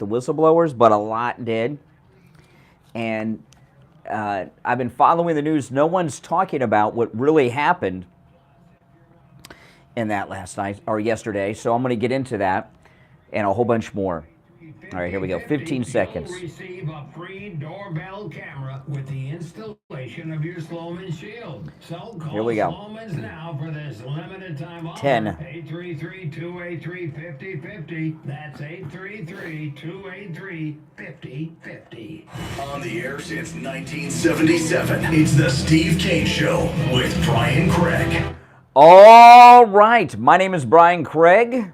the whistleblowers, but a lot did. And I've been following the news. No one's talking about what really happened in that last night or yesterday, so I'm going to get into that and a whole bunch more. All right, here we go. 15 seconds. You'll receive a free doorbell camera with the installation of your Sloman Shield. So call Here we go. Sloman's now for this limited time offer. 10. 833-283-5050. That's 833-283-5050. On the air since 1977, it's the Steve Kane Show with Brian Craig. All right, my name is Brian Craig.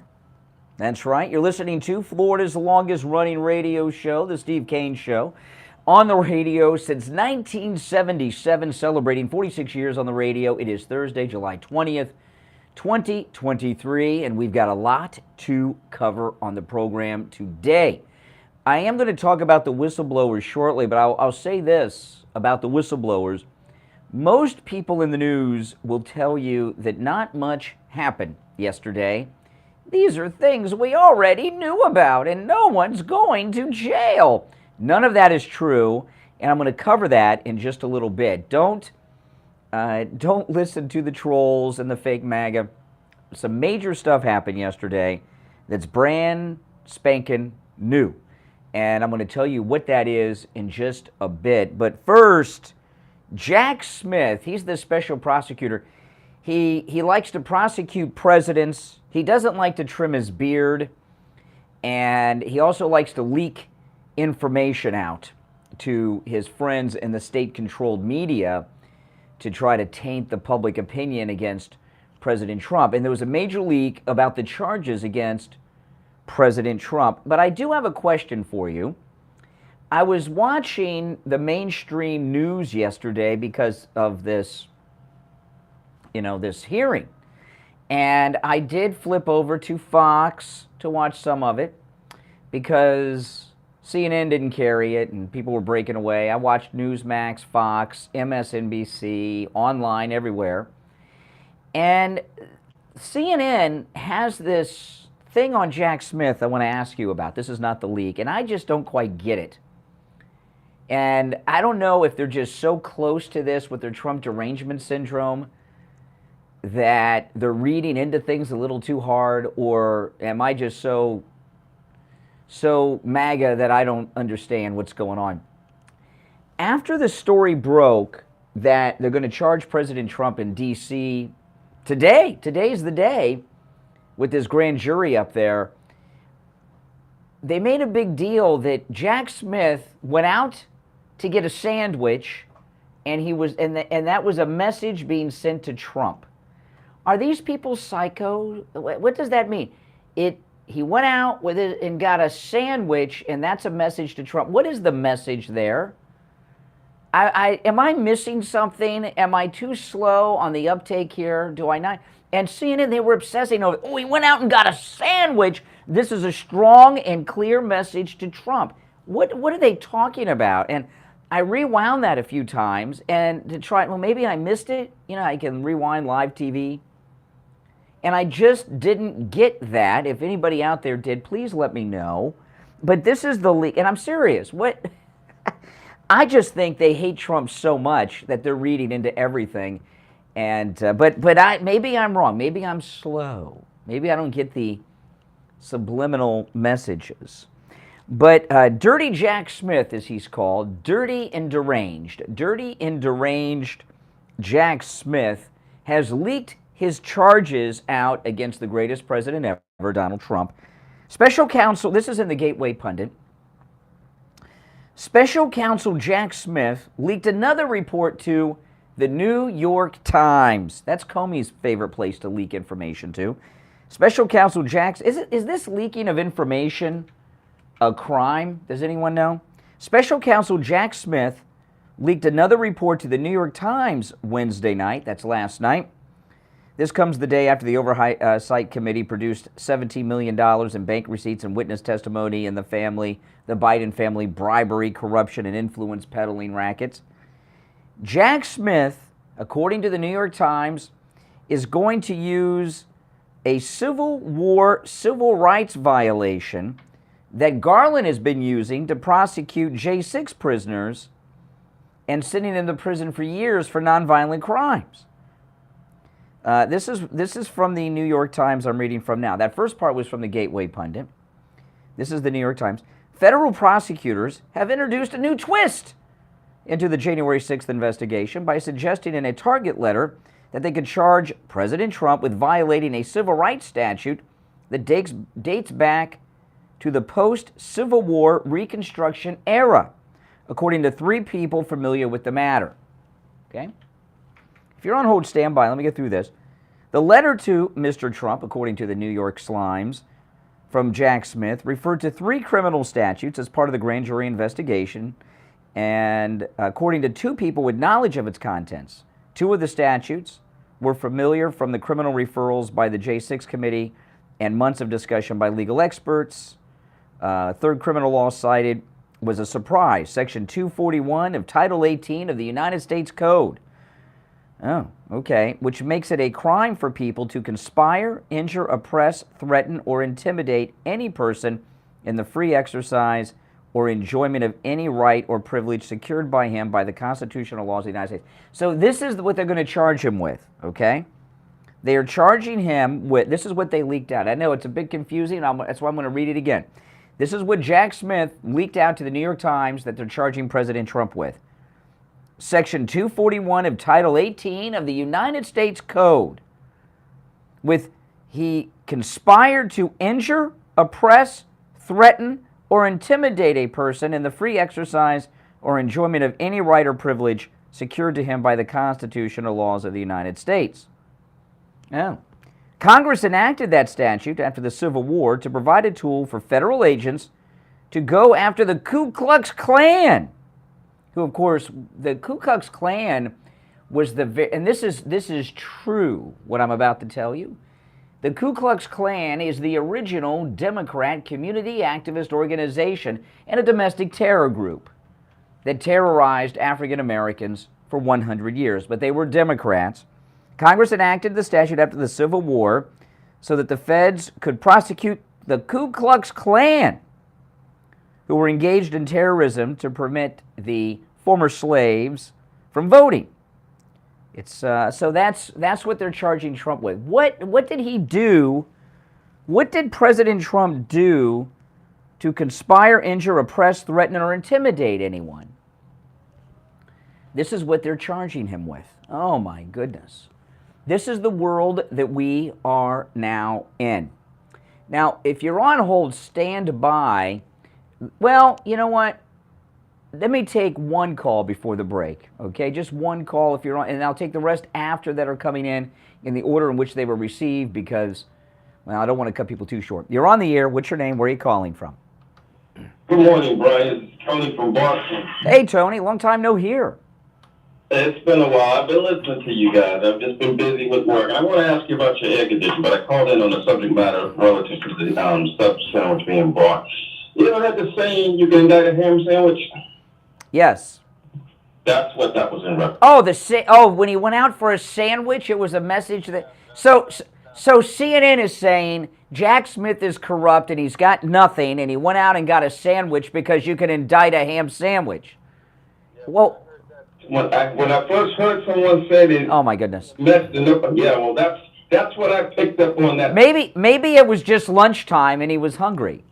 That's right. You're listening to Florida's longest running radio show, The Steve Kane Show, on the radio since 1977, celebrating 46 years on the radio. It is Thursday, July 20th, 2023, and we've got a lot to cover on the program today. I am going to talk about the whistleblowers shortly, but I'll say this about the whistleblowers. Most people in the news will tell you that not much happened yesterday. These are things we already knew about, and no one's going to jail. None of that is true, and I'm going to cover that in just a little bit. Don't listen to the trolls and the fake MAGA. Some major stuff happened yesterday that's brand spanking new, and I'm going to tell you what that is in just a bit. But first, Jack Smith, he's the special prosecutor. He likes to prosecute presidents. He doesn't like to trim his beard, and he also likes to leak information out to his friends in the state-controlled media to try to taint the public opinion against President Trump. And there was a major leak about the charges against President Trump. But I do have a question for you. I was watching the mainstream news yesterday because of this, this hearing. And I did flip over to Fox to watch some of it because CNN didn't carry it and people were breaking away. I watched Newsmax, Fox, MSNBC, online, everywhere. And CNN has this thing on Jack Smith I want to ask you about. This is not the leak, and I just don't quite get it. And I don't know if they're just so close to this with their Trump derangement syndrome that they're reading into things a little too hard, or am I just so MAGA that I don't understand what's going on? After the story broke that they're going to charge President Trump in D.C. today's the day, with this grand jury up there, they made a big deal that Jack Smith went out to get a sandwich, and that was a message being sent to Trump. Are these people psycho? What does that mean? He went out with it and got a sandwich, and that's a message to Trump. What is the message there? Am I missing something? Am I too slow on the uptake here? Do I not? And CNN, they were obsessing over, he went out and got a sandwich. This is a strong and clear message to Trump. What are they talking about? And I rewound that a few times and to try, maybe I missed it. I can rewind live TV. And I just didn't get that. If anybody out there did, please let me know. But this is the leak, and I'm serious. What? I just think they hate Trump so much that they're reading into everything. And but maybe I'm wrong. Maybe I'm slow. Maybe I don't get the subliminal messages. But Dirty Jack Smith, as he's called, Dirty and Deranged Jack Smith has leaked his charges out against the greatest president ever, Donald Trump. Special counsel, this is in the Gateway Pundit. Special counsel Jack Smith leaked another report to the New York Times. That's Comey's favorite place to leak information to. Special counsel Jack, is this leaking of information a crime? Does anyone know? Special counsel Jack Smith leaked another report to the New York Times Wednesday night. That's last night. This comes the day after the Oversight Committee produced $17 million in bank receipts and witness testimony in the Biden family bribery, corruption, and influence peddling rackets. Jack Smith, according to the New York Times, is going to use a Civil War civil rights violation that Garland has been using to prosecute J6 prisoners and sending them to prison for years for nonviolent crimes. This is from the New York Times I'm reading from now. That first part was from the Gateway Pundit. This is the New York Times. Federal prosecutors have introduced a new twist into the January 6th investigation by suggesting in a target letter that they could charge President Trump with violating a civil rights statute that dates back to the post-Civil War Reconstruction era, according to 3 people familiar with the matter. Okay? If you're on hold, stand by. Let me get through this. The letter to Mr. Trump, according to the New York Slimes from Jack Smith, referred to 3 criminal statutes as part of the grand jury investigation, and according to 2 people with knowledge of its contents. 2 of the statutes were familiar from the criminal referrals by the J6 committee and months of discussion by legal experts. Third criminal law cited was a surprise, Section 241 of Title 18 of the United States Code. Oh, okay. Which makes it a crime for people to conspire, injure, oppress, threaten, or intimidate any person in the free exercise or enjoyment of any right or privilege secured by him by the constitutional laws of the United States. So this is what they're going to charge him with, okay? They are charging him with, this is what they leaked out. I know it's a bit confusing, that's why I'm going to read it again. This is what Jack Smith leaked out to the New York Times that they're charging President Trump with. Section 241 of Title 18 of the United States Code, with he conspired to injure, oppress, threaten, or intimidate a person in the free exercise or enjoyment of any right or privilege secured to him by the constitutional laws of the United States. Oh. Congress enacted that statute after the Civil War to provide a tool for federal agents to go after the Ku Klux Klan, who, of course, the Ku Klux Klan was and this is true, what I'm about to tell you. The Ku Klux Klan is the original Democrat community activist organization and a domestic terror group that terrorized African Americans for 100 years, but they were Democrats. Congress enacted the statute after the Civil War so that the feds could prosecute the Ku Klux Klan, who were engaged in terrorism to prevent the former slaves from voting. It's so that's what they're charging Trump with. What did he do? What did President Trump do to conspire, injure, oppress, threaten, or intimidate anyone? This is what they're charging him with. Oh my goodness. This is the world that we are now in. Now, if you're on hold, stand by. Well, you know what? Let me take one call before the break, okay? Just one call if you're on, and I'll take the rest after that are coming in the order in which they were received because, well, I don't want to cut people too short. You're on the air. What's your name? Where are you calling from? Good morning, Brian. It's Tony from Boston. Hey, Tony. Long time no hear. It's been a while. I've been listening to you guys. I've just been busy with work. I want to ask you about your air conditioner, but I called in on the subject matter relative to the stuffed sandwich being bought. You ever had the saying, you can indict a ham sandwich? Yes. That's what that was in reference. Oh, when he went out for a sandwich, it was a message that... So CNN is saying Jack Smith is corrupt and he's got nothing, and he went out and got a sandwich because you can indict a ham sandwich. Well... When I first heard someone say that, oh my goodness, yeah, well, that's what I picked up on that. Maybe it was just lunchtime and he was hungry.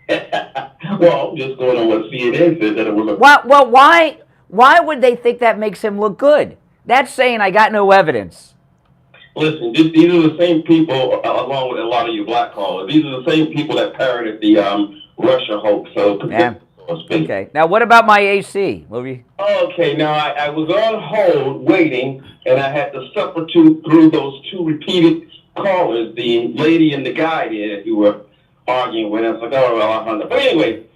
Well, just going on what CNN said that it was. Well, why would they think that makes him look good? That's saying I got no evidence. Listen, these are the same people, along with a lot of you black callers. These are the same people that parroted the Russia hoax. So. Yeah. Okay. Now, what about my AC? Okay. Now, I was on hold waiting, and I had to suffer through those 2 repeated callers, the lady and the guy there that you were arguing with. I was like, oh, well, I hung up. But anyway,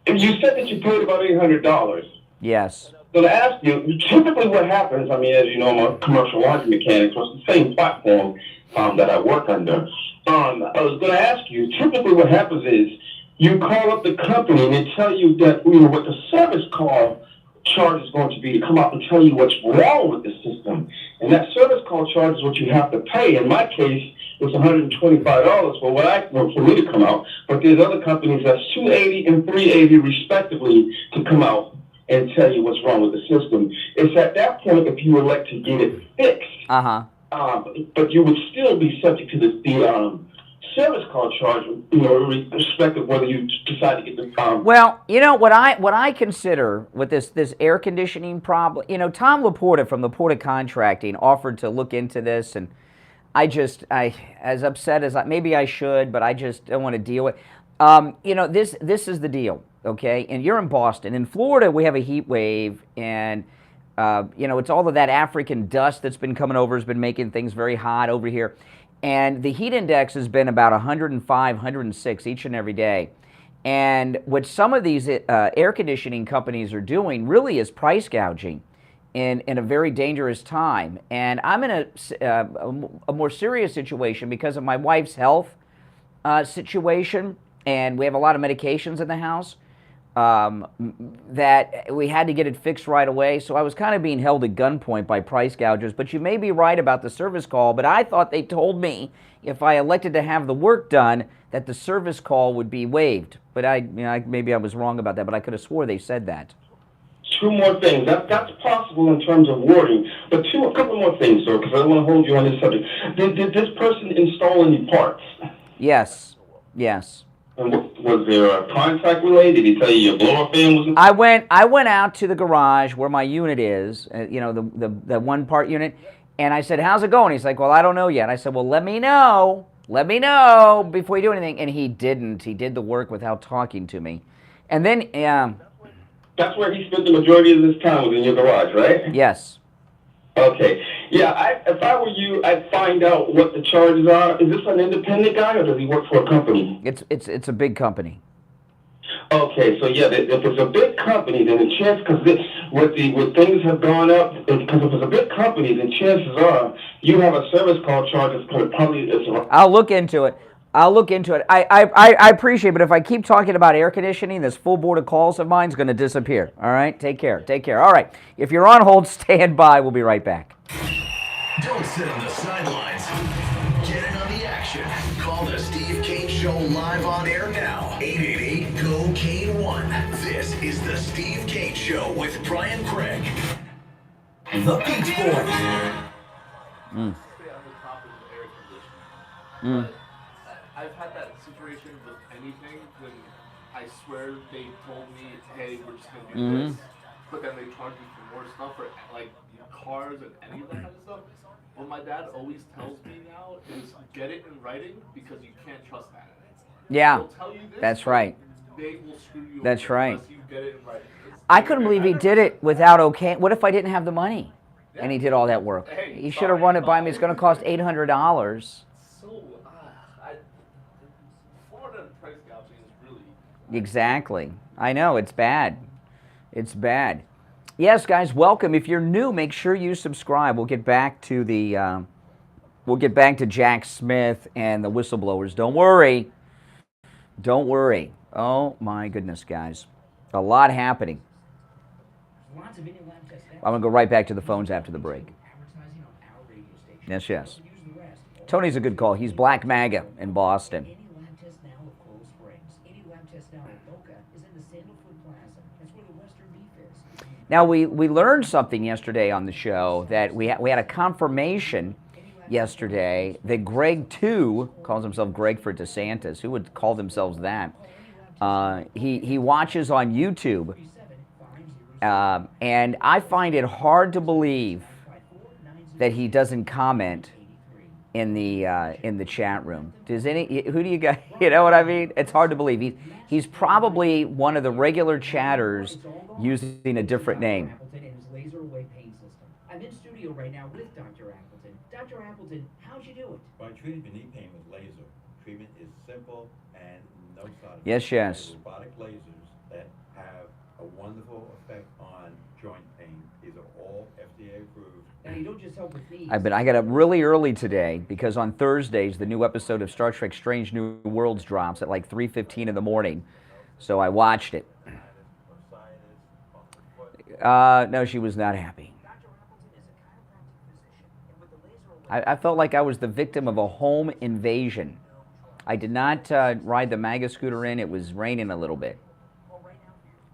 you said that you paid about $800. Yes. So to ask you, typically what happens, I mean, as you know, I'm a commercial laundry mechanic, so it's the same platform that I work under. I was going to ask you, typically what happens is, you call up the company and they tell you that what the service call charge is going to be to come out and tell you what's wrong with the system. And that service call charge is what you have to pay. In my case, it's $125 for me to come out. But there's other companies that's $280 and $380 respectively to come out and tell you what's wrong with the system. It's at that point if you would like to get it fixed. But you would still be subject to the service call charge, irrespective of whether you decide to get the Well, what I consider with this air conditioning problem, Tom Laporta from Laporta Contracting offered to look into this, and I as upset as maybe I should, but I just don't want to deal with. This is the deal, okay? And you're in Boston. In Florida, we have a heat wave, and it's all of that African dust that's been coming over has been making things very hot over here. And the heat index has been about 105, 106 each and every day. And what some of these air conditioning companies are doing really is price gouging in a very dangerous time. And I'm in a more serious situation because of my wife's health situation, and we have a lot of medications in the house that we had to get it fixed right away. So I was kind of being held at gunpoint by price gougers. But you may be right about the service call, but I thought they told me if I elected to have the work done that the service call would be waived. But maybe I was wrong about that, but I could have swore they said that. Two more things. That's possible in terms of wording. But a couple more things, sir, because I don't want to hold you on this subject. Did this person install any parts? Yes. And was there a contact related? Did he tell you your blower fan was? I went out to the garage where my unit is, the one part unit, and I said, "How's it going?" He's like, "Well, I don't know yet." I said, "Well, let me know before you do anything." And he didn't. He did the work without talking to me, and then that's where he spent the majority of his time, was in your garage, right? Yes. Okay. Yeah, if I were you, I'd find out what the charges are. Is this an independent guy, or does he work for a company? It's a big company. Okay, so yeah, if it's a big company, then the chance, because with things have gone up, because if it's a big company, then chances are you have a service call charge that's probably. I'll look into it. I appreciate it, but if I keep talking about air conditioning, this full board of calls of mine is going to disappear. All right? Take care. All right. If you're on hold, stand by. We'll be right back. Don't sit on the sidelines. Get in on the action. Call the Steve Kane Show live on air now. 888-GO-KANE-1. This is the Steve Kane Show with Brian Craig. The Beach Boys. I've had that situation with anything when I swear they told me, hey, we're just going to do this, but then they charge me for more stuff, or like cars and any of that kind of stuff. What my dad always tells me now is get it in writing because you can't trust that. Yeah, They'll tell you this, that's right. They will screw you That's over right. unless you get it in writing. I couldn't believe he did it without okay. What if I didn't have the money and he did all that work? Hey, He should have run it by me. It's going to cost $800. Florida price gouging is really... Exactly. I know, it's bad. It's bad. Yes, guys, welcome. If you're new, make sure you subscribe. We'll get back to Jack Smith and the whistleblowers. Don't worry. Oh my goodness, guys. A lot happening. I'm going to go right back to the phones after the break. Yes. Tony's a good call. He's Black MAGA in Boston. Now, we learned something yesterday on the show, that we had a confirmation yesterday that Greg, too, calls himself Greg for DeSantis. Who would call themselves that? He watches on YouTube, and I find it hard to believe that he doesn't comment in the chat room. Who do you guys, you know what I mean? It's hard to believe. He's probably one of the regular chatters using a different name. I'm in studio right now with Dr. Appleton. Dr. Appleton, how'd you do it? Well, I treated the knee pain with laser. Treatment is simple and no side effects. Yes. They're robotic lasers that have a wonderful effect on joint pain. These are all FDA approved. Now, you don't just help with knees. I got up really early today because on Thursdays the new episode of Star Trek Strange New Worlds drops at like 3:15 in the morning. So I watched it. No, she was not happy. I felt like I was the victim of a home invasion. I did not ride the MAGA scooter in. It was raining a little bit.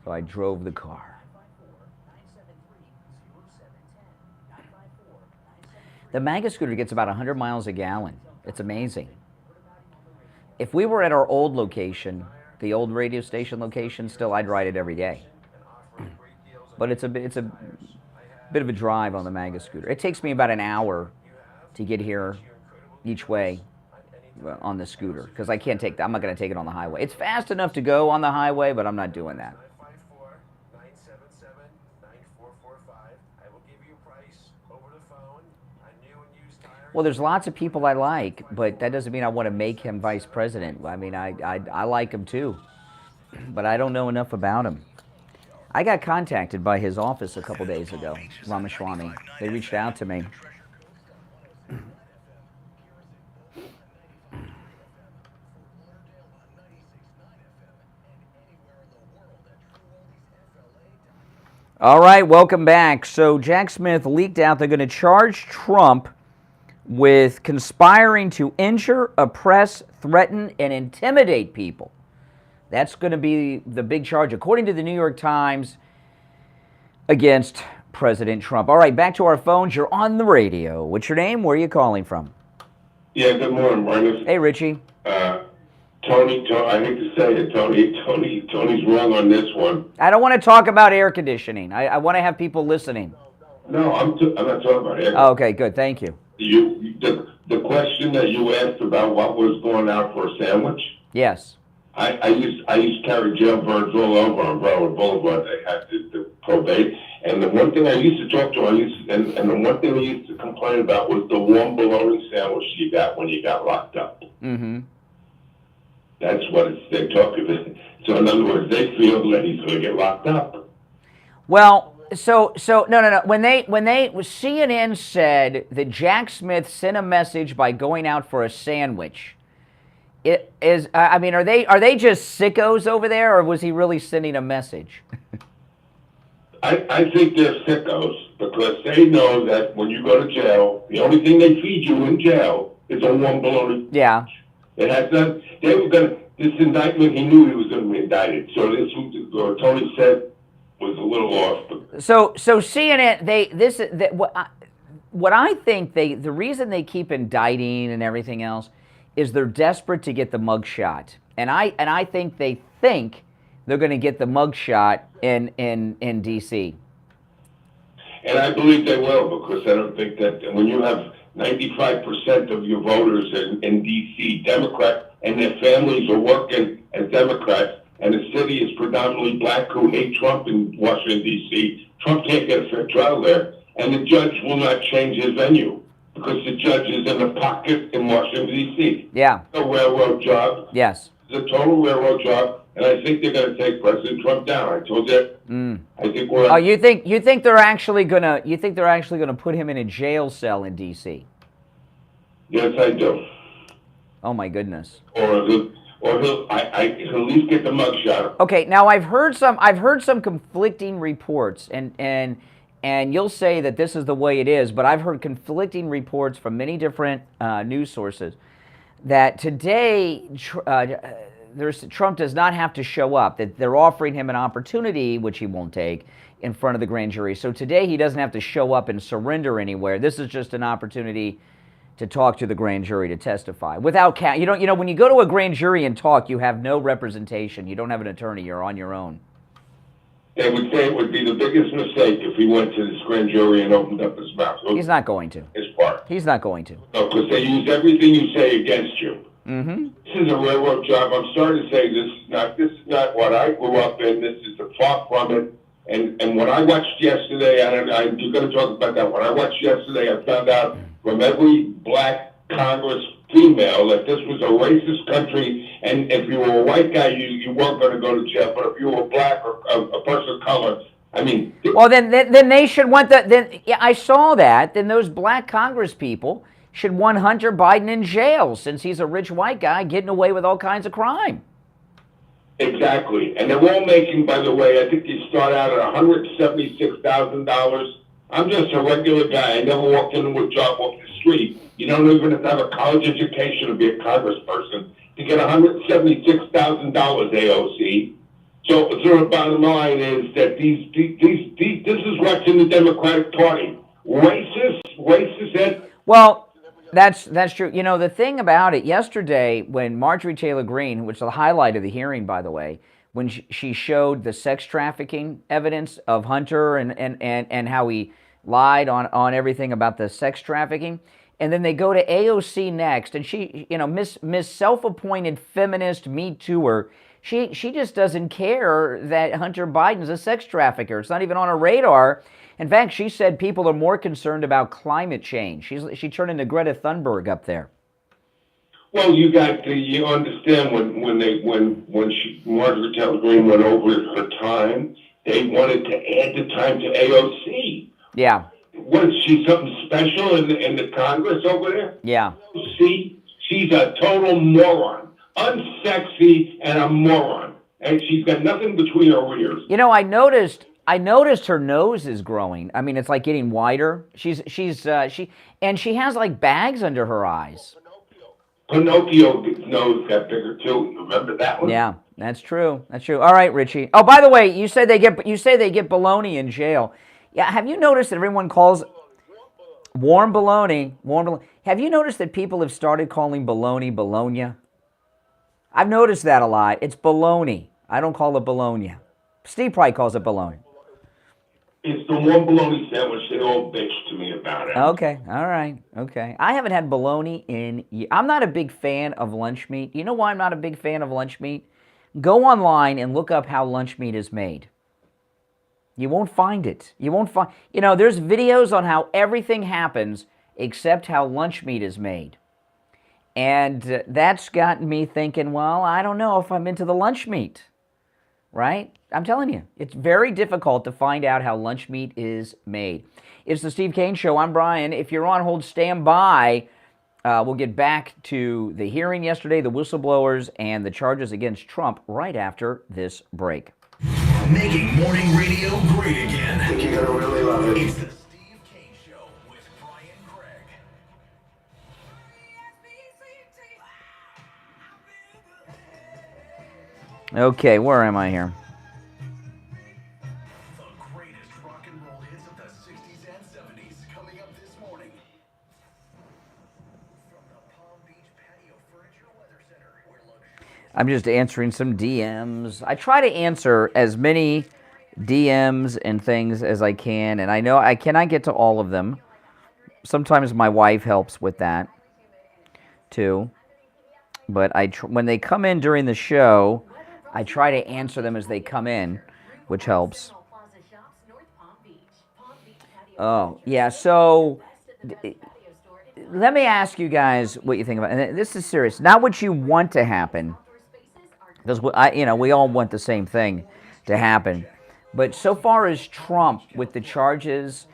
So I drove the car. The MAGA scooter gets about 100 miles a gallon. It's amazing. If we were at our old location, the old radio station location, still I'd ride it every day. But it's a bit of a drive on the MAGA scooter. It takes me about an hour to get here each way on the scooter because I'm not going to take it on the highway. It's fast enough to go on the highway, but I'm not doing that. Well, there's lots of people I like, but that doesn't mean I want to make him vice president. I mean, I like him too, but I don't know enough about him. I got contacted by his office a couple days ago, Ramaswamy. They reached out to me. All right, welcome back. So Jack Smith leaked out they're going to charge Trump with conspiring to injure, oppress, threaten, and intimidate people. That's going to be the big charge, according to the New York Times, against President Trump. All right, back to our phones. You're on the radio. What's your name? Where are you calling from? Yeah, good morning, Marcus. Hey, Richie. Tony, I hate to say it, Tony's wrong on this one. I don't want to talk about air conditioning. I want to have people listening. No, I'm not talking about air conditioning. Oh, okay, good. Thank you. The question that you asked about what was going out for a sandwich. Yes. I used to carry jailbirds all over on Broward Boulevard. They had the probate, and the one thing I used to talk to, and the one thing we used to complain about was the warm bologna sandwich you got when you got locked up. Mm-hmm. That's what they're talking about. So in other words, they feel that he's going to get locked up. Well. So no. When CNN said that Jack Smith sent a message by going out for a sandwich, it is. I mean, are they just sickos over there, or was he really sending a message? I think they're sickos because they know that when you go to jail, the only thing they feed you in jail is a warm bologna. Yeah. It has done. They were going. This indictment, he knew he was going to be indicted. So this, Tony said, was a little off. So CNN, what I think the reason they keep indicting and everything else is they're desperate to get the mugshot, and I think they're going to get the mugshot in D.C. And I believe they will, because I don't think that when you have 95% of your voters in D.C. Democrat and their families are working as Democrats, and the city is predominantly black who hate Trump in Washington, D.C., Trump can't get a fair trial there. And the judge will not change his venue because the judge is in the pocket in Washington, D.C. Yeah. It's a railroad job. Yes. It's a total railroad job. And I think they're going to take President Trump down. I told you. I think we're. Oh, you think they're actually gonna put him in a jail cell in D.C.? Yes, I do. Oh my goodness. Or he'll at least get the mugshot. Okay, now I've heard some conflicting reports, and you'll say that this is the way it is, but I've heard conflicting reports from many different news sources that today Trump does not have to show up, that they're offering him an opportunity, which he won't take, in front of the grand jury. So today he doesn't have to show up and surrender anywhere. This is just an opportunity to talk to the grand jury, to testify. Without when you go to a grand jury and talk, you have no representation. You don't have an attorney. You're on your own. They would say it would be the biggest mistake if he went to this grand jury and opened up his mouth. He's not going to. His part. He's not going to. No, because they use everything you say against you. Mm-hmm. This is a railroad job. I'm starting to say this is not what I grew up in. This is far from it. And what I watched yesterday, and you're going to talk about that. When I watched yesterday, I found out from every black Congress female that this was a racist country, and if you were a white guy, you weren't going to go to jail. But if you were black or a person of color, I mean. Well, then they should want yeah, I saw that. Then those black Congress people should want Hunter Biden in jail since he's a rich white guy getting away with all kinds of crime. Exactly. And they're all making, by the way, I think you start out at $176,000. I'm just a regular guy. I never walked into a job off the street. You don't even have to have a college education to be a congressperson to get $176,000 AOC. So the bottom line is that this is what's in the Democratic Party. Racist, Well, that's true. You know, the thing about it, yesterday when Marjorie Taylor Greene, which is the highlight of the hearing, by the way, when she showed the sex trafficking evidence of Hunter and how he lied on everything about the sex trafficking, and then they go to AOC next, and she, you know, Miss self-appointed feminist Me Tooer, she just doesn't care that Hunter Biden's a sex trafficker. It's not even on her radar. In fact, she said people are more concerned about climate change. She turned into Greta Thunberg up there. well, you understand when Marjorie Taylor Greene went over her time, they wanted to add the time to AOC. Yeah. Was she something special in the Congress over there? Yeah. See, she's a total moron, unsexy and a moron, and she's got nothing between her ears. You know, I noticed her nose is growing. I mean, it's like getting wider. She has like bags under her eyes. Pinocchio's nose got bigger too. Remember that one? Yeah, that's true. That's true. All right, Richie. Oh, by the way, you say they get bologna in jail. Yeah, have you noticed that everyone calls warm bologna? Have you noticed that people have started calling bologna? I've noticed that a lot. It's bologna. I don't call it bologna. Steve probably calls it bologna. It's the one bologna sandwich they all bitch to me about it. Okay, all right, okay. I haven't had bologna in years. I'm not a big fan of lunch meat. You know why I'm not a big fan of lunch meat? Go online and look up how lunch meat is made. You won't find it. You won't find, you know, there's videos on how everything happens except how lunch meat is made. And that's gotten me thinking, well, I don't know if I'm into the lunch meat, right? I'm telling you, it's very difficult to find out how lunch meat is made. It's the Steve Kane Show. I'm Brian. If you're on hold, stand by. We'll get back to the hearing yesterday, the whistleblowers, and the charges against Trump right after this break. Making morning radio great again. I think you're gonna really love it. It's the Steve Kane Show with Brian Craig. Okay, where am I here? The greatest rock and roll hits of the 60s and 70s coming up this morning. From the Palm Beach Patio Furniture Weather Center, where luxury... I'm just answering some DMs. I try to answer as many DMs and things as I can, and I know I cannot get to all of them. Sometimes my wife helps with that, too. But when they come in during the show, I try to answer them as they come in, which helps. Oh, yeah, so let me ask you guys what you think about it. And this is serious. Not what you want to happen, because we all want the same thing to happen. But so far as Trump with the charges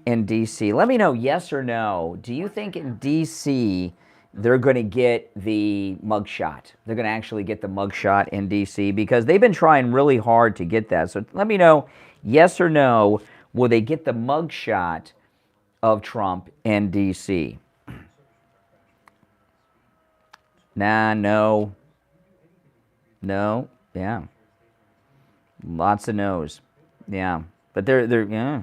in D.C., let me know yes or no. Do you think in D.C. they're going to get the mugshot? They're going to actually get the mugshot in D.C. because they've been trying really hard to get that. So let me know yes or no. Will they get the mugshot of Trump in D.C.? Nah, no. No, yeah. Lots of no's. Yeah. But they're yeah.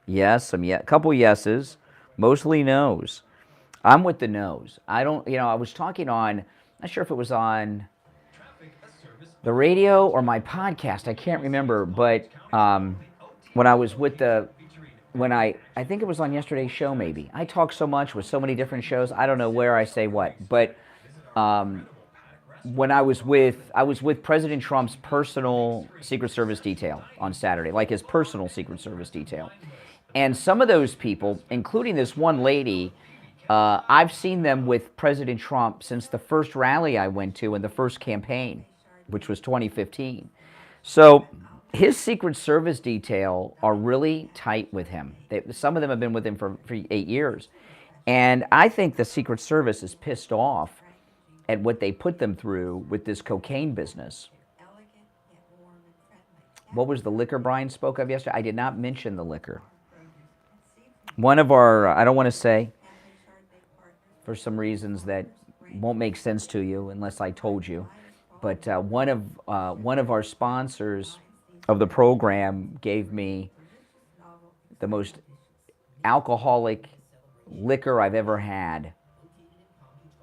Yes, a couple yeses, mostly no's. I'm with the no's. I don't, I was talking on, not sure if it was on the radio or my podcast, I can't remember, but when I was with I think it was on yesterday's show maybe. I talk so much with so many different shows, I don't know where I say what, but when I was with President Trump's personal Secret Service detail on Saturday, like his personal Secret Service detail. And some of those people, including this one lady, I've seen them with President Trump since the first rally I went to in the first campaign, which was 2015. So his Secret Service detail are really tight with him. Some of them have been with him for 8 years. And I think the Secret Service is pissed off at what they put them through with this cocaine business. what was the liquor Brian spoke of yesterday? I did not mention the liquor. One of our, I don't want to say, for some reasons that won't make sense to you unless I told you, but one of our sponsors of the program gave me the most alcoholic liquor I've ever had,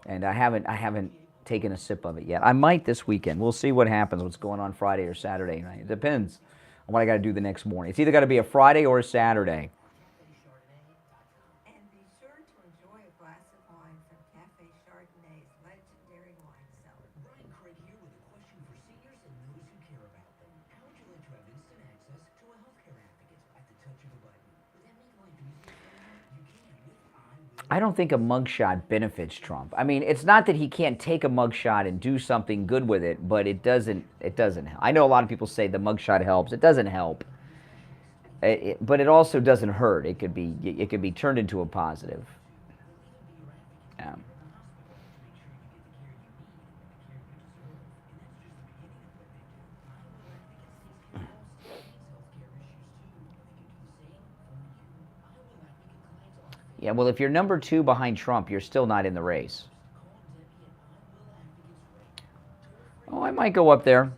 and I haven't taken a sip of it yet. I might this weekend. We'll see what happens, what's going on Friday or Saturday night. It depends on what I got to do the next morning. It's either got to be a Friday or a Saturday. And be sure to enjoy a glass of wine from Cafe Chardonnay's legendary wine cellar. Brian Craig here with a question for seniors and those who care about them. How would you like to have instant access to a healthcare advocate at the touch of a button? Would that make life easier for you? You can with I don't think a mugshot benefits Trump. I mean, it's not that he can't take a mugshot and do something good with it, but it doesn't help. I know a lot of people say the mugshot helps. It doesn't help. But it also doesn't hurt. It could be turned into a positive. Yeah. Yeah, well, if you're number 2 behind Trump, you're still not in the race. Oh, I might go up there.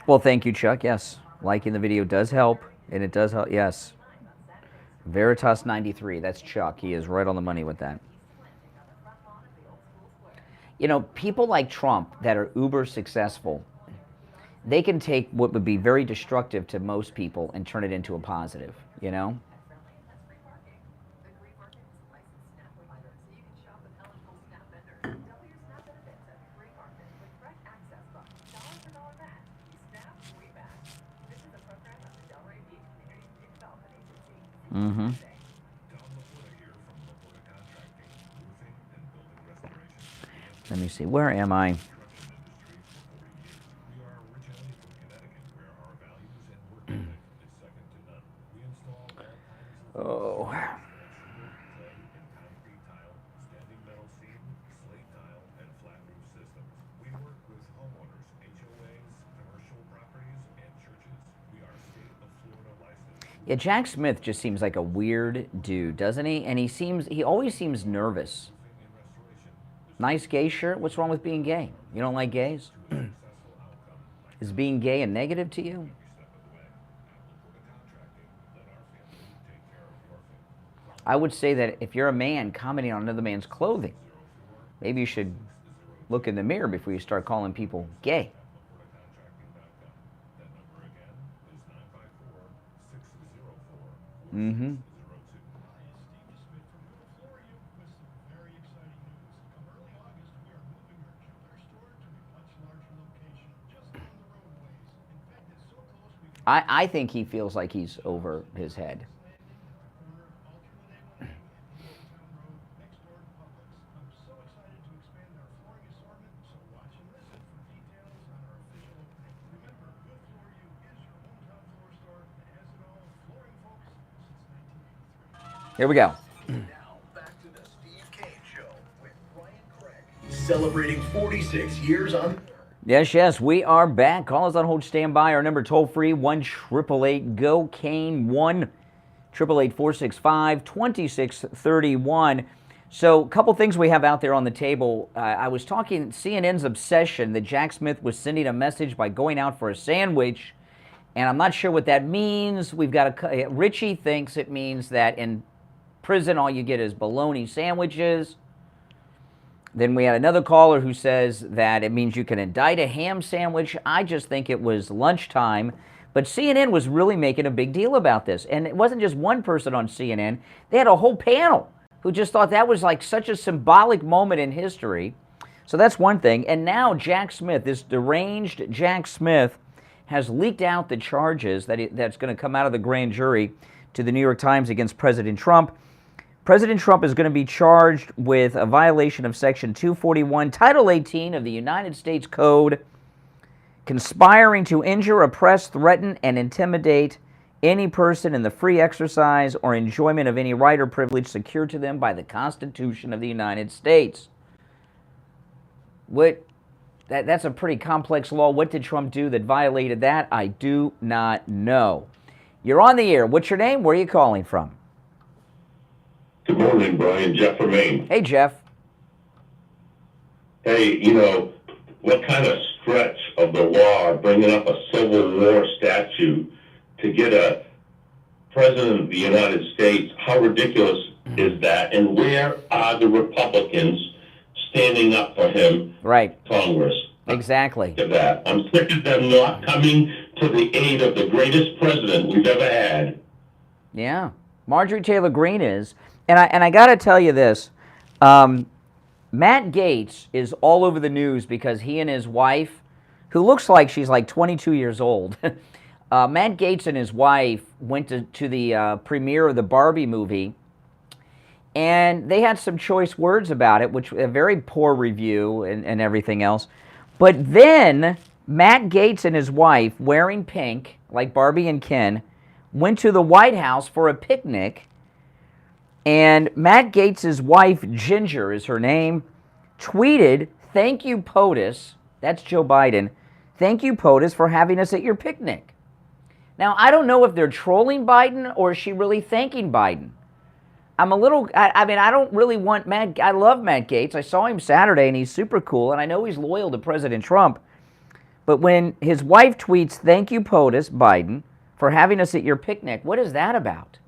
Well, thank you, Chuck. Yes, liking the video does help, and it does help. Yes. Veritas 93, that's Chuck. He is right on the money with that. You know, people like Trump that are uber successful, they can take what would be very destructive to most people and turn it into a positive, you know? Mm-hmm. Let me see, where am I? Oh. Yeah, Jack Smith just seems like a weird dude, doesn't he? And he always seems nervous. Nice gay shirt? What's wrong with being gay? You don't like gays? Is being gay a negative to you? I would say that if you're a man commenting on another man's clothing, maybe you should look in the mirror before you start calling people gay. Mm-hmm. I think he feels like he's over his head. Here we go. Now, back to the Steve Kane Show with Brian Craig. Celebrating 46 years on... Yes, we are back. Call us on hold, stand by. Our number toll-free, 1-888-GO-CANE, 1-888-465-2631. So a couple things we have out there on the table. I was talking CNN's obsession that Jack Smith was sending a message by going out for a sandwich, and I'm not sure what that means. We've got Richie thinks it means that in prison all you get is bologna sandwiches. Then we had another caller who says that it means you can indict a ham sandwich. I just think it was lunchtime. But CNN was really making a big deal about this. And it wasn't just one person on CNN. They had a whole panel who just thought that was like such a symbolic moment in history. So that's one thing. And now Jack Smith, this deranged Jack Smith, has leaked out the charges that's going to come out of the grand jury to the New York Times against President Trump. President Trump is going to be charged with a violation of Section 241, Title 18 of the United States Code, conspiring to injure, oppress, threaten, and intimidate any person in the free exercise or enjoyment of any right or privilege secured to them by the Constitution of the United States. That's a pretty complex law. What did Trump do that violated that? I do not know. You're on the air. What's your name? Where are you calling from? Good morning, Brian. Jeff from Maine. Hey, Jeff. Hey, what kind of stretch of the law bringing up a Civil War statute to get a president of the United States? How ridiculous is that? And where are the Republicans standing up for him? Right. Congress. Exactly. To that. I'm sick of them not coming to the aid of the greatest president we've ever had. Yeah. Marjorie Taylor Greene is. And I got to tell you this. Matt Gaetz is all over the news because he and his wife, who looks like she's like 22 years old, Matt Gaetz and his wife went to the premiere of the Barbie movie, and they had some choice words about it, which a very poor review and everything else. But then Matt Gaetz and his wife, wearing pink, like Barbie and Ken, went to the White House for a picnic. And Matt Gaetz' wife, Ginger is her name, tweeted, "Thank you, POTUS," that's Joe Biden, "thank you, POTUS, for having us at your picnic." Now, I don't know if they're trolling Biden or is she really thanking Biden. I'm a little, I mean, I don't really want Matt, I love Matt Gaetz. I saw him Saturday and he's super cool and I know he's loyal to President Trump. But when his wife tweets, "Thank you, POTUS, Biden, for having us at your picnic," what is that about?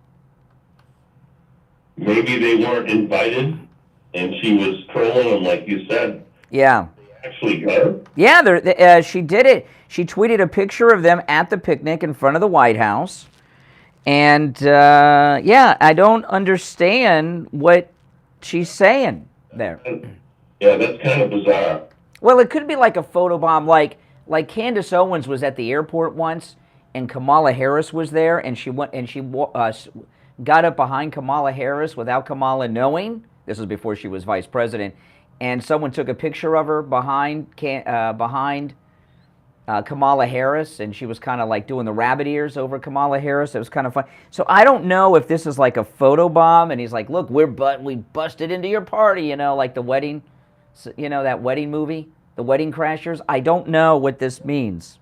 Maybe they weren't invited, and she was trolling them, like you said. Yeah. They actually got her? Yeah, she did it. She tweeted a picture of them at the picnic in front of the White House. And, yeah, I don't understand what she's saying there. Yeah, that's kind of bizarre. Well, it could be like a photobomb, like Candace Owens was at the airport once, and Kamala Harris was there, and she got up behind Kamala Harris without Kamala knowing. This was before she was vice president. And someone took a picture of her behind Kamala Harris, and she was kind of like doing the rabbit ears over Kamala Harris. It was kind of fun. So I don't know if this is like a photobomb, and he's like, "Look, we busted into your party," like the wedding, that wedding movie, The Wedding Crashers. I don't know what this means.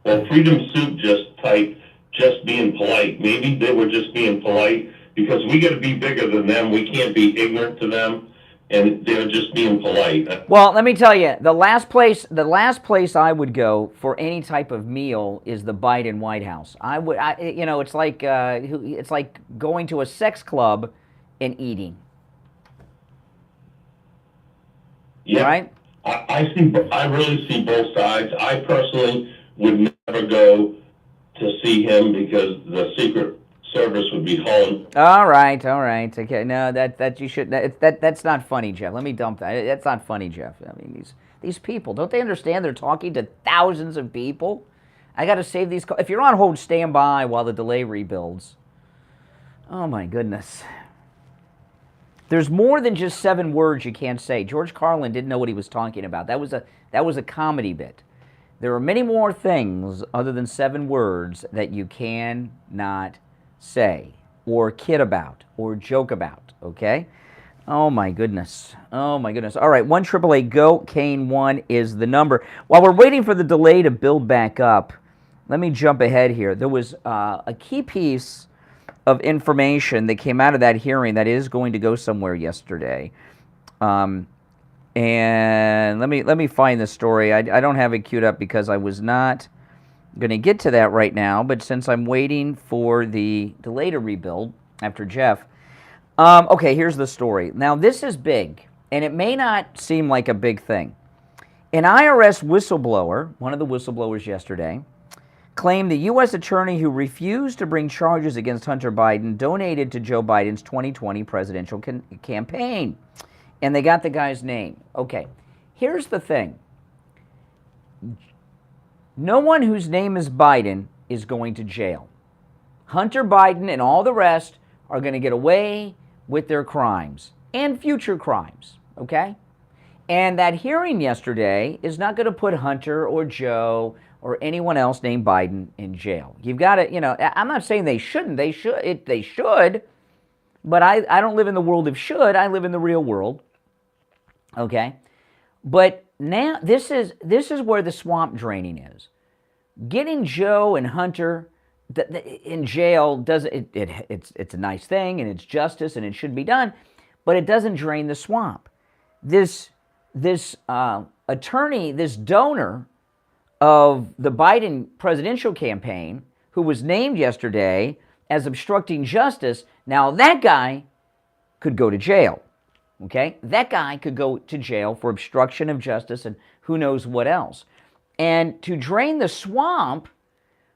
Well, Freedom Soup just typed, "just being polite." Maybe they were just being polite because we got to be bigger than them. We can't be ignorant to them, and they're just being polite. Well, let me tell you, the last place I would go for any type of meal is the Biden White House. It's like going to a sex club and eating. Yeah, right? I really see both sides. I personally would never go to see him because the Secret Service would be home. All right. Okay, no, that's not funny, Jeff. Let me dump that. That's not funny, Jeff. I mean, these people, don't they understand they're talking to thousands of people? I got to save these calls. If you're on hold, stand by while the delay rebuilds. Oh my goodness. There's more than just 7 words you can't say. George Carlin didn't know what he was talking about. That was a comedy bit. There are many more things other than 7 words that you cannot say or kid about or joke about, okay? Oh my goodness. All right, 1-888-GO-CANE-1 is the number. While we're waiting for the delay to build back up, let me jump ahead here. There was a key piece of information that came out of that hearing that is going to go somewhere yesterday. And let me find the story. I don't have it queued up because I was not going to get to that right now, but since I'm waiting for the delay to rebuild after Jeff. Okay, here's the story. Now, this is big, and it may not seem like a big thing. An IRS whistleblower, one of the whistleblowers yesterday, claimed the U.S. attorney who refused to bring charges against Hunter Biden donated to Joe Biden's 2020 presidential campaign. And they got the guy's name. Okay, here's the thing. No one whose name is Biden is going to jail. Hunter Biden and all the rest are going to get away with their crimes and future crimes, okay? And that hearing yesterday is not going to put Hunter or Joe or anyone else named Biden in jail. You've got to, you know, I'm not saying they shouldn't. They should, but I don't live in the world of should. I live in the real world. Okay? But now this is where the swamp draining is. Getting Joe and Hunter in jail it's a nice thing, and it's justice, and it should be done, but it doesn't drain the swamp. This attorney, this donor of the Biden presidential campaign, who was named yesterday as obstructing justice, now that guy could go to jail. Okay? That guy could go to jail for obstruction of justice and who knows what else. And to drain the swamp,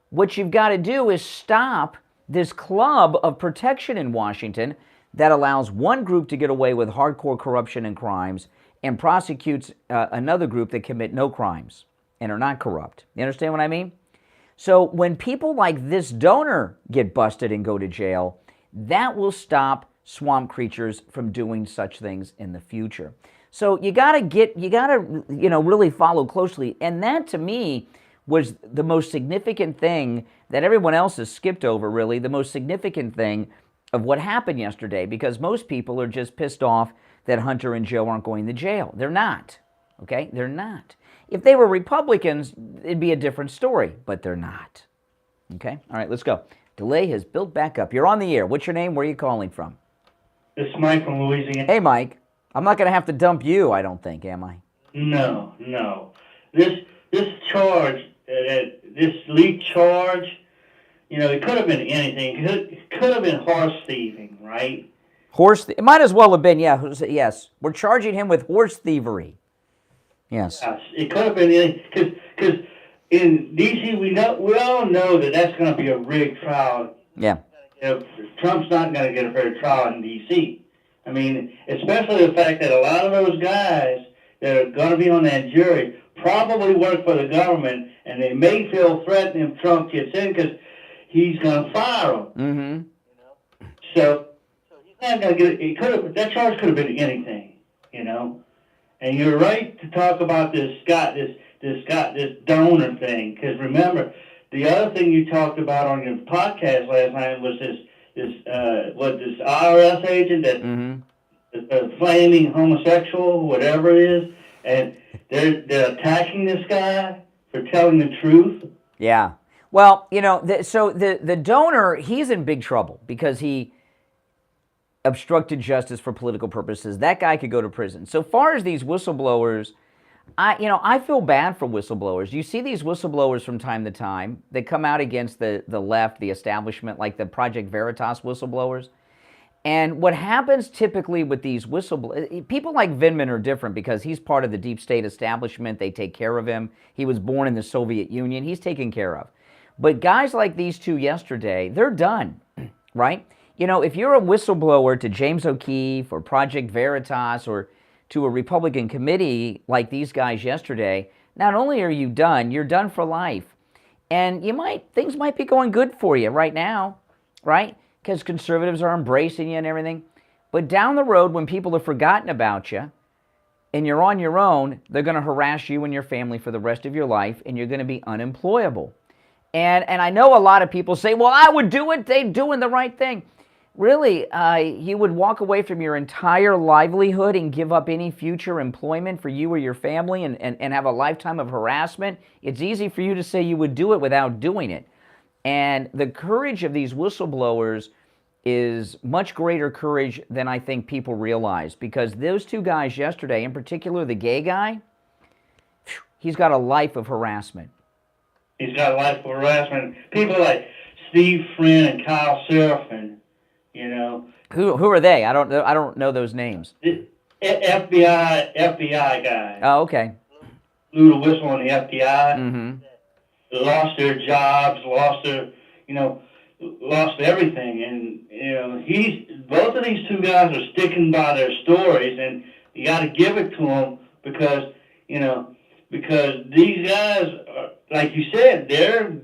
what you've got to do is stop this club of protection in Washington that allows one group to get away with hardcore corruption and crimes and prosecutes another group that commit no crimes and are not corrupt. You understand what I mean? So when people like this donor get busted and go to jail, that will stop swamp creatures from doing such things in the future. So you gotta really follow closely. And that to me was the most significant thing that everyone else has skipped over, really, the most significant thing of what happened yesterday, because most people are just pissed off that Hunter and Joe aren't going to jail. They're not, okay? They're not. If they were Republicans, it'd be a different story, but they're not, okay? All right, let's go. Delay has built back up. You're on the air. What's your name? Where are you calling from? This is Mike from Louisiana. Hey, Mike. I'm not going to have to dump you, I don't think, am I? No. This charge, this leak charge, you know, it could have been anything. It could have been horse thieving, right? It might as well have been, yes. We're charging him with horse thievery. Yes. Yes, it could have been anything. Because in D.C., we all know that that's going to be a rigged trial. Yeah. Trump's not going to get a fair trial in D.C. I mean, especially the fact that a lot of those guys that are going to be on that jury probably work for the government, and they may feel threatened if Trump gets in because he's going to fire them. Mm-hmm. So he's not going to get. That charge could have been anything, you know. And you're right to talk about this donor thing, because remember, the other thing you talked about on your podcast last night was this IRS agent that flaming homosexual, whatever it is, and they're attacking this guy for telling the truth. Yeah. Well, you know, the donor, he's in big trouble because he obstructed justice for political purposes. That guy could go to prison. So far as these whistleblowers, I feel bad for whistleblowers. You see these whistleblowers from time to time. They come out against the left, the establishment, like the Project Veritas whistleblowers. And what happens typically with these whistleblowers, people like Vindman are different because he's part of the deep state establishment. They take care of him. He was born in the Soviet Union. He's taken care of. But guys like these two yesterday, they're done, right? You know, if you're a whistleblower to James O'Keefe or Project Veritas or to a Republican committee like these guys yesterday, not only are you done, you're done for life. And things might be going good for you right now, right? Because conservatives are embracing you and everything. But down the road, when people have forgotten about you and you're on your own, they're going to harass you and your family for the rest of your life, and you're going to be unemployable. And I know a lot of people say, well, I would do it. They're doing the right thing. Really, you would walk away from your entire livelihood and give up any future employment for you or your family and have a lifetime of harassment. It's easy for you to say you would do it without doing it. And the courage of these whistleblowers is much greater courage than I think people realize, because those two guys yesterday, in particular the gay guy, he's got a life of harassment. He's got a life of harassment. People like Steve Friend and Kyle Seraphin, you know. Who are they? I don't know those names. FBI guy. Oh, okay. Blew the whistle on the FBI. Mm-hmm. Lost their jobs, lost everything, and both of these two guys are sticking by their stories, and you got to give it to them because these guys, are, like you said, they're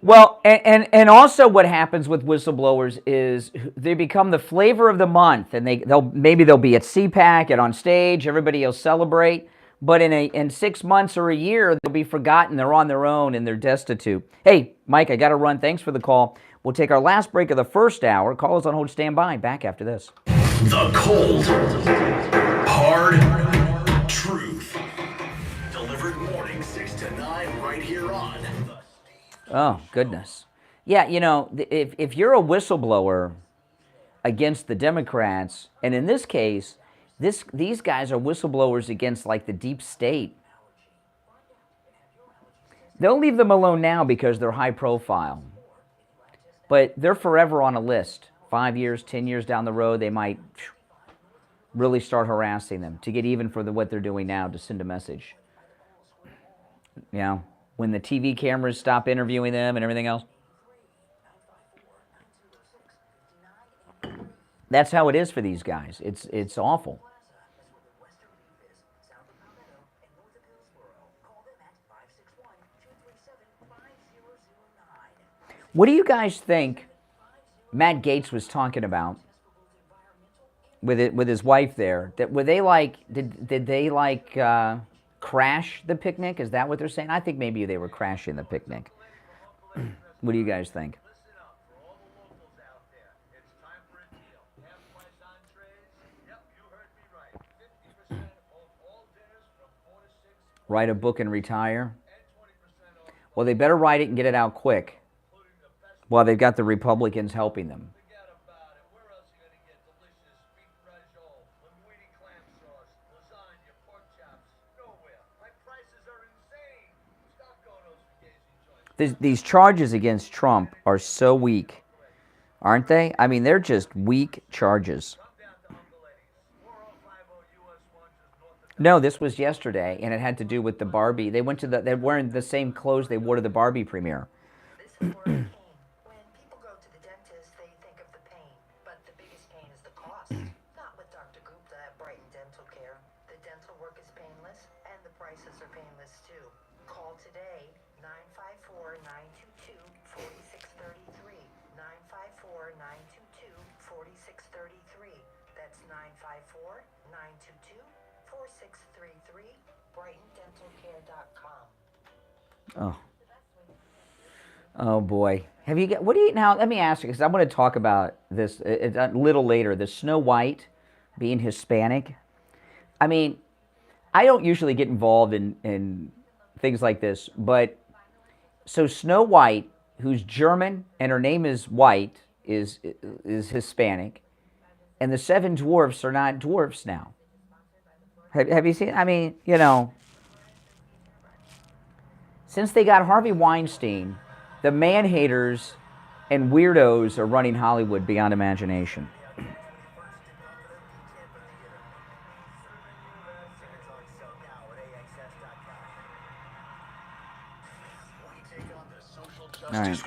well, and also what happens with whistleblowers is they become the flavor of the month, and they'll be at CPAC and on stage, everybody will celebrate. but in 6 months or a year, they'll be forgotten. They're on their own and they're destitute. Hey, Mike, I got to run. Thanks for the call. We'll take our last break of the first hour. Call us on hold. Stand by. Back after this. The cold, hard truth. Delivered morning 6 to 9 right here on. Oh, goodness. Yeah, you know, if you're a whistleblower against the Democrats, and in this case, these guys are whistleblowers against, like, the deep state. They'll leave them alone now because they're high profile. But they're forever on a list. 5 years, 10 years down the road, they might really start harassing them to get even for what they're doing now, to send a message. You know, when the TV cameras stop interviewing them and everything else. That's how it is for these guys. It's awful. What do you guys think Matt Gaetz was talking about with his wife there? That were they like did they like crash the picnic? Is that what they're saying? I think maybe they were crashing the picnic. What do you guys think? Write a book and retire? Well, they better write it and get it out quick while they've got the Republicans helping them. These charges against Trump are so weak, aren't they? I mean, they're just weak charges. No, this was yesterday, and it had to do with the Barbie. They went to they're wearing the same clothes they wore to the Barbie premiere. When people go to the dentist, they think of the pain, but the biggest pain is the cost. Not with Dr. Gupta at Brighton Dental Care. The dental work is painless, and the prices are painless too. Call today, 954-922-4633. 954-922-4633. That's 954-922-4633. BrightonDentalCare.com. Oh. Oh boy. Have you got, what do you, now let me ask you, because I want to talk about this a little later, the Snow White being Hispanic. I mean, I don't usually get involved in things like this, but so Snow White, who's German and her name is White, is Hispanic, and the 7 dwarfs are not dwarfs now. Have you seen, I mean, you know, since they got Harvey Weinstein, the man-haters and weirdos are running Hollywood beyond imagination. All right.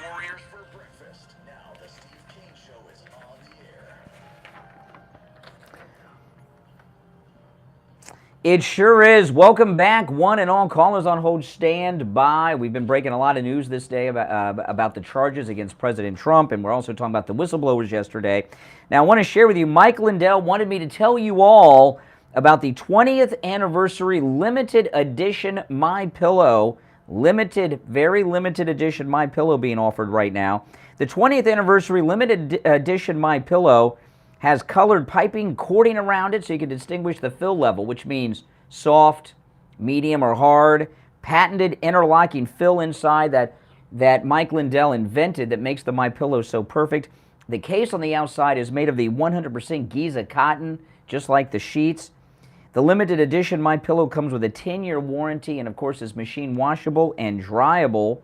It sure is. Welcome back, one and all callers on hold. Stand by. We've been breaking a lot of news this day about the charges against President Trump, and we're also talking about the whistleblowers yesterday. Now, I want to share with you, Mike Lindell wanted me to tell you all about the 20th anniversary limited edition MyPillow. Very limited edition MyPillow being offered right now. The 20th anniversary limited edition MyPillow has colored piping cording around it so you can distinguish the fill level, which means soft, medium, or hard. Patented interlocking fill inside that Mike Lindell invented that makes the MyPillow so perfect. The case on the outside is made of the 100% Giza cotton, just like the sheets. The limited edition MyPillow comes with a 10-year warranty and, of course, is machine washable and dryable.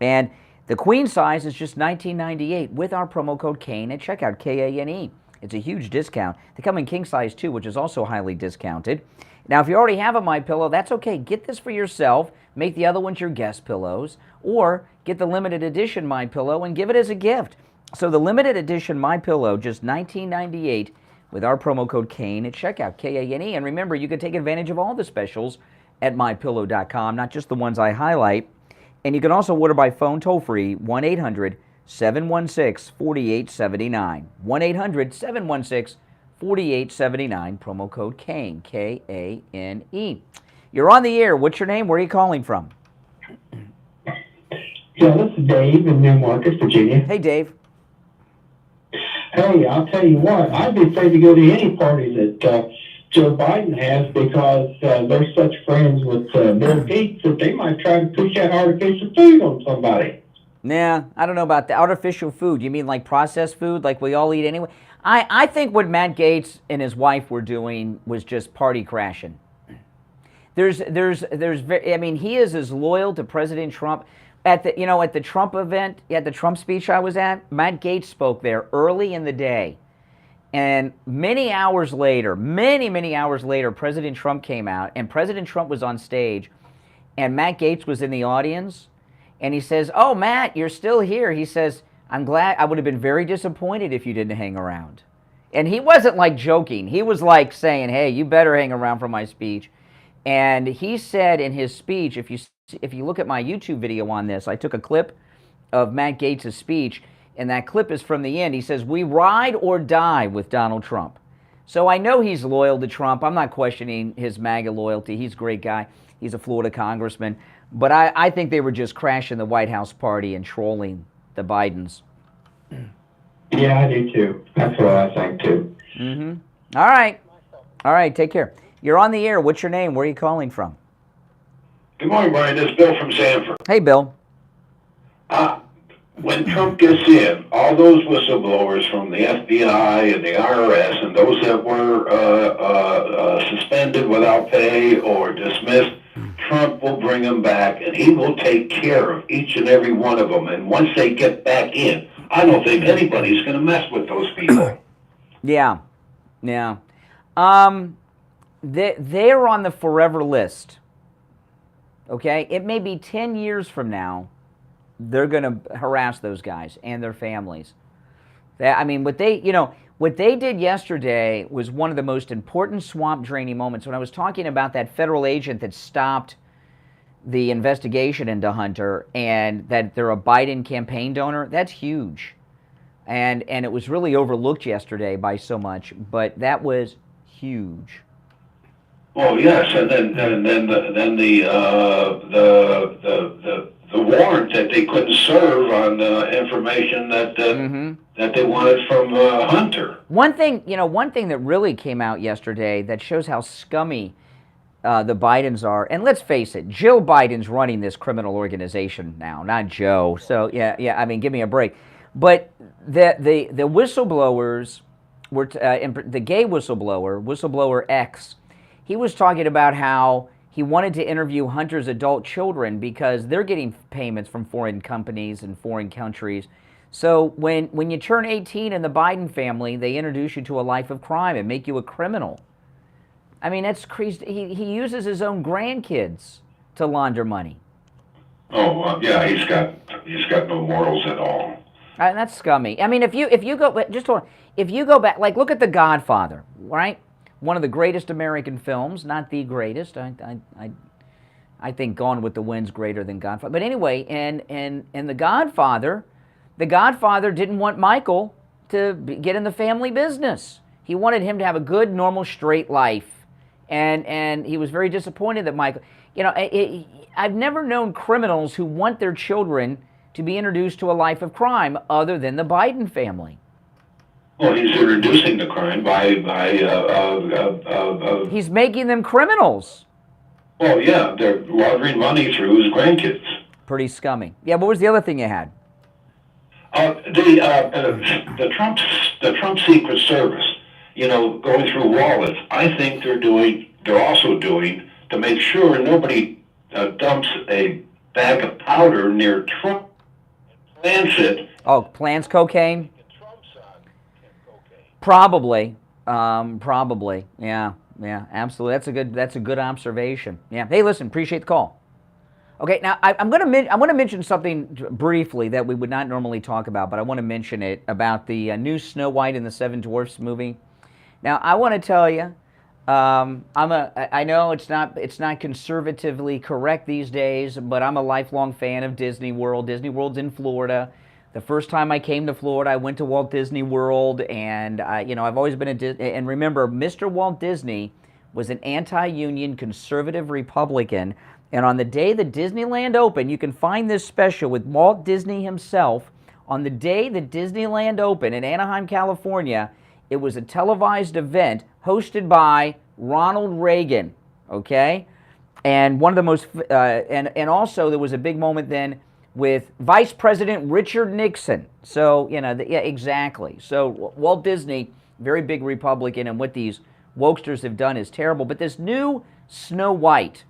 And the queen size is just $19.98 with our promo code KANE at checkout, KANE. It's a huge discount. They come in king size too, which is also highly discounted. Now, if you already have a MyPillow, that's okay. Get this for yourself. Make the other ones your guest pillows. Or get the limited edition MyPillow and give it as a gift. So the limited edition MyPillow, just $19.98 with our promo code KANE at checkout, KANE. And remember, you can take advantage of all the specials at MyPillow.com, not just the ones I highlight. And you can also order by phone toll-free, 1-800-716-4879. 1-800-716-4879, promo code KANE, K-A-N-E. You're on the air. What's your name? Where are you calling from? Yeah, this is Dave in New Market, Virginia. Hey, Dave. Hey, I'll tell you what, I'd be afraid to go to any party that Joe Biden has because they're such friends with Bill Gates that they might try to push that artificial food on somebody. Nah, I don't know about the artificial food. You mean like processed food, like we all eat anyway? I think what Matt Gaetz and his wife were doing was just party crashing. I mean, he is as loyal to President Trump. At the Trump event, at the Trump speech I was at, Matt Gaetz spoke there early in the day. And many hours later, many hours later, President Trump came out, and President Trump was on stage, and Matt Gaetz was in the audience, and he says, "Oh, Matt, you're still here." He says, "I'm glad. I would have been very disappointed if you didn't hang around." And he wasn't like joking. He was like saying, "Hey, you better hang around for my speech." And he said in his speech, if you look at my YouTube video on this, I took a clip of Matt Gaetz' speech, and that clip is from the end. He says, "We ride or die with Donald Trump." So I know he's loyal to Trump. I'm not questioning his MAGA loyalty. He's a great guy. He's a Florida congressman. But I think they were just crashing the White House party and trolling the Bidens. Yeah, I do too. That's what I think too. Mm-hmm. All right, take care. You're on the air. What's your name? Where are you calling from? Good morning, Brian. This is Bill from Sanford. Hey, Bill. When Trump gets in, all those whistleblowers from the FBI and the IRS and those that were suspended without pay or dismissed, Trump will bring them back, and he will take care of each and every one of them. And once they get back in, I don't think anybody's going to mess with those people. Yeah. They're on the forever list. Okay? It may be 10 years from now, they're going to harass those guys and their families. What they did yesterday was one of the most important swamp draining moments. When I was talking about that federal agent that stopped the investigation into Hunter and that they're a Biden campaign donor, that's huge. And it was really overlooked yesterday by so much, but that was huge. Oh yes, and then the warrant that they couldn't serve on information that that they wanted from Hunter. One thing that really came out yesterday that shows how scummy the Bidens are, and let's face it, Jill Biden's running this criminal organization now, not Joe. So yeah. I mean, give me a break. But the whistleblowers were the gay whistleblower X. He was talking about how he wanted to interview Hunter's adult children because they're getting payments from foreign companies and foreign countries. So when you turn 18 in the Biden family, they introduce you to a life of crime and make you a criminal. I mean, that's crazy. He uses his own grandkids to launder money. Oh yeah, he's got no morals at all. And that's scummy. I mean, if you go back, like look at The Godfather, right? One of the greatest American films, not the greatest. I think Gone with the Wind's greater than Godfather. But anyway, and The Godfather didn't want Michael to get in the family business. He wanted him to have a good, normal, straight life, and he was very disappointed that Michael. I've never known criminals who want their children to be introduced to a life of crime other than the Biden family. Well, he's reducing the crime by he's making them criminals. Well, yeah, they're laundering money through his grandkids. Pretty scummy. Yeah, what was the other thing you had? The Trump Secret Service, going through wallets. I think they're also doing to make sure nobody dumps a bag of powder near Trump. Plants it. Oh, plants cocaine. Probably. Yeah, absolutely. That's a good observation. Yeah. Hey, listen, appreciate the call. Okay, now I want to mention something briefly that we would not normally talk about, but I want to mention it about the new Snow White and the Seven Dwarfs movie. Now, I want to tell you, I know it's not conservatively correct these days, but I'm a lifelong fan of Disney World. Disney World's in Florida. The first time I came to Florida, I went to Walt Disney World, and I've always been and remember, Mr. Walt Disney was an anti-union conservative Republican. And on the day that Disneyland opened, you can find this special with Walt Disney himself. On the day that Disneyland opened in Anaheim, California, it was a televised event hosted by Ronald Reagan, okay? And one of the most, and also there was a big moment then with Vice President Richard Nixon. So, you know, yeah, exactly. So Walt Disney, very big Republican, and what these wokesters have done is terrible. But this new Snow White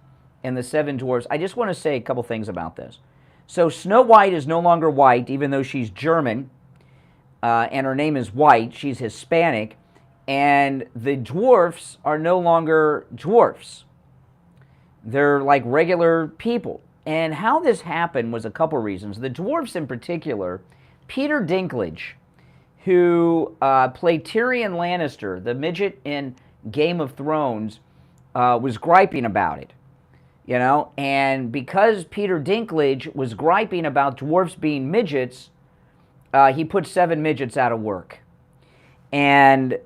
and the Seven Dwarfs, I just want to say a couple things about this. So Snow White is no longer white, even though she's German, and her name is White. She's Hispanic. And the dwarfs are no longer dwarfs. They're like regular people. And how this happened was a couple reasons. The dwarfs in particular, Peter Dinklage, who played Tyrion Lannister, the midget in Game of Thrones, was griping about it. You know, and because Peter Dinklage was griping about dwarfs being midgets, he put 7 midgets out of work. And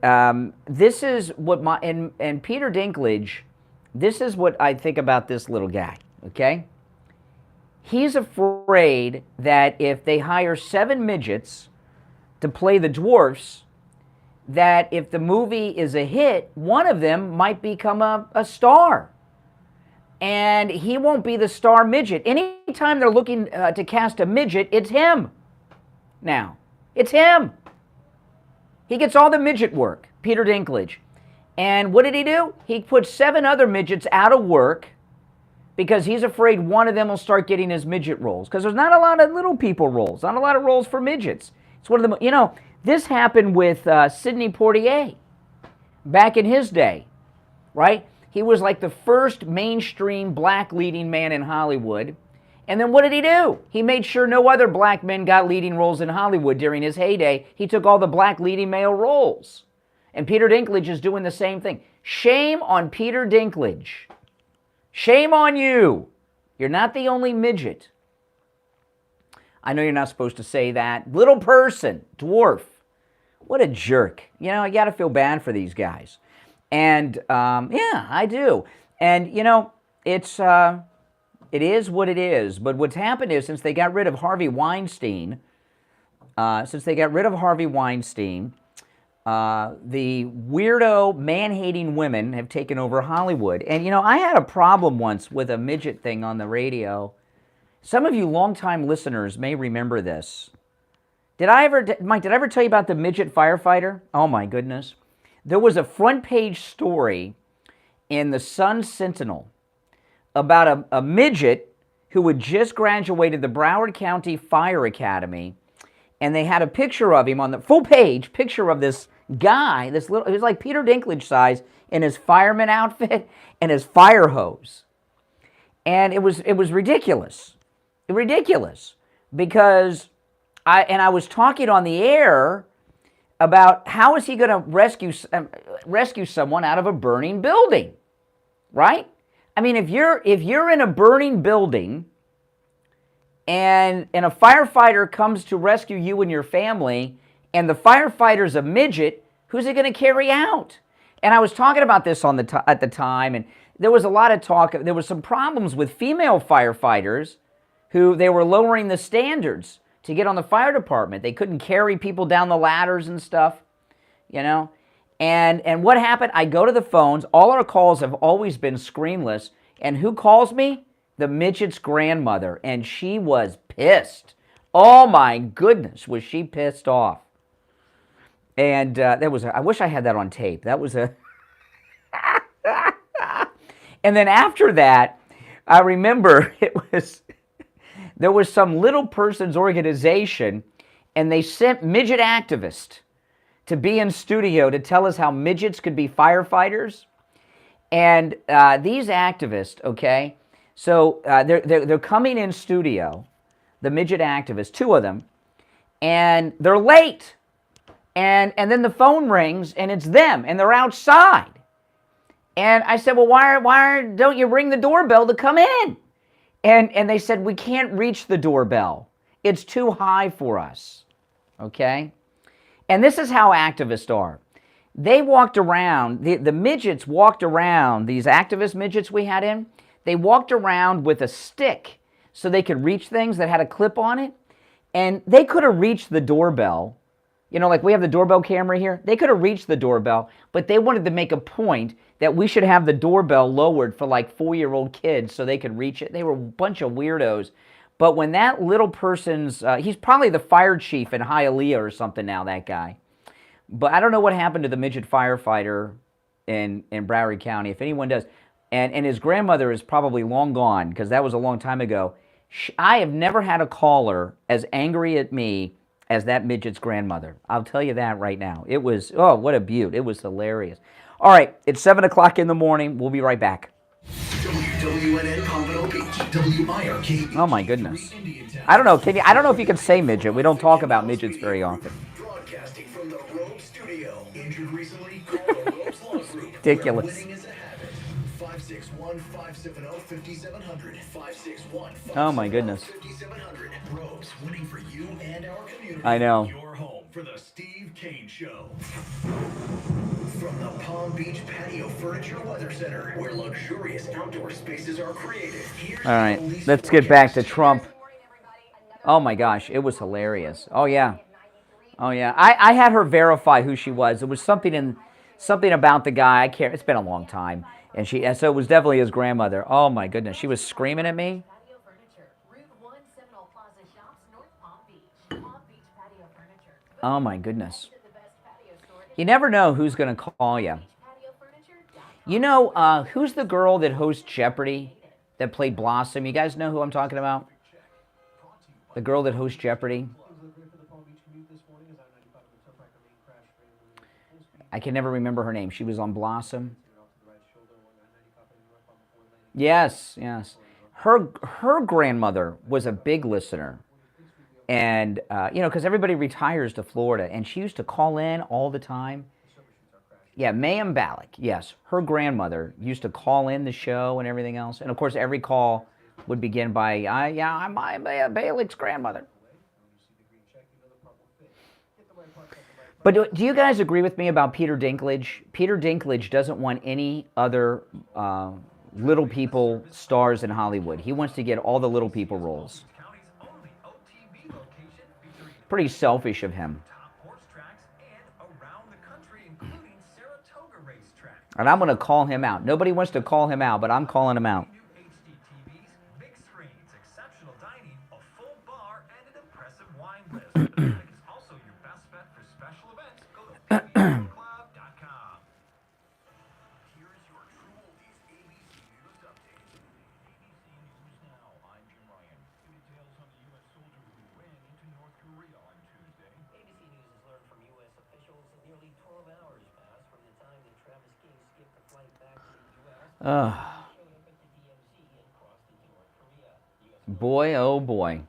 this is what and Peter Dinklage, this is what I think about this little guy, okay? He's afraid that if they hire 7 midgets to play the dwarfs, that if the movie is a hit, one of them might become a star. And he won't be the star midget. Anytime they're looking to cast a midget, it's him. Now, it's him. He gets all the midget work, Peter Dinklage. And what did he do? He put 7 other midgets out of work because he's afraid one of them will start getting his midget roles. Because there's not a lot of little people roles, not a lot of roles for midgets. It's one of the, you know, this happened with Sidney Poitier back in his day, right? He was like the first mainstream black leading man in Hollywood. And then what did he do? He made sure no other black men got leading roles in Hollywood during his heyday. He took all the black leading male roles. And Peter Dinklage is doing the same thing. Shame on Peter Dinklage. Shame on you. You're not the only midget. I know you're not supposed to say that. Little person, dwarf. What a jerk. You know, I got to feel bad for these guys. And, yeah, I do. And, you know, it is what it is. But what's happened is since they got rid of Harvey Weinstein, the weirdo, man-hating women have taken over Hollywood. And, you know, I had a problem once with a midget thing on the radio. Some of you longtime listeners may remember this. Mike, did I ever tell you about the midget firefighter? Oh, my goodness. There was a front-page story in the Sun-Sentinel about a midget who had just graduated the Broward County Fire Academy, and they had a picture of him on the full-page picture of this guy, this little, it was like Peter Dinklage size, in his fireman outfit and his fire hose. And it was ridiculous. Ridiculous. Because I was talking on the air about how is he going to rescue someone out of a burning building, right? I mean, if you're in a burning building and a firefighter comes to rescue you and your family, and the firefighter's a midget, who's it going to carry out? And I was talking about this at the time, and there was a lot of talk. There was some problems with female firefighters who they were lowering the standards to get on the fire department. They couldn't carry people down the ladders and stuff, you know. And what happened? I go to the phones. All our calls have always been screenless. And who calls me? The midget's grandmother. And she was pissed. Oh my goodness, was she pissed off. And I wish I had that on tape. That was a... And then after that, I remember there was some little person's organization, and they sent midget activists to be in studio to tell us how midgets could be firefighters. And these activists, okay, so they're coming in studio, the midget activists, 2 of them, and they're late. And then the phone rings, and it's them, and they're outside. And I said, well, why don't you ring the doorbell to come in? And they said, we can't reach the doorbell. It's too high for us, okay? And this is how activists are. They walked around, the midgets walked around, these activist midgets we had in, they walked around with a stick so they could reach things that had a clip on it. And they could have reached the doorbell. You know, like we have the doorbell camera here. They could have reached the doorbell, but they wanted to make a point that we should have the doorbell lowered for like 4-year-old kids so they could reach it. They were a bunch of weirdos. But when that little person's, he's probably the fire chief in Hialeah or something now, that guy. But I don't know what happened to the midget firefighter in Broward County, if anyone does. And his grandmother is probably long gone because that was a long time ago. I have never had a caller as angry at me as that midget's grandmother. I'll tell you that right now. It was, oh, what a beaut. It was hilarious. All right, it's 7 o'clock in the morning. We'll be right back. WWNN Pompano Beach, WIRK. Oh, my goodness. I don't know. I don't know if you can say midget. We don't talk about midgets very often. Broadcasting from the Rope Studio. Injured recently? Call the Ropes Law Group. Ridiculous. Winning is a habit. 561-570-5700. 561-570-5700. Oh, my goodness. Ropes, winning for you and our community. I know. Your home for the Steve Kane Show. From the Palm Beach Patio Furniture Weather Center, where luxurious outdoor spaces are created. Here's All right, the police let's get back to forecast. Trump. Oh, my gosh, it was hilarious. Oh, yeah. Oh, yeah. I had her verify who she was. It was something about the guy. I can't. It's been a long time. And so it was definitely his grandmother. Oh, my goodness. She was screaming at me. Oh, my goodness. You never know who's going to call you. You know, who's the girl that hosts Jeopardy that played Blossom? You guys know who I'm talking about? The girl that hosts Jeopardy? I can never remember her name. She was on Blossom. Yes, yes. Her grandmother was a big listener. And, you know, because everybody retires to Florida. And she used to call in all the time. Yeah, Mayim Balak, yes. Her grandmother used to call in the show and everything else. And, of course, every call would begin by, yeah, I'm Balak's grandmother. But do you guys agree with me about Peter Dinklage? Peter Dinklage doesn't want any other little people stars in Hollywood. He wants to get all the little people roles. Pretty selfish of him. And I'm going to call him out. Nobody wants to call him out, but I'm calling him out. Boy, oh boy.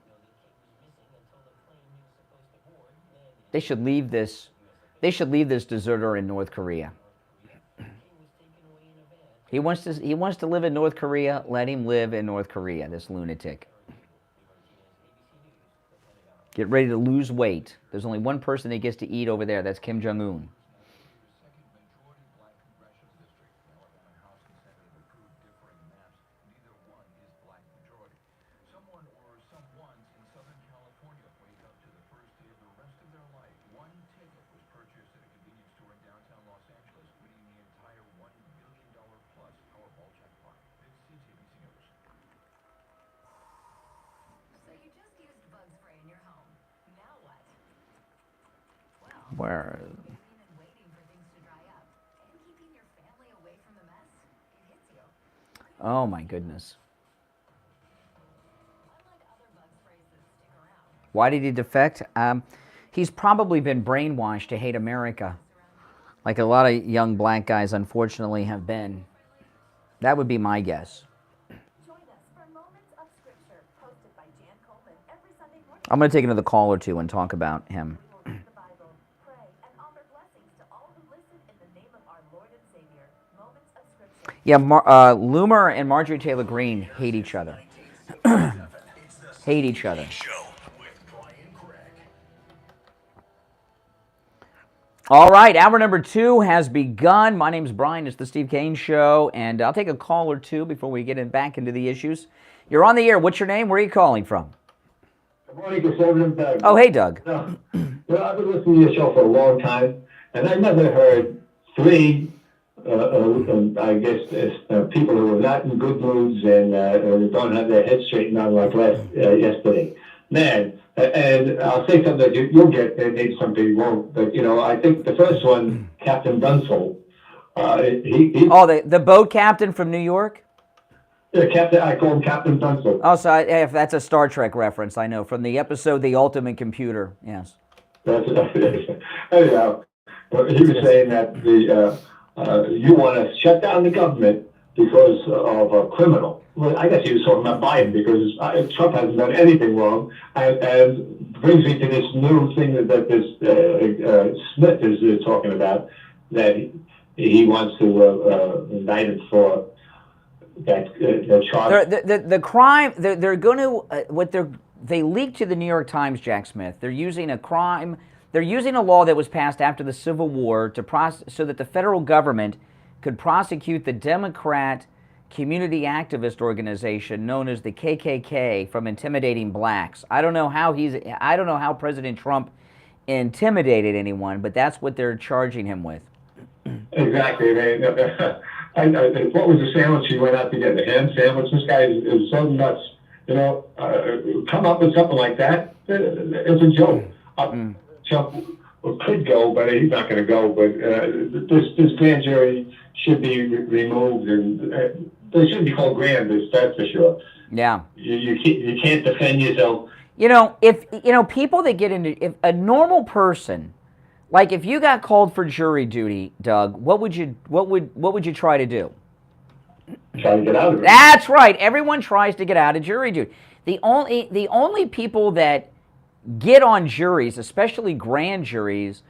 They should leave this. They should leave this deserter in North Korea. He wants to live in North Korea. Let him live in North Korea, this lunatic. Get ready to lose weight. There's only one person that gets to eat over there. That's Kim Jong-un. Where? Oh my goodness. Why did he defect? He's probably been brainwashed to hate America, like a lot of young black guys unfortunately have been. That would be my guess. I'm going to take another call or two and talk about him. Yeah, Loomer and Marjorie Taylor Greene hate each other. Hate each other. All right, hour number 2 has begun. My name's Brian. It's the Steve Kane Show, and I'll take a call or two before we get back into the issues. You're on the air. What's your name? Where are you calling from? Good morning, Conservative Doug. Oh, hey, Doug. I've been listening to your show for a long time, and I never heard 3, I guess, people who are not in good moods and don't have their heads straightened out like yesterday. Man, and I'll say something that you'll get, and maybe some people won't, but, I think the first one, Captain Dunsel, the boat captain from New York? Yeah, Captain. I call him Captain Dunsel. Oh, so if that's a Star Trek reference, I know, from the episode The Ultimate Computer, yes. Anyhow, he was saying that you want to shut down the government because of a criminal. Well, I guess he was talking about Biden because Trump hasn't done anything wrong, and brings me to this new thing that this Smith is talking about, that he wants to indict him for that charge. The crime they're going to they leaked to the New York Times, Jack Smith. They're using a crime. They're using a law that was passed after the Civil War so that the federal government could prosecute the Democrat community activist organization known as the KKK from intimidating blacks. I don't know how President Trump intimidated anyone, but that's what they're charging him with. Exactly. What was the sandwich he went out to get? The ham sandwich? This guy is so nuts. Come up with something like that. It's a joke. Trump could go, but he's not going to go. But this grand jury should be removed, and they shouldn't be called grand. That's for sure. Yeah. You can't defend yourself. If people that get into, if a normal person, like if you got called for jury duty, Doug, what would you try to do? Try to get out of it. That's right. Everyone tries to get out of jury duty. The only people that get on juries, especially grand juries,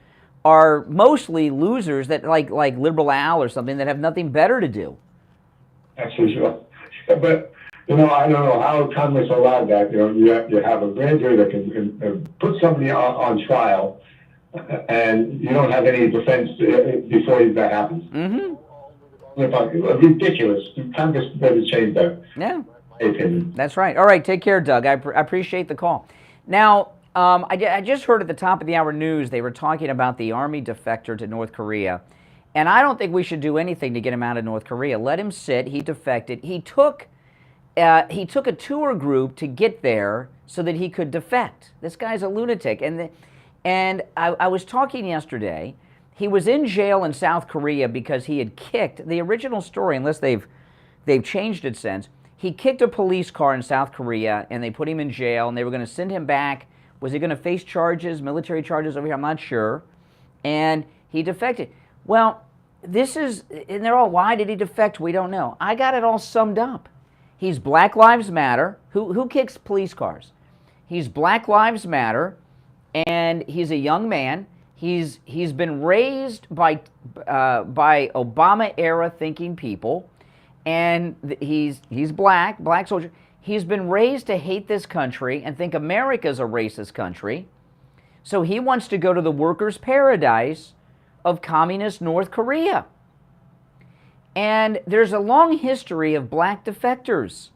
are mostly losers that like Liberal Al or something that have nothing better to do. That's for sure. But I don't know how Congress allowed that. You have a grand jury that can put somebody on trial, and you don't have any defense before that happens. Mm-hmm. Ridiculous. Congress better change that. Yeah. That's right. All right, take care, Doug. I appreciate the call. Now, I just heard at the top of the hour news they were talking about the Army defector to North Korea, and I don't think we should do anything to get him out of North Korea. Let him sit. He defected. He took a tour group to get there so that he could defect. This guy's a lunatic. And I was talking yesterday. He was in jail in South Korea because he had kicked, the original story, unless they've changed it since, he kicked a police car in South Korea, and they put him in jail, and they were going to send him back. Was he going to face charges, military charges over here? I'm not sure. And he defected. Well, and they're all, why did he defect? We don't know. I got it all summed up. He's Black Lives Matter. Who kicks police cars? He's Black Lives Matter, and he's a young man. He's been raised by Obama-era thinking people, and he's black soldier. He's been raised to hate this country and think America's a racist country. So he wants to go to the workers' paradise of communist North Korea. And there's a long history of black defectors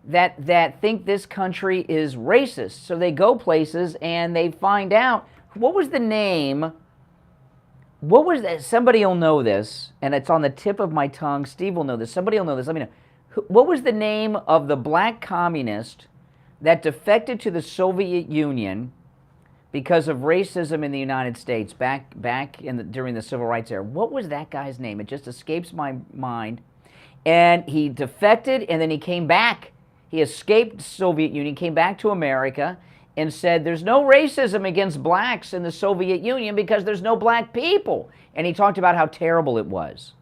that think this country is racist. So they go places and they find out, what was the name? What was that? Somebody will know this, and it's on the tip of my tongue. Steve will know this. Somebody will know this. Let me know. What was the name of the black communist that defected to the Soviet Union because of racism in the United States back during the Civil Rights era? What was that guy's name? It just escapes my mind. And he defected, and then he came back. He escaped the Soviet Union, came back to America, and said there's no racism against blacks in the Soviet Union because there's no black people. And he talked about how terrible it was.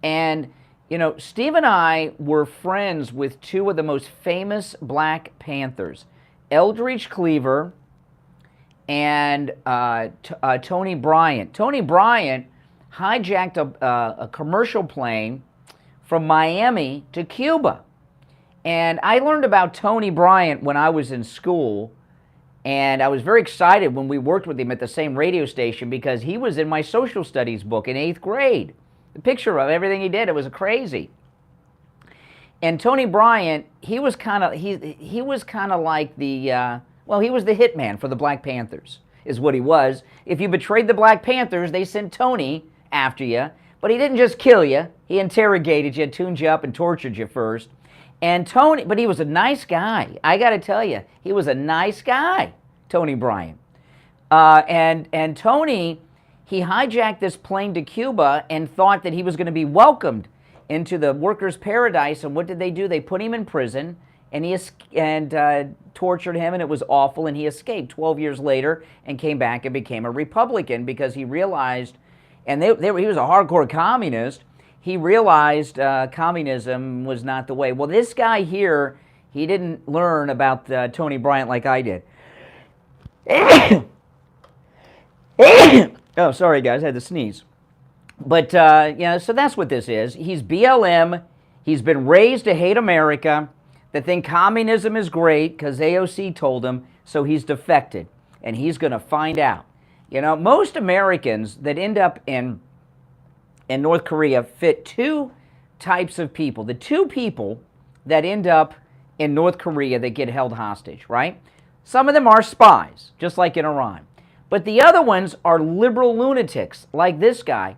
And, Steve and I were friends with two of the most famous Black Panthers, Eldridge Cleaver and Tony Bryant. Tony Bryant hijacked a commercial plane from Miami to Cuba. And I learned about Tony Bryant when I was in school. And I was very excited when we worked with him at the same radio station because he was in my social studies book in 8th grade. The picture of everything he did, it was crazy. And Tony Bryant, he was kind of like the well, he was the hitman for the Black Panthers, is what he was. If you betrayed the Black Panthers, they sent Tony after you, but he didn't just kill you. He interrogated you, tuned you up, and tortured you first. And Tony, but he was a nice guy. I got to tell you, he was a nice guy, Tony Bryant. And Tony, he hijacked this plane to Cuba and thought that he was going to be welcomed into the workers' paradise. And what did they do? They put him in prison, and tortured him, and it was awful. And he escaped 12 years later and came back and became a Republican because he realized, and he was a hardcore communist. He realized communism was not the way. Well, this guy here, he didn't learn about Tony Bryant like I did. Oh, sorry, guys, I had to sneeze. But, so that's what this is. He's BLM. He's been raised to hate America, to think communism is great because AOC told him, so he's defected, and he's going to find out. You know, most Americans that end up in North Korea fit two types of people. The two people that end up in North Korea that get held hostage, right? Some of them are spies, just like in Iran. But the other ones are liberal lunatics, like this guy.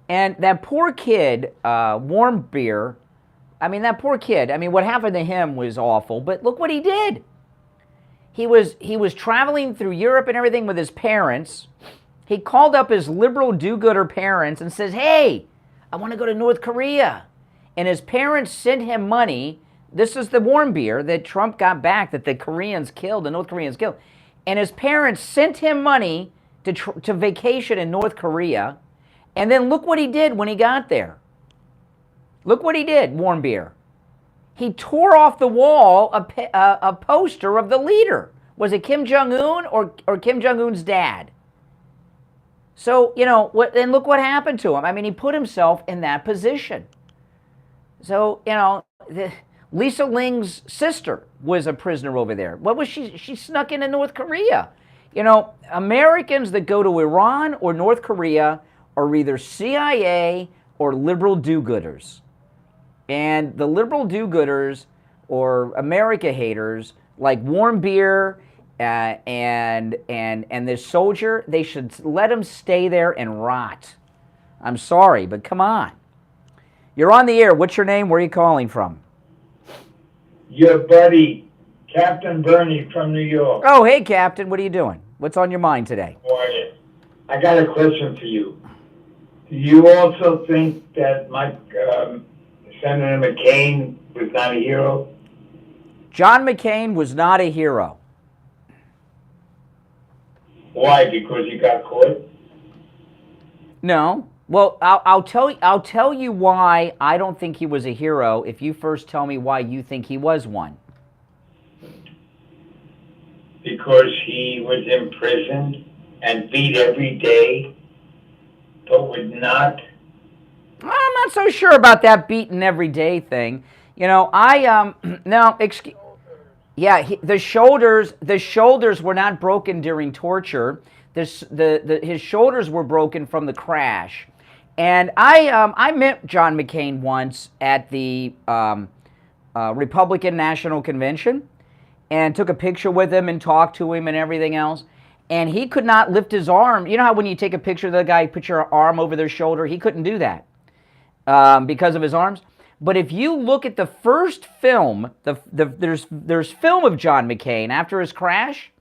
And that poor kid, Warm Beer, that poor kid, what happened to him was awful, but look what he did. He was traveling through Europe and everything with his parents. He called up his liberal do-gooder parents and says, hey, I want to go to North Korea. And his parents sent him money. This is the Warm Beer that Trump got back that the North Koreans killed. And his parents sent him money to vacation in North Korea. And then look what he did when he got there. Look what he did, Warm Beer. He tore off the wall a poster of the leader. Was it Kim Jong-un or Kim Jong-un's dad? So, and look what happened to him. He put himself in that position. So, Lisa Ling's sister was a prisoner over there. What was she? She snuck into North Korea. Americans that go to Iran or North Korea are either CIA or liberal do-gooders. And the liberal do-gooders or America haters like Warm Beer and this soldier, they should let him stay there and rot. I'm sorry, but come on. You're on the air. What's your name? Where are you calling from? Your buddy, Captain Bernie from New York. Oh, hey, Captain. What are you doing? What's on your mind today? How are you? I got a question for you. Do you also think that Senator McCain was not a hero? John McCain was not a hero. Why? Because he got caught? No. Well, I'll tell you why I don't think he was a hero if you first tell me why you think he was one. Because he was imprisoned and beat every day, but would not. I'm not so sure about that beating every day thing. The shoulders were not broken during torture. His shoulders were broken from the crash. And I met John McCain once at the Republican National Convention and took a picture with him and talked to him and everything else. And he could not lift his arm. You know how when you take a picture of the guy, you put your arm over their shoulder? He couldn't do that because of his arms. But if you look at the first film, there's film of John McCain after his crash,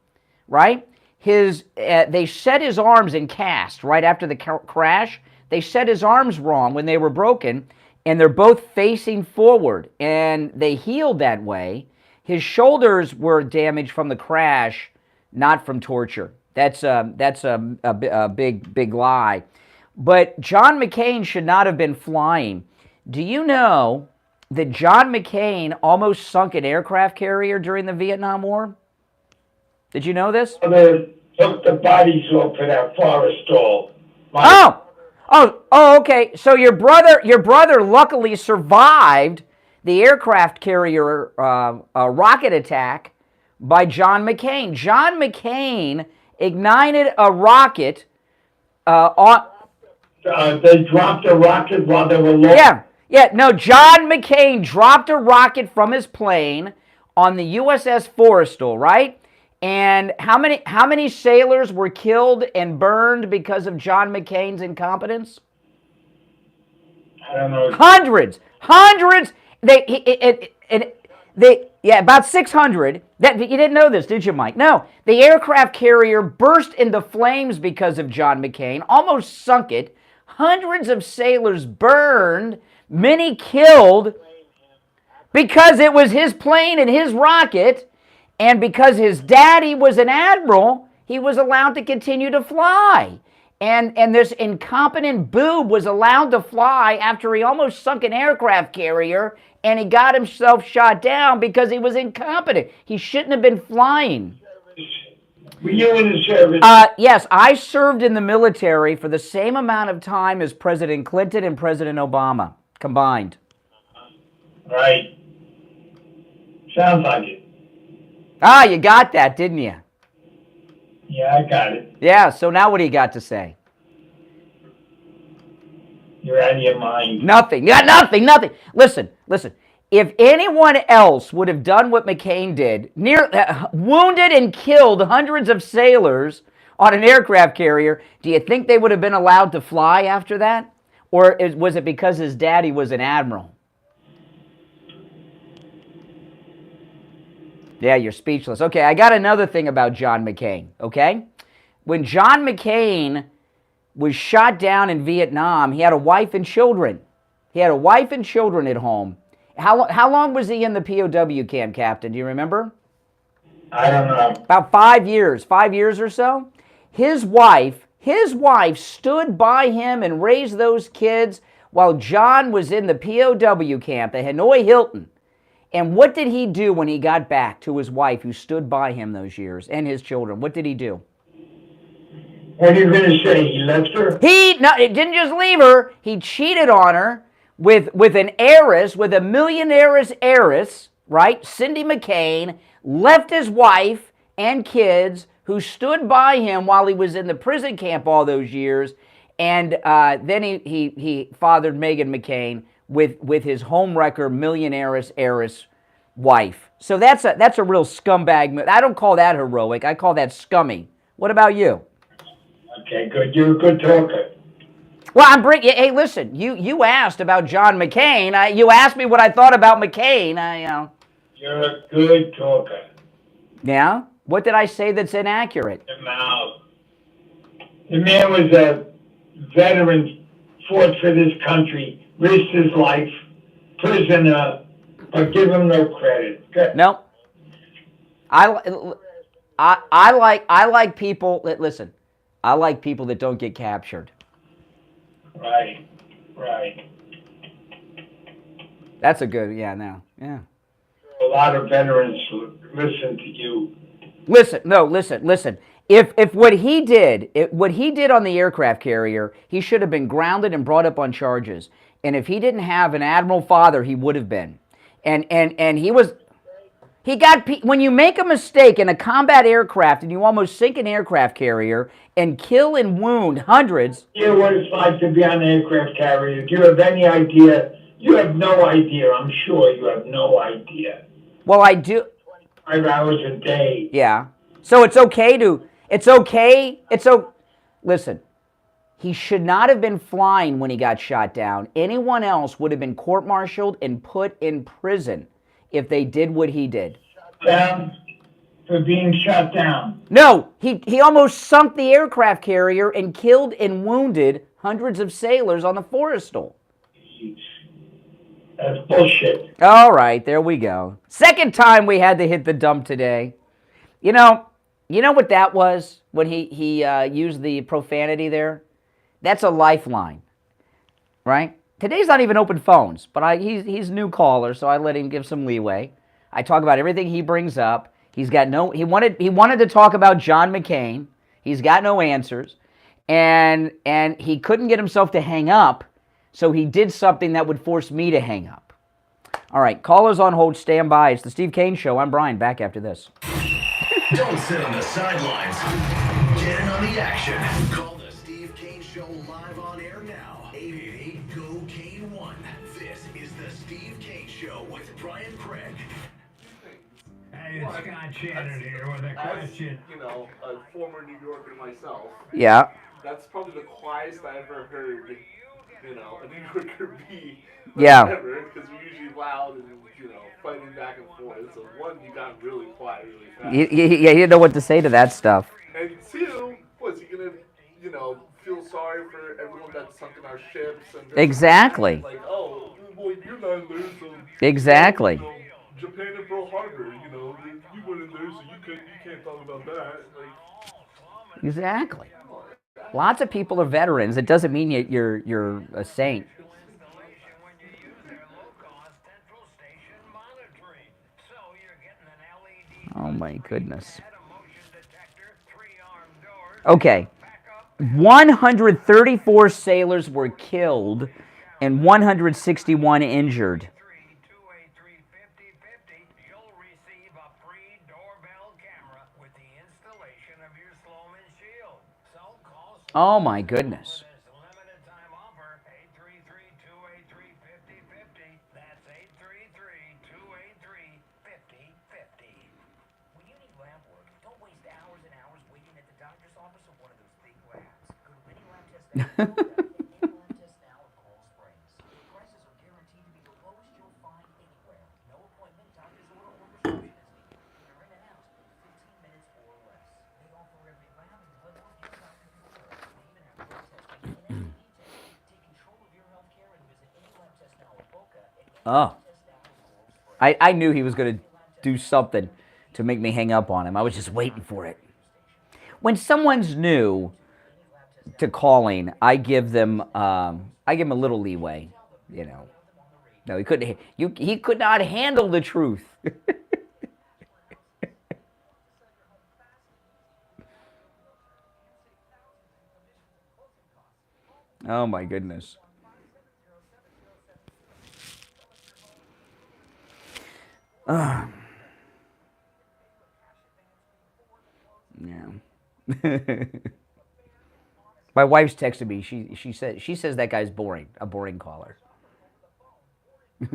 right? They set his arms in cast right after the crash. They set his arms wrong when they were broken, and they're both facing forward, and they healed that way. His shoulders were damaged from the crash, not from torture. That's a big lie. But John McCain should not have been flying. Do you know that John McCain almost sunk an aircraft carrier during the Vietnam War? Did you know this? They took the bodies off of that forest stall. Okay. So your brother luckily survived the aircraft carrier rocket attack, by John McCain. John McCain ignited a rocket on... They dropped a rocket while they were low. No, John McCain dropped a rocket from his plane on the USS Forrestal, right? And how many sailors were killed and burned because of John McCain's incompetence? I don't know. Hundreds. About 600. You didn't know this, did you, Mike? No. The aircraft carrier burst into flames because of John McCain, almost sunk it. Hundreds of sailors burned, many killed, because it was his plane and his rocket, and because his daddy was an admiral, he was allowed to continue to fly. And this incompetent boob was allowed to fly after he almost sunk an aircraft carrier, and he got himself shot down because he was incompetent. He shouldn't have been flying. Were you in the service? Yes, I served in the military for the same amount of time as President Clinton and President Obama combined. Right. Sounds like it. You got that, didn't you? Yeah, I got it. Yeah, so now what do you got to say? You're out of your mind. Nothing. Yeah, nothing. Listen. If anyone else would have done what McCain did, wounded and killed hundreds of sailors on an aircraft carrier, do you think they would have been allowed to fly after that? Or was it because his daddy was an admiral? Yeah, you're speechless. Okay, I got another thing about John McCain, okay? When John McCain was shot down in Vietnam, he had a wife and children. He had a wife and children at home. How long was he in the POW camp, Captain? Do you remember? I don't know. About 5 years. 5 years or so. His wife stood by him and raised those kids while John was in the POW camp at Hanoi Hilton. And what did he do when he got back to his wife who stood by him those years and his children? What did he do? What are you going to say? He left her? It didn't just leave her. He cheated on her with an heiress, with a millionaire's heiress, right? Cindy McCain, left his wife and kids who stood by him while he was in the prison camp all those years. And then he fathered Meghan McCain with his homewrecker, millionaire's heiress wife. So that's a real scumbag move. I don't call that heroic. I call that scummy. What about you? Okay, good. You're a good talker. Well, hey, listen, you asked about John McCain. You asked me what I thought about McCain. You're a good talker. Yeah? What did I say that's inaccurate? Your mouth. The man was a veteran, fought for this country, risked his life, prisoner, but give him no credit. Good. No. I like people that, listen, I like people that don't get captured. Right. That's a good, yeah. A lot of veterans listen to you. Listen. If what he did on the aircraft carrier, he should have been grounded and brought up on charges. And if he didn't have an admiral father, he would have been. And when you make a mistake in a combat aircraft and you almost sink an aircraft carrier and kill and wound hundreds. You know what it's like to be on an aircraft carrier. Do you have any idea? You have no idea. I'm sure you have no idea. Well, I do. 5 hours a day. Yeah. So listen, he should not have been flying when he got shot down. Anyone else would have been court-martialed and put in prison if they did what he did. Down for being shot down. No, he almost sunk the aircraft carrier and killed and wounded hundreds of sailors on the Forrestal. That's bullshit. All right, there we go. Second time we had to hit the dump today. You know what that was when he used the profanity there? That's a lifeline, right? Today's not even open phones, but he's a new caller, so I let him give some leeway. I talk about everything he brings up. He wanted to talk about John McCain. He's got no answers, and he couldn't get himself to hang up, so he did something that would force me to hang up. All right, callers on hold, stand by. It's the Steve Kane Show. I'm Brian, back after this. Don't sit on the sidelines. Get in on the action. Call the Steve Kane Show live on air now. 888-GO-KANE-1. This is the Steve Kane Show with Brian Craig. Hey, it's Scott Shannon here with a question. As, a former New Yorker myself. Yeah. That's probably the quietest I ever heard, a New Yorker be. Yeah. Ever, because we're usually loud and, fighting back and forth. So one, you got really quiet really fast. He didn't know what to say to that stuff. And two, was he gonna, feel sorry for everyone that's sunk in our ships? And Exactly. Like, oh, well, you're not there, so Exactly. Japan and Pearl Harbor, you weren't there, so you can't talk about that. Exactly. Lots of people are veterans. It doesn't mean you're a saint. Oh my goodness. Okay. 134 sailors were killed and 161 injured. Oh my goodness. Oh. I knew he was going to do something to make me hang up on him. I was just waiting for it. When someone's new to calling, I give them a little leeway, No, he couldn't. He could not handle the truth. Oh my goodness. Yeah. My wife's texted me. She says that guy's boring. A boring caller. That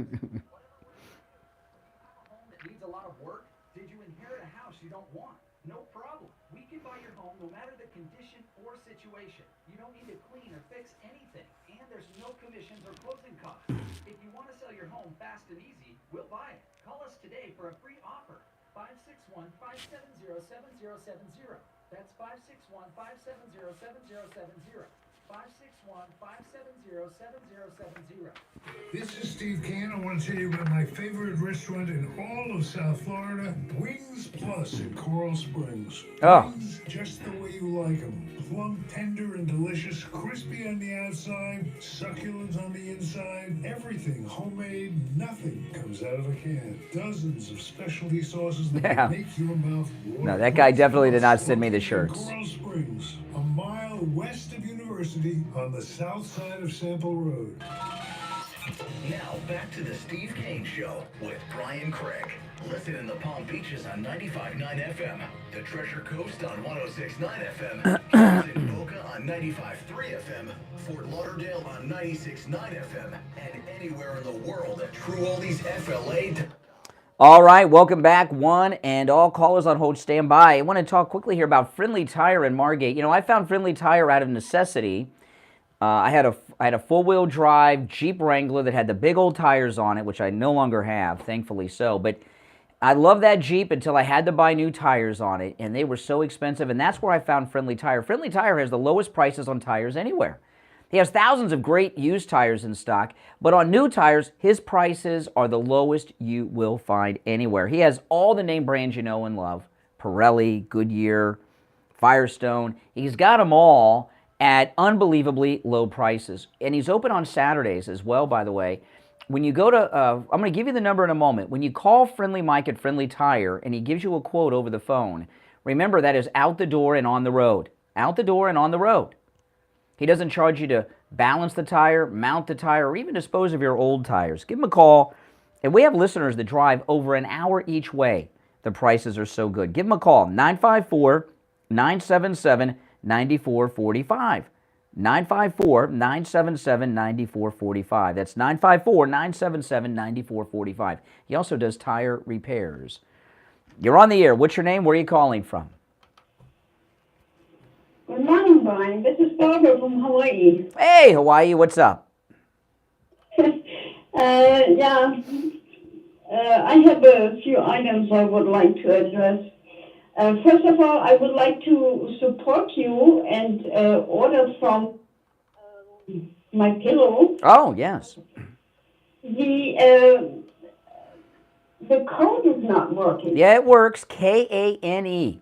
needs a lot of work? Did you inherit a house you don't want? No problem. We can buy your home no matter the condition or situation. You don't need to clean or fix anything. And there's no commissions or closing costs. If you want to sell your home fast and easy, we'll buy it. Call us today for a free offer. 561-570-7070. That's 561-570-7070. 561-570-7070. This is Steve Kane. I want to tell you about my favorite restaurant in all of South Florida, Wings Plus in Coral Springs. Oh. Wings just the way you like them. Plump, tender, and delicious. Crispy on the outside, succulent on the inside. Everything homemade. Nothing comes out of a can. Dozens of specialty sauces that make your mouth water. No, that guy definitely did not send me the shirts. Coral Springs, a mile west of University on the south side of Sample Road. Now back to the Steve Kane Show with Brian Craig. Listen in the Palm Beaches on 95.9 FM, the Treasure Coast on 106.9 FM, in Boca on 95.3 FM, Fort Lauderdale on 96.9 FM, and anywhere in the world at True Oldies FLA. All right, welcome back, one and all callers on hold, stand by. I want to talk quickly here about Friendly Tire in Margate. I found Friendly Tire out of necessity. I had a four-wheel drive Jeep Wrangler that had the big old tires on it, which I no longer have, thankfully so. But I loved that Jeep until I had to buy new tires on it, and they were so expensive, and that's where I found Friendly Tire. Friendly Tire has the lowest prices on tires anywhere. He has thousands of great used tires in stock, but on new tires, his prices are the lowest you will find anywhere. He has all the name brands you know and love, Pirelli, Goodyear, Firestone. He's got them all at unbelievably low prices. And he's open on Saturdays as well, by the way. When you go to, I'm going to give you the number in a moment. When you call Friendly Mike at Friendly Tire and he gives you a quote over the phone, remember that is out the door and on the road. Out the door and on the road. He doesn't charge you to balance the tire, mount the tire, or even dispose of your old tires. Give him a call And we have listeners that drive over an hour each way. The prices are so good. Give them a call, 954-977-9445. 954-977-9445. That's 954-977-9445. He also does tire repairs. You're on the air. What's your name? Where are you calling from? Good morning, Brian. This is Barbara from Hawaii. Hey, Hawaii. What's up? I have a few items I would like to address. First of all, I would like to support you and order from My Pillow. Oh, yes. The code is not working. Yeah, it works. Kane.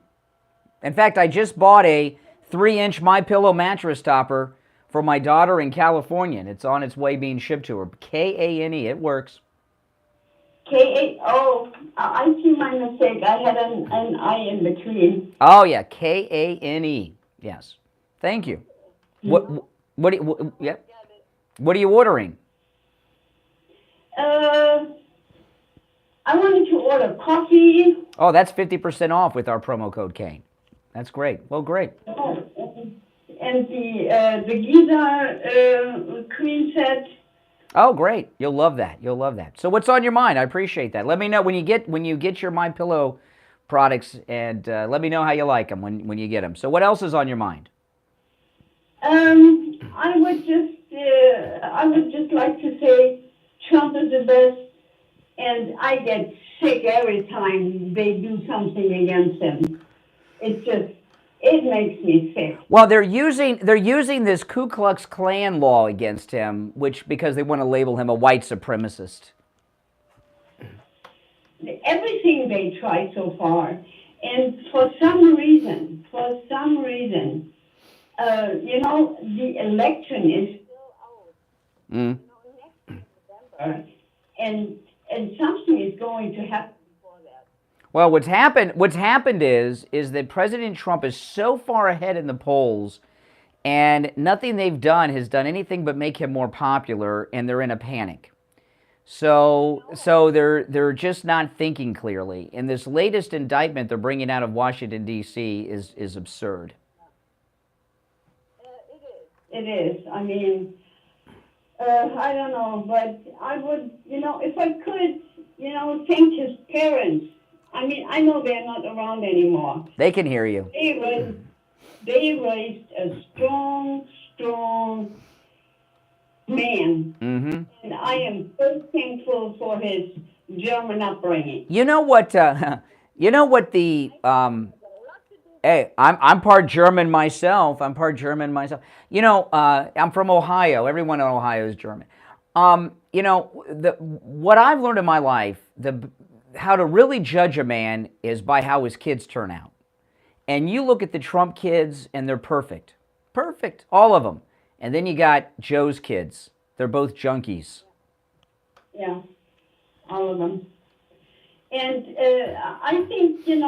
In fact, I just bought a 3-inch My Pillow mattress topper for my daughter in California, and it's on its way being shipped to her. Kane. It works. I see my mistake. I had an I in between. Oh, yeah, Kane. Yes. Thank you. What are you ordering? I wanted to order coffee. Oh, that's 50% off with our promo code Kane. That's great. Well, great. Oh, and the Giza cream set. Oh, great. You'll love that. You'll love that. So what's on your mind? I appreciate that. Let me know when you get your My Pillow products, and let me know how you like them when you get them. So what else is on your mind? I would just like to say Trump is the best, and I get sick every time they do something against him. It makes me sick. Well, they're using this Ku Klux Klan law against him, because they want to label him a white supremacist. Everything they try so far, and for some reason, the election is still out. Next November, and something is going to happen. Well, what's happened is that President Trump is so far ahead in the polls, and nothing they've done has done anything but make him more popular, and they're in a panic. So they're just not thinking clearly. And this latest indictment they're bringing out of Washington, D.C. is absurd. It is. I mean, I don't know, but I would, if I could, thank his parents. I mean, I know they're not around anymore. They can hear you. They raised a strong man. Mm-hmm. And I am so thankful for his German upbringing. You know what hey, I'm part German myself. I'm from Ohio. Everyone in Ohio is German. What I've learned in my life, how to really judge a man is by how his kids turn out. And you look at the Trump kids, and they're perfect. Perfect, all of them. And then you got Joe's kids. They're both junkies. Yeah, all of them. And I think, his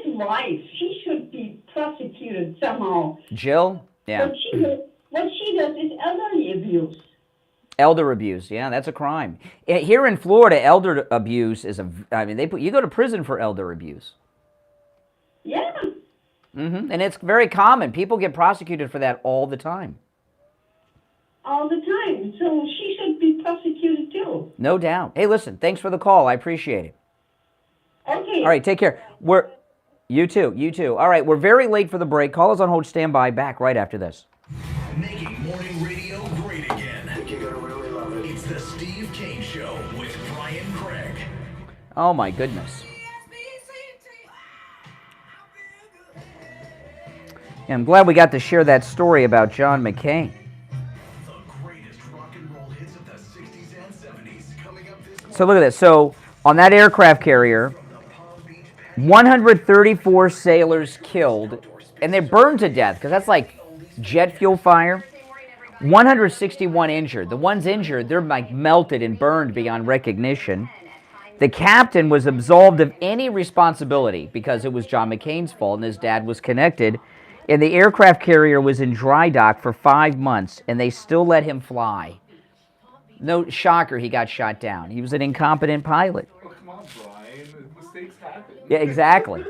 wife, she should be prosecuted somehow. Jill? Yeah. What she does is elderly abuse. Elder abuse, yeah, that's a crime. Here in Florida, elder abuse is you go to prison for elder abuse. Yeah. Mm-hmm. And it's very common. People get prosecuted for that all the time. All the time. So she should be prosecuted too. No doubt. Hey, listen, thanks for the call. I appreciate it. Okay. All right, take care. You too. All right, we're very late for the break. Call us on hold, stand by, back right after this. Making morning radio great again. You're gonna really love it. It's the Steve Kane Show with Brian Craig. Oh my goodness. Yeah, I'm glad we got to share that story about John McCain. The greatest rock and roll hits of the 60s and 70s coming up this So look at this. So on that aircraft carrier, 134 sailors killed, and they burned to death because that's like jet fuel fire. 161 injured. The ones injured, they're like melted and burned beyond recognition. The captain was absolved of any responsibility because it was John McCain's fault and his dad was connected. And the aircraft carrier was in dry dock for 5 months, and they still let him fly. No shocker, he got shot down. He was an incompetent pilot. Oh, come on, Brian. Mistakes happen. Yeah, exactly.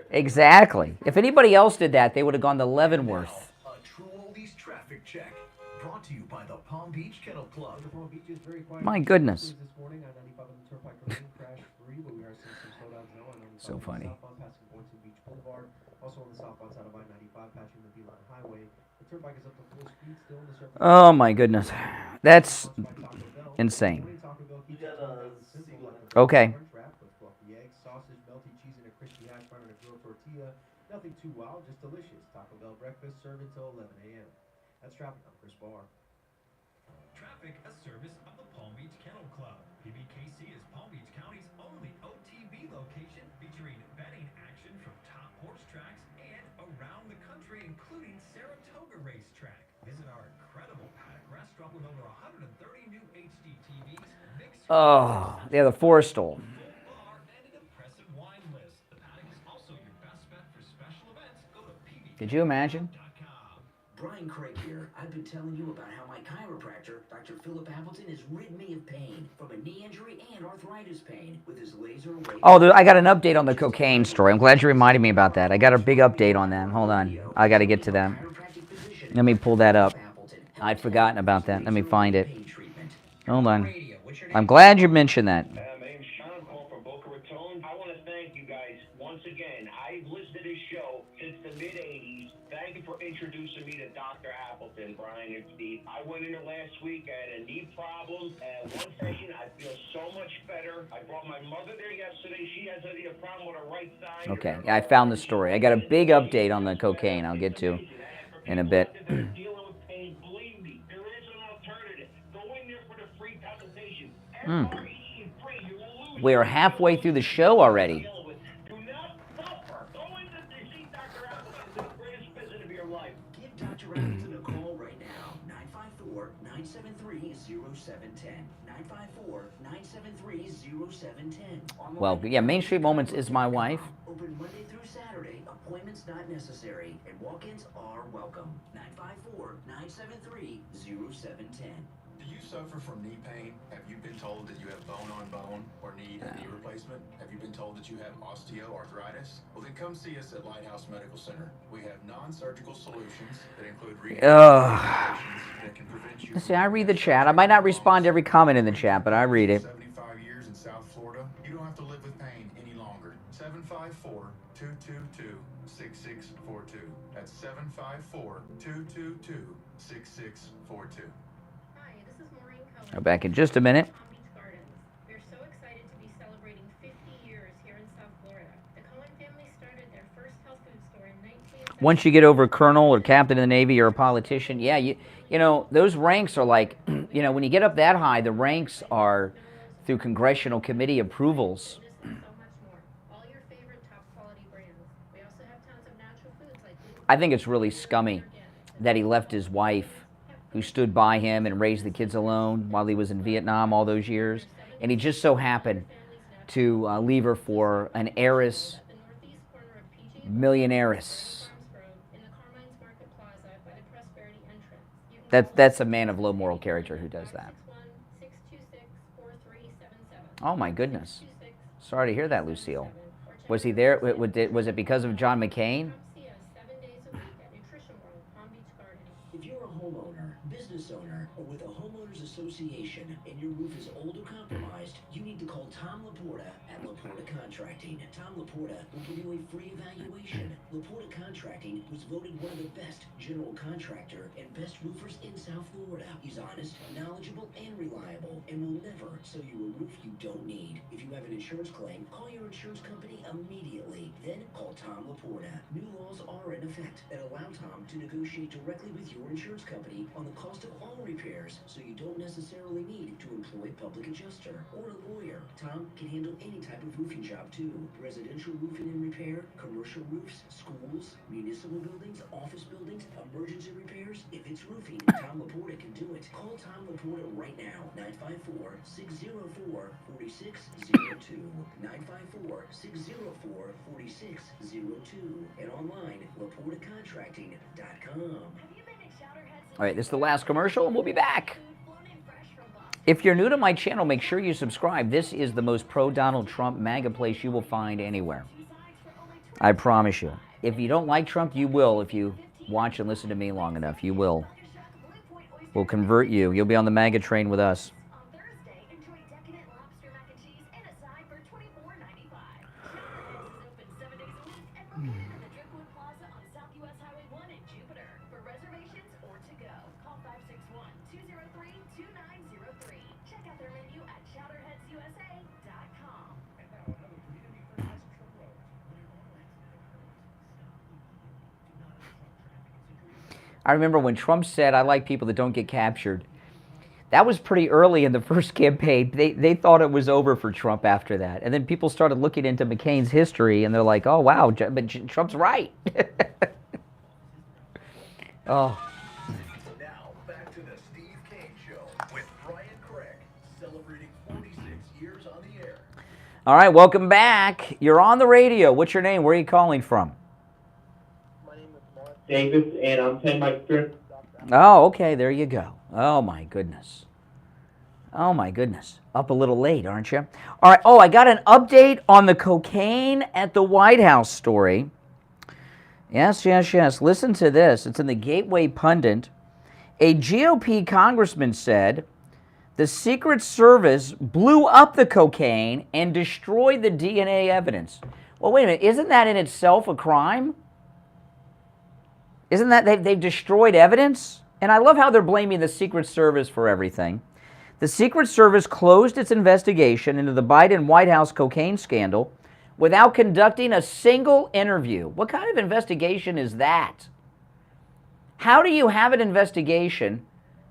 Exactly. If anybody else did that, they would have gone to Leavenworth. A true oldies traffic check. Brought to you by the Palm Beach Kennel Club. The Palm Beach is very quiet. My goodness. This morning on 95 on the Turnpike Road, crash free, but we are seeing some slowdowns now on 95 So funny. southbound passing Boynton Beach Boulevard. Also on the southbound side of I-95 patching the Beeline Highway. The Turnpike is up to full speed still in the surface. Oh my goodness. That's insane. Okay. Sausage, melty cheese, and a crispy hash brown and a grilled tortilla. Nothing too wild, just delicious. Taco Bell breakfast served until 11 a.m. That's traffic. I'm Chris Barr. Traffic, a service of the Palm Beach Kennel Club. PBKC is Palm Beach County's only OTB location featuring betting action from top horse tracks and around the country, including Saratoga Racetrack. Visit our incredible paddock restaurant with over 130 new HD TVs. Oh, yeah, the Forrestal. Could you imagine? Brian Craig here. I've been telling you about how my chiropractor, Dr. Philip Appleton, has rid me of pain from a knee injury and arthritis pain with his laser wave. Oh, I got an update on the cocaine story. I'm glad you reminded me about that. I got a big update on that. Hold on. I got to get to that. Let me pull that up. I'd forgotten about that. Let me find it. Hold on. I'm glad you mentioned that. My name's Sean. I'm calling from Boca Raton. I want to thank you guys once again. I've listened to this show since the mid-'80s. Thank you for introducing me to Dr. Appleton, Brian and Steve. I went in there last week. I had a knee problem. And one session, I feel so much better. I brought my mother there yesterday. She has a problem with her right side. Okay, yeah, I found the story. I got a big update on the cocaine I'll get to in a bit. We are halfway through the show already. Give Dr. Appleton a call right now. 954-973-0710. 954-973-0710. Well, yeah, Main Street Moments is my wife. Open Monday through Saturday. Appointments not necessary. And walk-ins are welcome. 954-973-0710. Do you suffer from knee pain? Have you been told that you have bone on bone or need a knee replacement? Have you been told that you have osteoarthritis? Well, then come see us at Lighthouse Medical Center. We have non-surgical solutions that include that can prevent you. See, I read the chat. I might not respond to every comment in the chat, but I read it. 75 years in South Florida, you don't have to live with pain any longer. 754-222-6642. That's 754-222-6642. Back in just a minute. We're so excited to be celebrating 50 years here in South Florida. The Cohen family started their first health food store in 1970. Once you get over colonel or captain of the Navy or a politician, yeah, you know, those ranks are like, you know, when you get up that high, the ranks are through congressional committee approvals. I think it's really scummy that he left his wife, who stood by him and raised the kids alone while he was in Vietnam all those years. And he just so happened to leave her for an heiress, millionairess. That's a man of low moral character who does that. Oh my goodness. Sorry to hear that, Lucille. Was he there? Was it because of John McCain? If you're a homeowner, business owner, or with a homeowners association and your roof is old or compromised, you need to call Tom Laporta at Laporta Contracting. Tom Laporta will give you a free evaluation. Laporta Contracting was voted one of the best general contractor and best roofers in South Florida. He's honest, knowledgeable, and reliable, and will never sell you a roof you don't need. If you have an insurance claim, call your insurance company immediately. Then call Tom Laporta. New laws are in effect that allow Tom to negotiate directly with your insurance company on the cost of all repairs, so you don't necessarily need to employ a public adjuster or a lawyer. Tom can handle any type of roofing job too. Residential roofing and repair, commercial roofs, schools, municipal buildings, office buildings, emergency repairs. If it's roofing, Tom Laporta can do it. Call Tom Laporta right now. 954-604-4602. 954-604-4602. And online, LaportaContracting.com. All right, this is the last commercial, and we'll be back. If you're new to my channel, make sure you subscribe. This is the most pro-Donald Trump MAGA place you will find anywhere. I promise you. If you don't like Trump, you will. If you watch and listen to me long enough, you will. We'll convert you. You'll be on the MAGA train with us. I remember when Trump said, I like people that don't get captured. That was pretty early in the first campaign. They thought it was over for Trump after that. And then people started looking into McCain's history, and they're like, oh, wow, but Trump's right. Oh. Now, back to the Steve Kane Show with Brian Craig, celebrating 46 years on the air. All right, welcome back. You're on the radio. What's your name? Where are you calling from? Davis, and I'm saying my experience. Oh, okay, there you go. Oh, my goodness. Oh, my goodness. Up a little late, aren't you? All right, oh, I got an update on the cocaine at the White House story. Yes, yes, yes. Listen to this. It's in the Gateway Pundit. A GOP congressman said the Secret Service blew up the cocaine and destroyed the DNA evidence. Well, wait a minute. Isn't that in itself a crime? Isn't that they've destroyed evidence? And I love how they're blaming the Secret Service for everything. The Secret Service closed its investigation into the Biden White House cocaine scandal without conducting a single interview. What kind of investigation is that? How do you have an investigation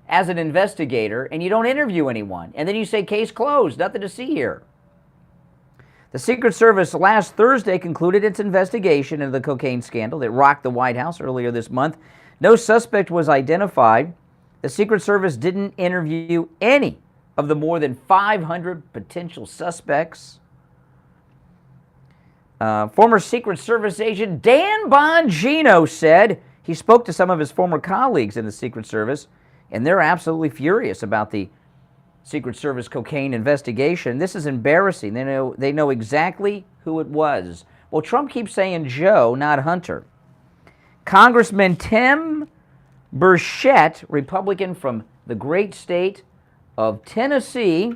as an investigator and you don't interview anyone? And then you say, case closed, nothing to see here. The Secret Service last Thursday concluded its investigation into the cocaine scandal that rocked the White House earlier this month. No suspect was identified. The Secret Service didn't interview any of the more than 500 potential suspects. Former Secret Service agent Dan Bongino said he spoke to some of his former colleagues in the Secret Service, and they're absolutely furious about the Secret Service cocaine investigation. This is embarrassing. They know exactly who it was. Well, Trump keeps saying Joe, not Hunter. Congressman Tim Burchett, Republican from the great state of Tennessee,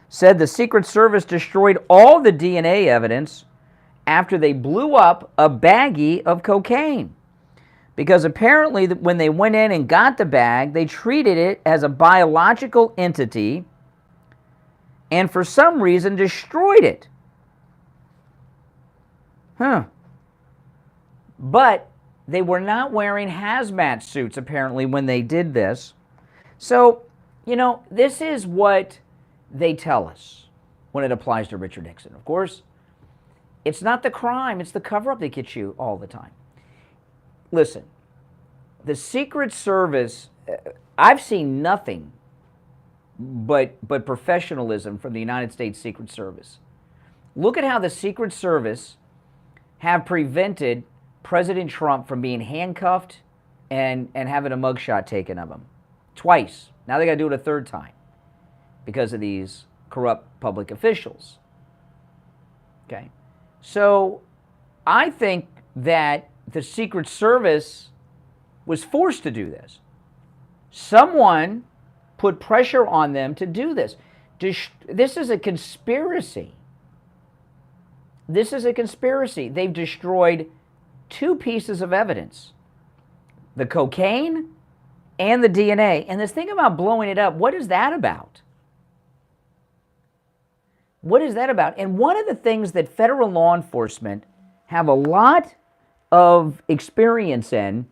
said the Secret Service destroyed all the DNA evidence after they blew up a baggie of cocaine. Because apparently when they went in and got the bag, they treated it as a biological entity and for some reason destroyed it. But they were not wearing hazmat suits apparently when they did this. So, you know, this is what they tell us when it applies to Richard Nixon. Of course, it's not the crime, it's the cover-up that gets you all the time. Listen, the Secret Service, I've seen nothing but professionalism from the United States Secret Service. Look at how the Secret Service have prevented President Trump from being handcuffed and having a mugshot taken of him. Twice. Now they got to do it a third time because of these corrupt public officials. Okay? So I think that the Secret Service was forced to do this. Someone put pressure on them to do this. This is a conspiracy. This is a conspiracy. They've destroyed two pieces of evidence, the cocaine and the DNA. And this thing about blowing it up, what is that about? What is that about? And one of the things that federal law enforcement have a lot of experience in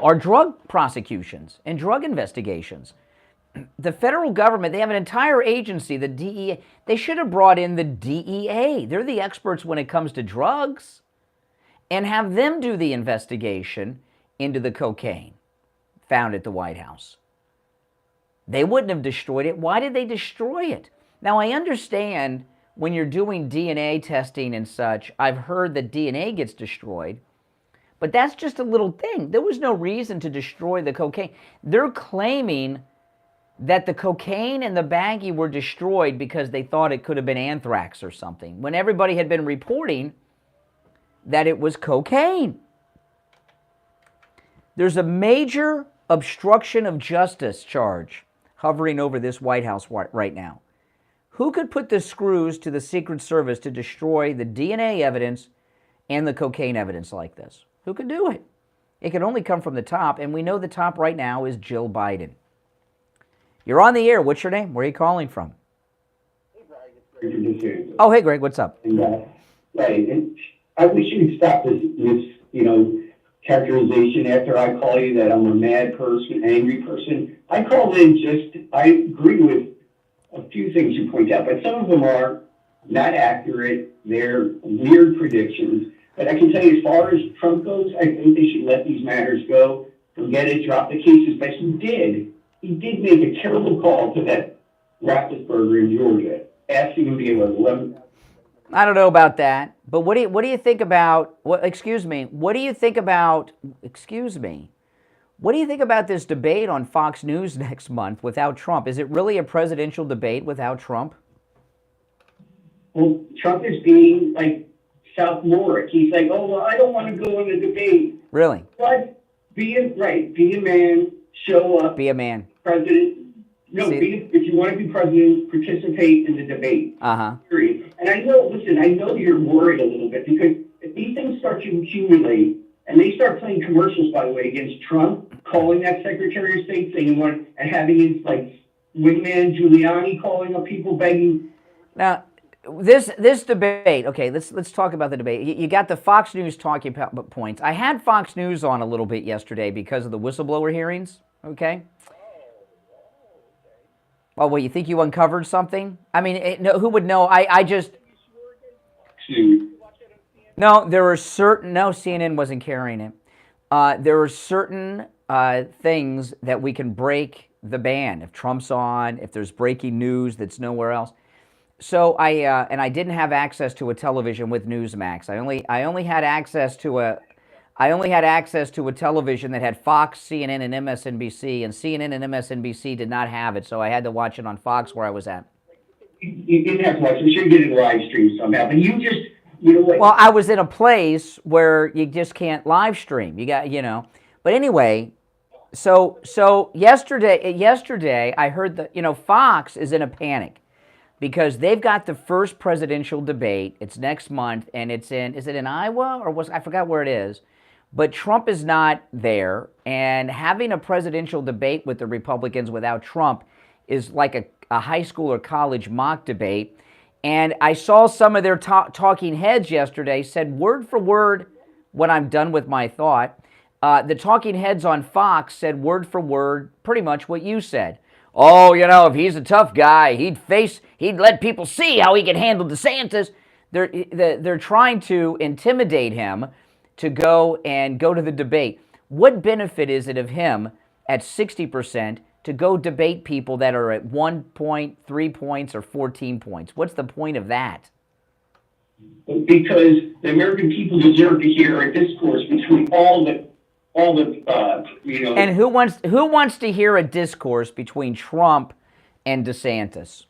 are drug prosecutions and drug investigations. The federal government, they have an entire agency, the DEA. They should have brought in the DEA. They're the experts when it comes to drugs, and have them do the investigation into the cocaine found at the White House. They wouldn't have destroyed it. Why did they destroy it? Now, I understand when you're doing DNA testing and such, I've heard that DNA gets destroyed, but that's just a little thing. There was no reason to destroy the cocaine. They're claiming that the cocaine and the baggie were destroyed because they thought it could have been anthrax or something, when everybody had been reporting that it was cocaine. There's a major obstruction of justice charge hovering over this White House right now. Who could put the screws to the Secret Service to destroy the DNA evidence and the cocaine evidence like this? Who could do it? It can only come from the top, and we know the top right now is Jill Biden. You're on the air. What's your name? Where are you calling from? Oh, hey, Greg. What's up? Right. And I wish you'd stop this, characterization after I call you that I'm a mad person, angry person. I called in I agree with a few things you point out, but some of them are not accurate. They're weird predictions. But I can tell you, as far as Trump goes, I think they should let these matters go. Forget it, drop the cases. But he did make a terrible call to that Roethlisberger in Georgia, asking him to give 11. I don't know about that, but what do you think about what do you think about this debate on Fox News next month without Trump? Is it really a presidential debate without Trump? Well, Trump is being like sophomoric. He's like, oh, well, I don't want to go in a debate. Really? But be a man, show up. Be a man. President. No, if you want to be president, participate in the debate. Period. And I know you're worried a little bit because if these things start to accumulate and they start playing commercials, by the way, against Trump, calling that Secretary of State saying and having his wingman Giuliani calling up people begging. Now, this debate, okay, let's talk about the debate. You got the Fox News talking points. I had Fox News on a little bit yesterday because of the whistleblower hearings, okay? Oh, well, you think you uncovered something? I mean, who would know? I just... No, there were certain... No, CNN wasn't carrying it. There are certain things that we can break the ban. If Trump's on, if there's breaking news that's nowhere else. So I didn't have access to a television with Newsmax. I only had access to a television that had Fox, CNN, and MSNBC, and CNN and MSNBC did not have it, so I had to watch it on Fox where I was at. You didn't have to watch it. I'm sure you did it live stream somehow, but you just, Well, I was in a place where you just can't live stream. You got, But anyway, so yesterday I heard that, Fox is in a panic because they've got the first presidential debate. It's next month, and is it in Iowa or I forgot where it is. But Trump is not there, and having a presidential debate with the Republicans without Trump is like a high school or college mock debate. And I saw some of their talking heads yesterday said word for word when I'm done with my thought. The talking heads on Fox said word for word pretty much what you said. Oh, if he's a tough guy, he'd let people see how he can handle DeSantis. They're trying to intimidate him to go to the debate. What benefit is it of him at 60% to go debate people that are at 1 point, 3 points, or 14 points? What's the point of that? Because the American people deserve to hear a discourse between all the. And who wants to hear a discourse between Trump and DeSantis?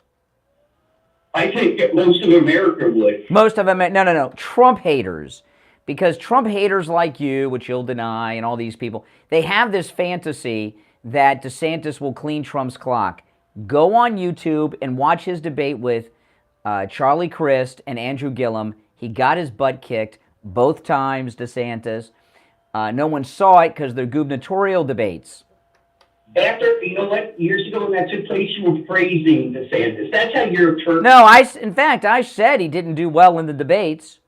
I think that most of America would. Most of them, no. Trump haters. Because Trump haters like you, which you'll deny, and all these people, they have this fantasy that DeSantis will clean Trump's clock. Go on YouTube and watch his debate with Charlie Crist and Andrew Gillum. He got his butt kicked both times, DeSantis. No one saw it because they're gubernatorial debates. After, years ago when that took place, you were praising DeSantis. That's how you're turning. No, in fact, I said he didn't do well in the debates.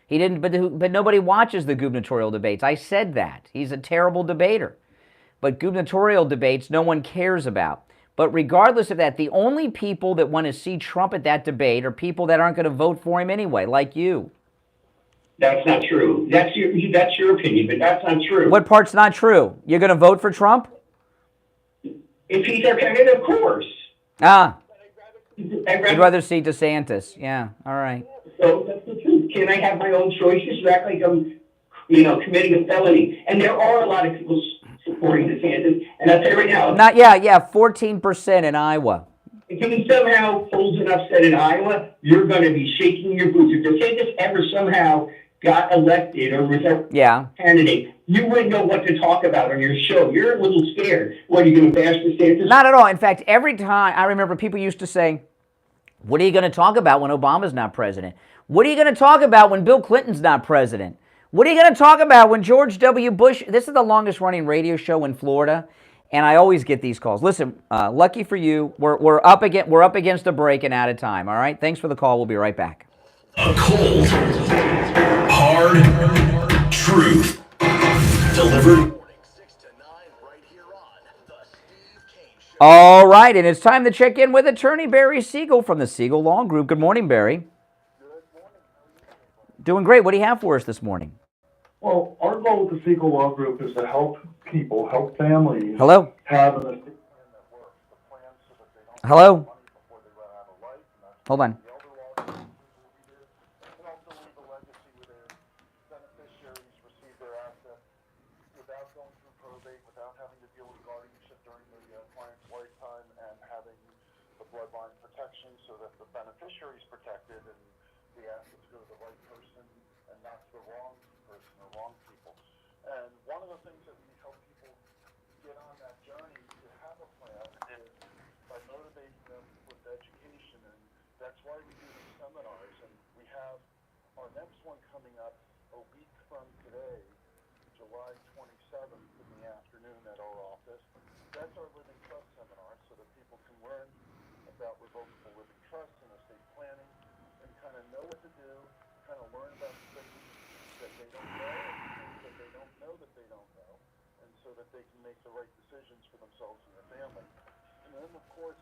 He didn't, but nobody watches the gubernatorial debates. I said that. He's a terrible debater. But gubernatorial debates, no one cares about. But regardless of that, the only people that want to see Trump at that debate are people that aren't going to vote for him anyway, like you. That's not true. That's your opinion, but that's not true. What part's not true? You're going to vote for Trump? If he's our candidate, of course. I'd rather see DeSantis. Yeah, all right. So that's the truth. Can I have my own choices? You act like I'm, committing a felony. And there are a lot of people supporting DeSantis. And I'll tell you right now, Not, yeah, 14% in Iowa. if he somehow pulls an upset in Iowa, you're going to be shaking your boots. If DeSantis ever somehow got elected or was a candidate, you wouldn't know what to talk about on your show. You're a little scared. What, are you going to bash DeSantis? Not at all. In fact, every time, I remember people used to say, what are you going to talk about when Obama's not president? What are you going to talk about when Bill Clinton's not president? What are you going to talk about when George W. Bush? This is the longest running radio show in Florida, and I always get these calls. Listen, lucky for you, we're up against a break and out of time. All right, thanks for the call. We'll be right back. A cold, hard truth delivered. All right, and it's time to check in with attorney Barry Siegel from the Siegel Law Group. Good morning, Barry. Doing great. What do you have for us this morning? Well, our goal with the Siegel Law Group is to help people, help families. Hello? Have an estate plan that works. The plan so that they don't Hello? have money before they run out of life. And that's Hold on. the elder law group will be there. And also leave a legacy where their beneficiaries receive their assets without going through probate, without having to deal with guardianship during the client's lifetime, and having the bloodline protection so that the beneficiary is protected and the assets go to the right person and not to the wrong person or wrong people. And one of the things that we help people get on that journey to have a plan is by motivating them with education, and that's why we do these seminars. And we have our next one coming up a week from today, July 27th in the afternoon at our office. That's our Living Trust seminar, so that people can learn about revocable living trust and estate planning, and kind of know what to do, kind of learn about the things that they don't know and things that they don't know that they don't know, and so that they can make the right decisions for themselves and their family. And then, of course,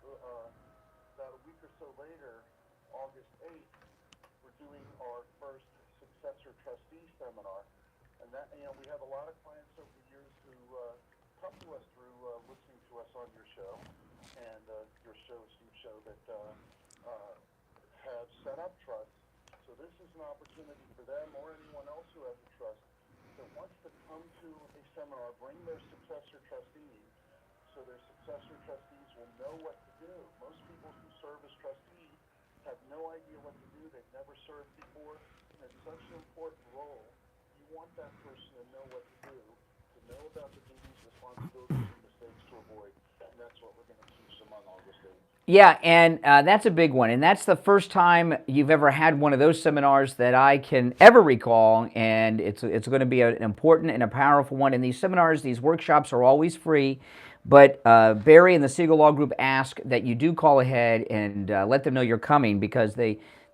about a week or so later, August 8th, we're doing our first successor trustee seminar. And that, we have a lot of clients over the years who come to us through listening to us on your show, and your show is a show that have set up trusts. So this is an opportunity for them or anyone else who has a trust that wants to come to a seminar, bring their successor trustee, so their successor trustees will know what to do. Most people who serve as trustees have no idea what to do. They've never served before, and it's such an important role. You want that person to know what to do, to know about the duties, responsibilities, and mistakes to avoid, and that's what we're going to teach them on August 8th. Yeah, and that's a big one. And that's the first time you've ever had one of those seminars that I can ever recall. And it's going to be an important and a powerful one. And these seminars, these workshops are always free. But Barry and the Siegel Law Group ask that you do call ahead and let them know you're coming, because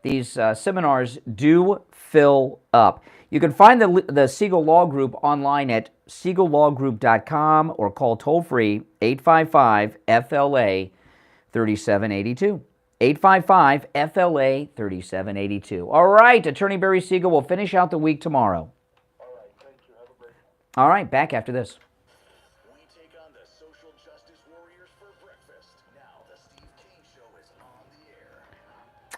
these seminars do fill up. You can find the Siegel Law Group online at siegellawgroup.com or call toll-free 855-FLA 3782. 855-FLA-3782. All right, Attorney Barry Siegel will finish out the week tomorrow. All right, thank you. Have a great one. All right, back after this. We take on the social justice warriors for breakfast. Now the Steve Kane Show is on the air.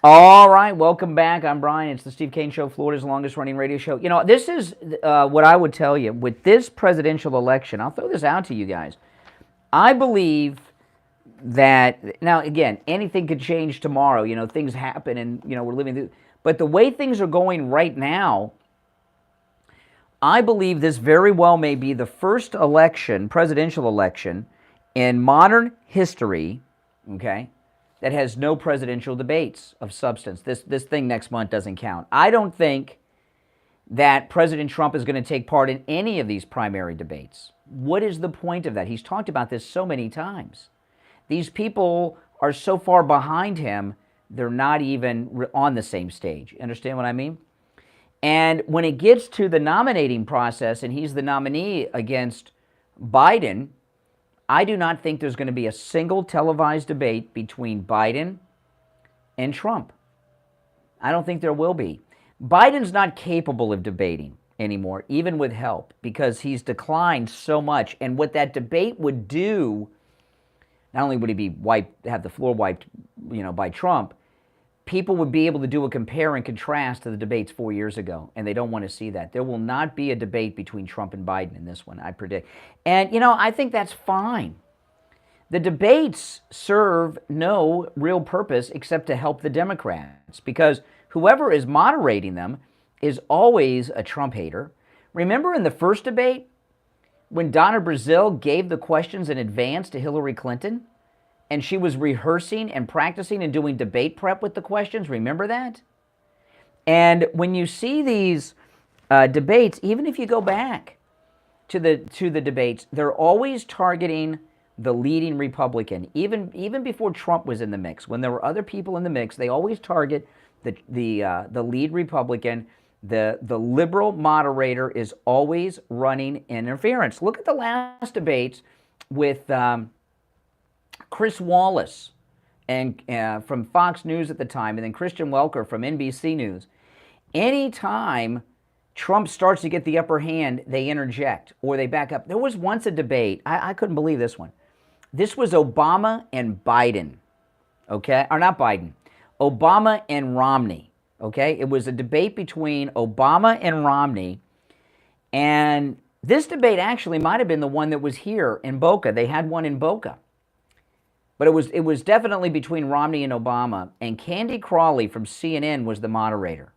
All right, welcome back. I'm Brian. It's the Steve Kane Show, Florida's longest running radio show. You know, this is what I would tell you. With this presidential election, I'll throw this out to you guys. I believe that, now again, anything could change tomorrow. You know, things happen and, you know, we're living through. But the way things are going right now, I believe this very well may be the first election, presidential election, in modern history, okay, that has no presidential debates of substance. This thing next month doesn't count. I don't think that President Trump is going to take part in any of these primary debates. What is the point of that? He's talked about this so many times. These people are so far behind him, they're not even on the same stage. Understand what I mean? And when it gets to the nominating process and he's the nominee against Biden, I do not think there's going to be a single televised debate between Biden and Trump. I don't think there will be. Biden's not capable of debating anymore, even with help, because he's declined so much. And what that debate would do, not only would he be have the floor wiped, you know, by Trump, people would be able to do a compare and contrast to the debates 4 years ago, and they don't want to see that. There will not be a debate between Trump and Biden in this one, I predict. And, I think that's fine. The debates serve no real purpose except to help the Democrats, because whoever is moderating them is always a Trump hater. Remember in the first debate when Donna Brazile gave the questions in advance to Hillary Clinton, and she was rehearsing and practicing and doing debate prep with the questions? Remember that? And when you see these debates, even if you go back to the debates, they're always targeting the leading Republican. Even before Trump was in the mix, when there were other people in the mix, they always target the lead Republican. The liberal moderator is always running interference. Look at the last debates with Chris Wallace and from Fox News at the time, and then Christian Welker from NBC News. Anytime Trump starts to get the upper hand, they interject or they back up. There was once a debate, I couldn't believe this one. This was Obama and Biden, okay? Or not Biden, Obama and Romney, okay? It was a debate between Obama and Romney, and this debate actually might have been the one that was here in Boca. They had one in Boca. But it was definitely between Romney and Obama, and Candy Crawley from CNN was the moderator.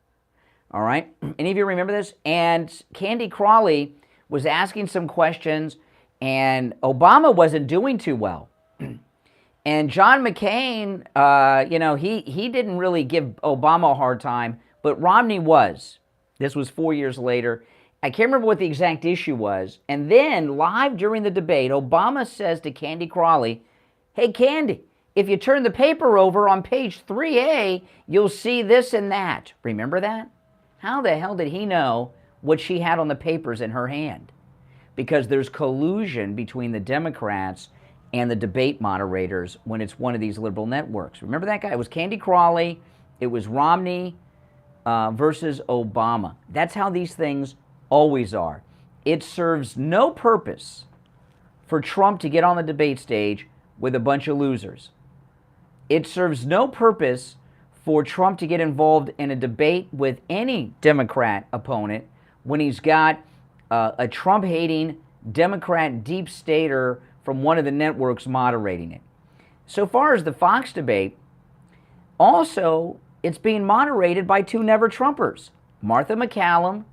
All right? Any of you remember this? And Candy Crawley was asking some questions, and Obama wasn't doing too well. And John McCain, he didn't really give Obama a hard time, but Romney was. This was 4 years later. I can't remember what the exact issue was. And then, live during the debate, Obama says to Candy Crawley, "Hey, Candy, if you turn the paper over on page 3A, you'll see this and that." Remember that? How the hell did he know what she had on the papers in her hand? Because there's collusion between the Democrats and the debate moderators when it's one of these liberal networks. Remember that guy? It was Candy Crawley. It was Romney versus Obama. That's how these things always are. It serves no purpose for Trump to get on the debate stage with a bunch of losers. It serves no purpose for Trump to get involved in a debate with any Democrat opponent when he's got a Trump-hating Democrat deep stater from one of the networks moderating it. So far as the Fox debate, also, it's being moderated by two never-Trumpers, Martha McCallum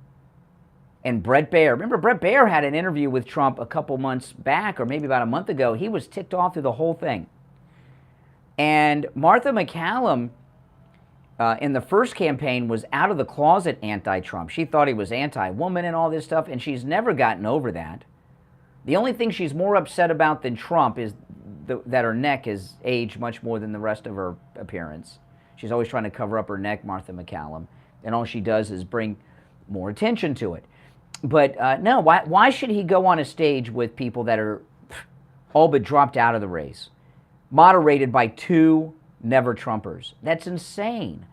and Bret Baier. Remember, Bret Baier had an interview with Trump a couple months back, or maybe about a month ago. He was ticked off through the whole thing. And Martha McCallum, in the first campaign, was out of the closet anti-Trump. She thought he was anti-woman and all this stuff, and she's never gotten over that. The only thing she's more upset about than Trump is that her neck is aged much more than the rest of her appearance. She's always trying to cover up her neck, Martha McCallum, and all she does is bring more attention to it. But no, why should he go on a stage with people that are all but dropped out of the race, moderated by two never-Trumpers? That's insane.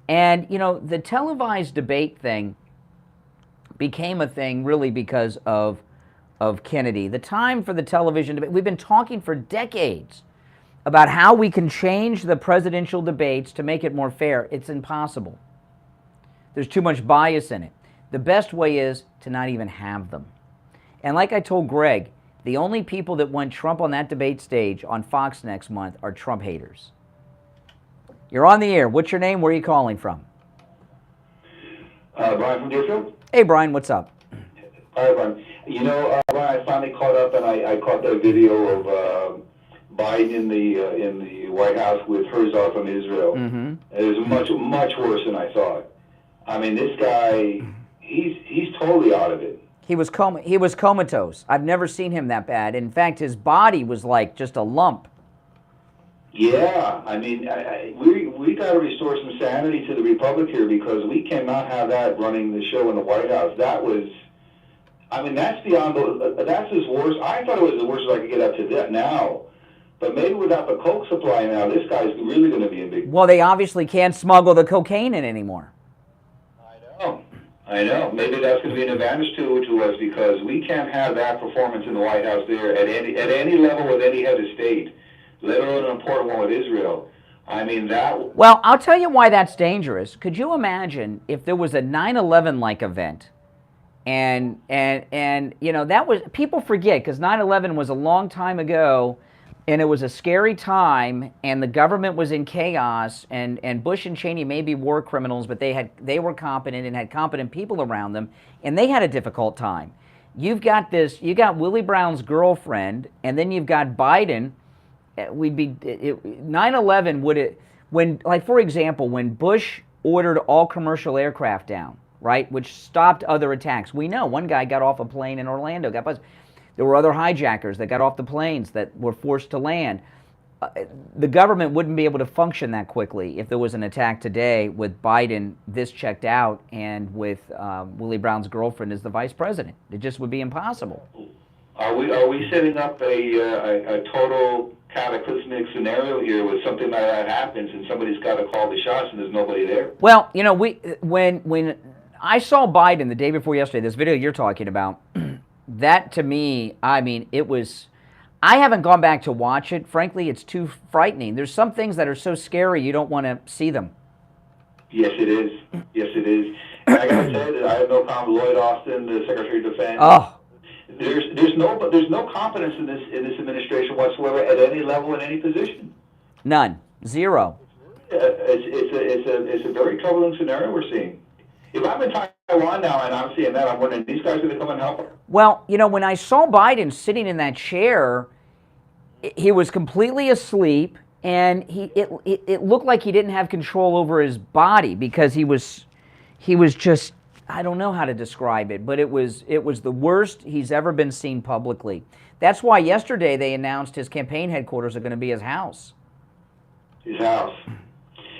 And, the televised debate thing became a thing really because of Kennedy. The time for the television debate, we've been talking for decades about how we can change the presidential debates to make it more fair. It's impossible. There's too much bias in it. The best way is to not even have them. And like I told Greg, the only people that want Trump on that debate stage on Fox next month are Trump haters. You're on the air. What's your name? Where are you calling from? Brian from Deerfield. Hey, Brian, what's up? Hi, Brian. Brian, I finally caught up, and I caught that video of Biden in the White House with Herzog from Israel. Mm-hmm. It was much worse than I thought. I mean, this guy, he's totally out of it. He was comatose. I've never seen him that bad. In fact, his body was like just a lump. Yeah, I mean, we got to restore some sanity to the Republic here, because we cannot have that running the show in the White House. That was, I mean, that's as worse. I thought it was the worst I could get up to that now. But maybe without the coke supply now, this guy's really going to be in big. Well, they obviously can't smuggle the cocaine in anymore. I know. Maybe that's going to be an advantage to us, because we can't have that performance in the White House there at any level with any head of state, let alone an important one with Israel. I mean, that... Well, I'll tell you why that's dangerous. Could you imagine if there was a 9/11-like event, and you know, that was, people forget, because 9/11 was a long time ago, and it was a scary time, and the government was in chaos, and Bush and Cheney may be war criminals, but they were competent and had competent people around them, and they had a difficult time. You got Willie Brown's girlfriend, and then you've got Biden. 9/11 would it, when, like, for example, when Bush ordered all commercial aircraft down, right, which stopped other attacks. We know one guy got off a plane in Orlando, got buzzed. There were other hijackers that got off the planes that were forced to land. The government wouldn't be able to function that quickly if there was an attack today with Biden this checked out and with Willie Brown's girlfriend as the vice president. It just would be impossible. Are we setting up a total cataclysmic scenario here with something like that happens and somebody's got to call the shots and there's nobody there? Well, you know, when I saw Biden the day before yesterday, this video you're talking about, that to me, I mean, it was, I haven't gone back to watch it. Frankly, it's too frightening. There's some things that are so scary you don't want to see them. Yes, it is. Yes, it is. And I got to say that I have no problem with Lloyd Austin, the Secretary of Defense. Oh. There's no confidence in this administration whatsoever at any level in any position. None. Zero. It's a very troubling scenario we're seeing. If I'm in Taiwan now and I'm seeing that, I'm wondering, these guys are going to come and help us? Well, you know, when I saw Biden sitting in that chair, he was completely asleep, and it looked like he didn't have control over his body, because he was just, I don't know how to describe it, but it was the worst he's ever been seen publicly. That's why yesterday they announced his campaign headquarters are going to be his house. His house.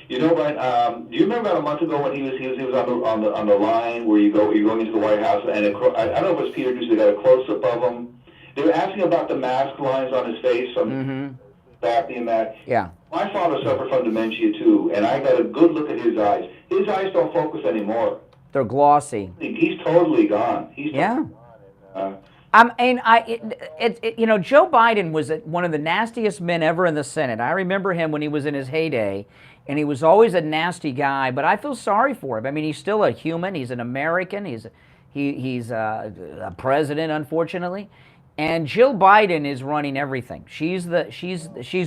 You know, but do you remember about a month ago when he was on the line where you're going into the White House, and I don't know if it was Peter Ducey, they got a close up of him. They were asking about the mask lines on his face from Daphne and that. Yeah. My father suffered from dementia too, and I got a good look at his eyes. His eyes don't focus anymore. They're glossy. He's totally gone. Yeah. You know, Joe Biden was one of the nastiest men ever in the Senate. I remember him when he was in his heyday, and he was always a nasty guy, but I feel sorry for him. I mean, he's still a human. He's an American. He's a president, unfortunately. And Jill Biden is running everything. She's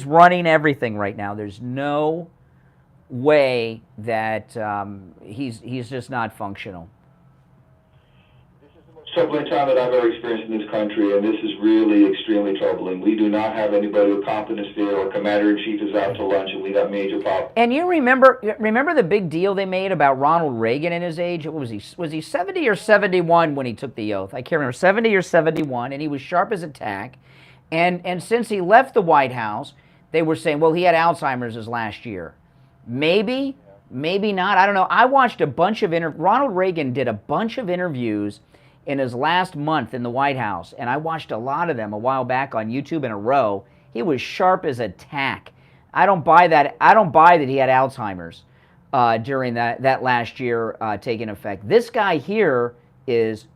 running everything right now. There's no way that he's just not functional. Troubling time that I've ever experienced in this country, and this is really extremely troubling. We do not have anybody with competence there. Our commander-in-chief is out to lunch, and we got major problems. And you remember the big deal they made about Ronald Reagan and his age? What was he 70 or 71 when he took the oath? I can't remember, 70 or 71, and he was sharp as a tack. And since he left the White House, they were saying, well, he had Alzheimer's his last year. Maybe, maybe not. I don't know. I watched a bunch of Ronald Reagan did a bunch of interviews in his last month in the White House, and I watched a lot of them a while back on YouTube in a row. He was sharp as a tack. I don't buy that. I don't buy that he had Alzheimer's during that last year taking effect. This guy here is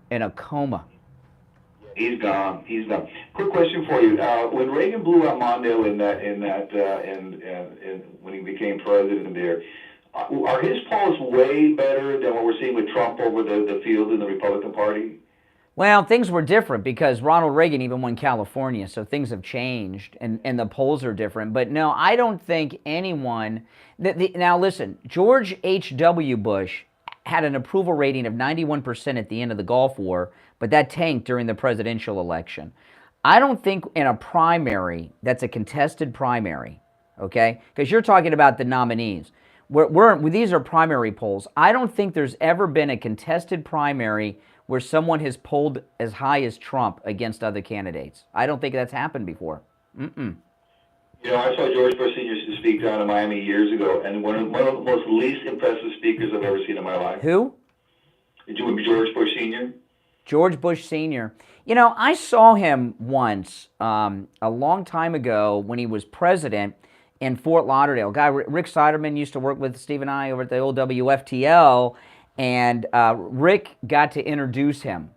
in a coma. He's gone. He's gone. Quick question for you: when Reagan blew out Mondale when he became president there, are his polls way better than what we're seeing with Trump over the field in the Republican Party? Well, things were different because Ronald Reagan even won California, so things have changed, and the polls are different. But no, I don't think anyone... Now listen, George H.W. Bush had an approval rating of 91% at the end of the Gulf War, but that tanked during the presidential election. I don't think in a primary, that's a contested primary, okay? Because you're talking about the nominees. These are primary polls. I don't think there's ever been a contested primary where someone has polled as high as Trump against other candidates. I don't think that's happened before. You know, I saw George Bush Sr. speak down in Miami years ago, and one of the most least impressive speakers I've ever seen in my life. Who? George Bush Sr. George Bush Sr. You know, I saw him once a long time ago when he was president in Fort Lauderdale. Guy Rick Siderman used to work with Steve and I over at the old WFTL, and Rick got to introduce him.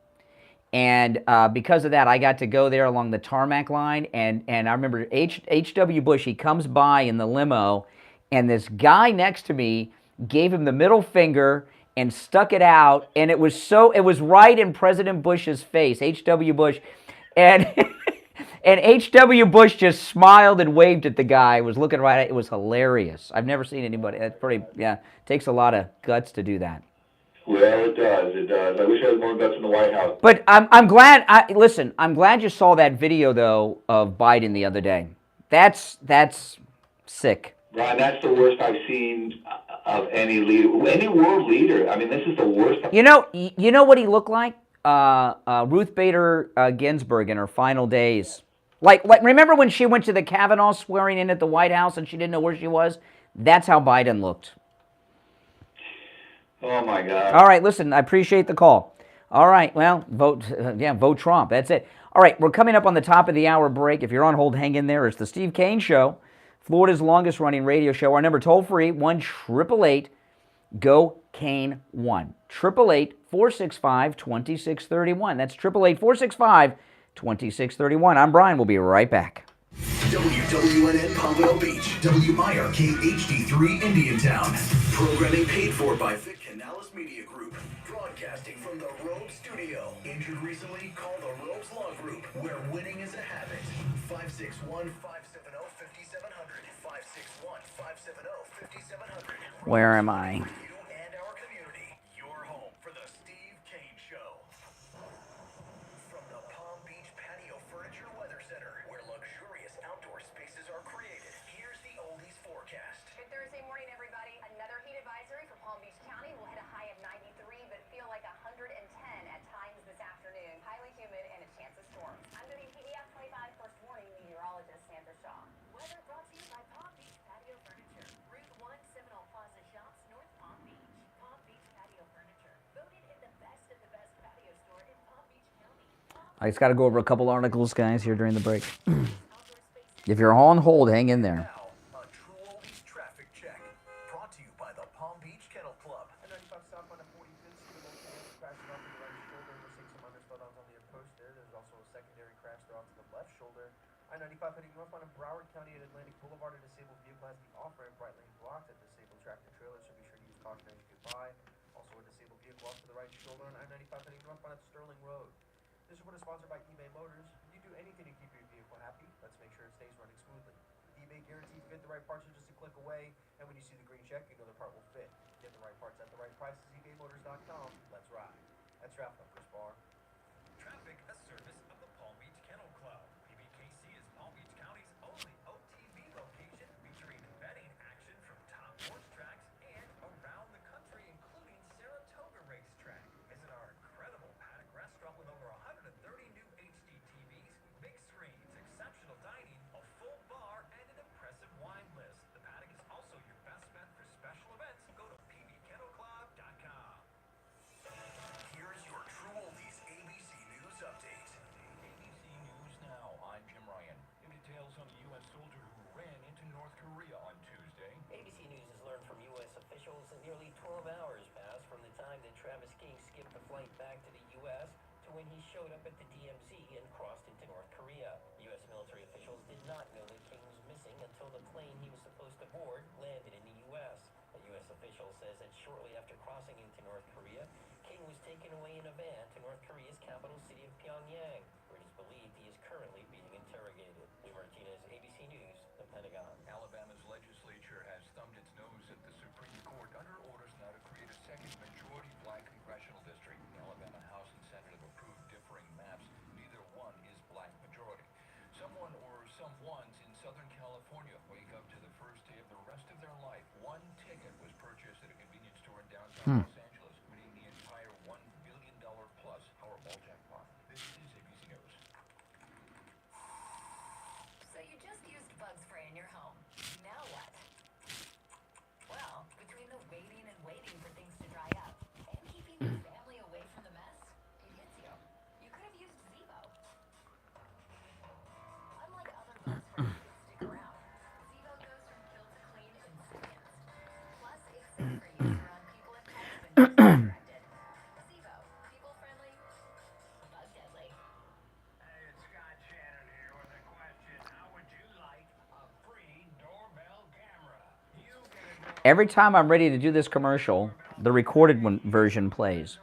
And because of that, I got to go there along the tarmac line. And I remember H.W. Bush, he comes by in the limo, and this guy next to me gave him the middle finger and stuck it out. And it was right in President Bush's face, H.W. Bush. And and H.W. Bush just smiled and waved at the guy, was looking right at it. It was hilarious. I've never seen anybody. That's pretty, yeah, takes a lot of guts to do that. Well, it does. It does. I wish I had more guts in the White House. But I'm glad. Listen, I'm glad you saw that video though of Biden the other day. That's sick. Brian, that's the worst I've seen of any leader, any world leader. I mean, this is the worst. You know what he looked like? Ruth Bader Ginsburg in her final days. Like remember when she went to the Kavanaugh swearing in at the White House and she didn't know where she was? That's how Biden looked. Oh my God. All right, listen, I appreciate the call. All right, well, vote Trump. That's it. All right, we're coming up on the top of the hour break. If you're on hold, hang in there. It's the Steve Kane Show, Florida's longest running radio show. Our number toll free, 1-888-GO-KANE 1. 888-465-2631. That's 888-465-2631. I'm Brian. We'll be right back. WWNN Pompano Beach, WIRK HD3 Indiantown. Programming paid for by Vic Canales Media Group. Broadcasting from the Robe Studio. Injured recently? Call the Robes Law Group, where winning is a habit. 561-570-5700. 561-570-5700. Where am I? And our community. Your home for the Steve Kane Show. From the Palm Beach Patio Furniture Weather Center, where luxurious outdoor spaces are created, here's the oldies forecast. Good Thursday morning, everybody. Another heat advisory for Palm Beach County. We'll hit a high of 93, but feel like 110 at times this afternoon. Highly humid and a chance of storms. I'm going to be PBS 25 First Warning meteorologist Sandra Shaw. Weather brought to you by Palm Beach Patio Furniture. Route 1 Seminole Plaza Shops, North Palm Beach. Palm Beach Patio Furniture. Voted in the best of the best patio store in Palm Beach County. I just got to go over a couple articles, guys, here during the break. If you're on hold, hang in there. Now, a true oldies traffic check. Brought to you by the Palm Beach Kennel Club. I-95 southbound at 45th Street, crashed off to the right shoulder. We're seeing some other slowdowns on the approach there. There's also a secondary crash there off to the left shoulder. I-95 heading northbound in Broward County at Atlantic Boulevard. A disabled vehicle has the off-ramp right lane blocked. A disabled tractor trailer, so be sure to use caution as you get by. Also a disabled vehicle off to the right shoulder on I-95 heading northbound at Sterling Road. This report is sponsored by eBay Motors. If you do anything to keep your vehicle happy, let's make sure it stays running smoothly. eBay guarantees fit. The right parts are just a click away, and when you see the green check, you know the part will fit. Get the right parts at the right prices. ebaymotors.com. Let's ride. That's traffic on Chris Barr. Traffic, a service of the Palm Beach Kennel Club. PBKC is Palm Beach County's only OTB location featuring betting action from top horse tracks and around the country, including Saratoga Racetrack. Visit our incredible paddock restaurant with over 130 new HD TVs, big screens, exceptional dining, a full bar, and an impressive wine list. The paddock is also your best bet for special events. Go to pbkennelclub.com. Here's your true oldies ABC News update. ABC News Now, I'm Jim Ryan. New details on a U.S. soldier who ran into North Korea on Tuesday. ABC News has learned from U.S. officials that nearly 12 hours passed from the time that Travis King skipped the flight back to the U.S. to when he showed up at the DMZ and crossed into North Korea. U.S. military officials did not know that King was missing until the plane he was supposed to board landed in the U.S. A U.S. official says that shortly after crossing into North Korea, King was taken away in a van to North Korea's capital city of Pyongyang, where it is believed he is currently being interrogated. Lou Martinez, ABC News, the Pentagon. Alabama's legislature has thumbed its nose at the Supreme Court under orders now to create a second majority black congressional district. The Alabama House and Senate have approved differing maps. Neither one is black majority. Someone or someones in Southern California wake up to the first day of the rest of their life. One ticket was purchased at a convenience store in downtown Los Angeles, winning the entire $1 billion plus Powerball jackpot. This is ABC News. So you just used bug spray in your home. Now what? Well, between the waiting and waiting for things to dry up and keeping your family away from the mess, it hits you. You could have used Zevo. Unlike other bug sprays that stick around, Zevo goes from kill to clean in seconds. Plus, it's safe for use around people and pets when you're directed. Zevo, people friendly, bug deadly. Every time I'm ready to do this commercial, the recorded version plays.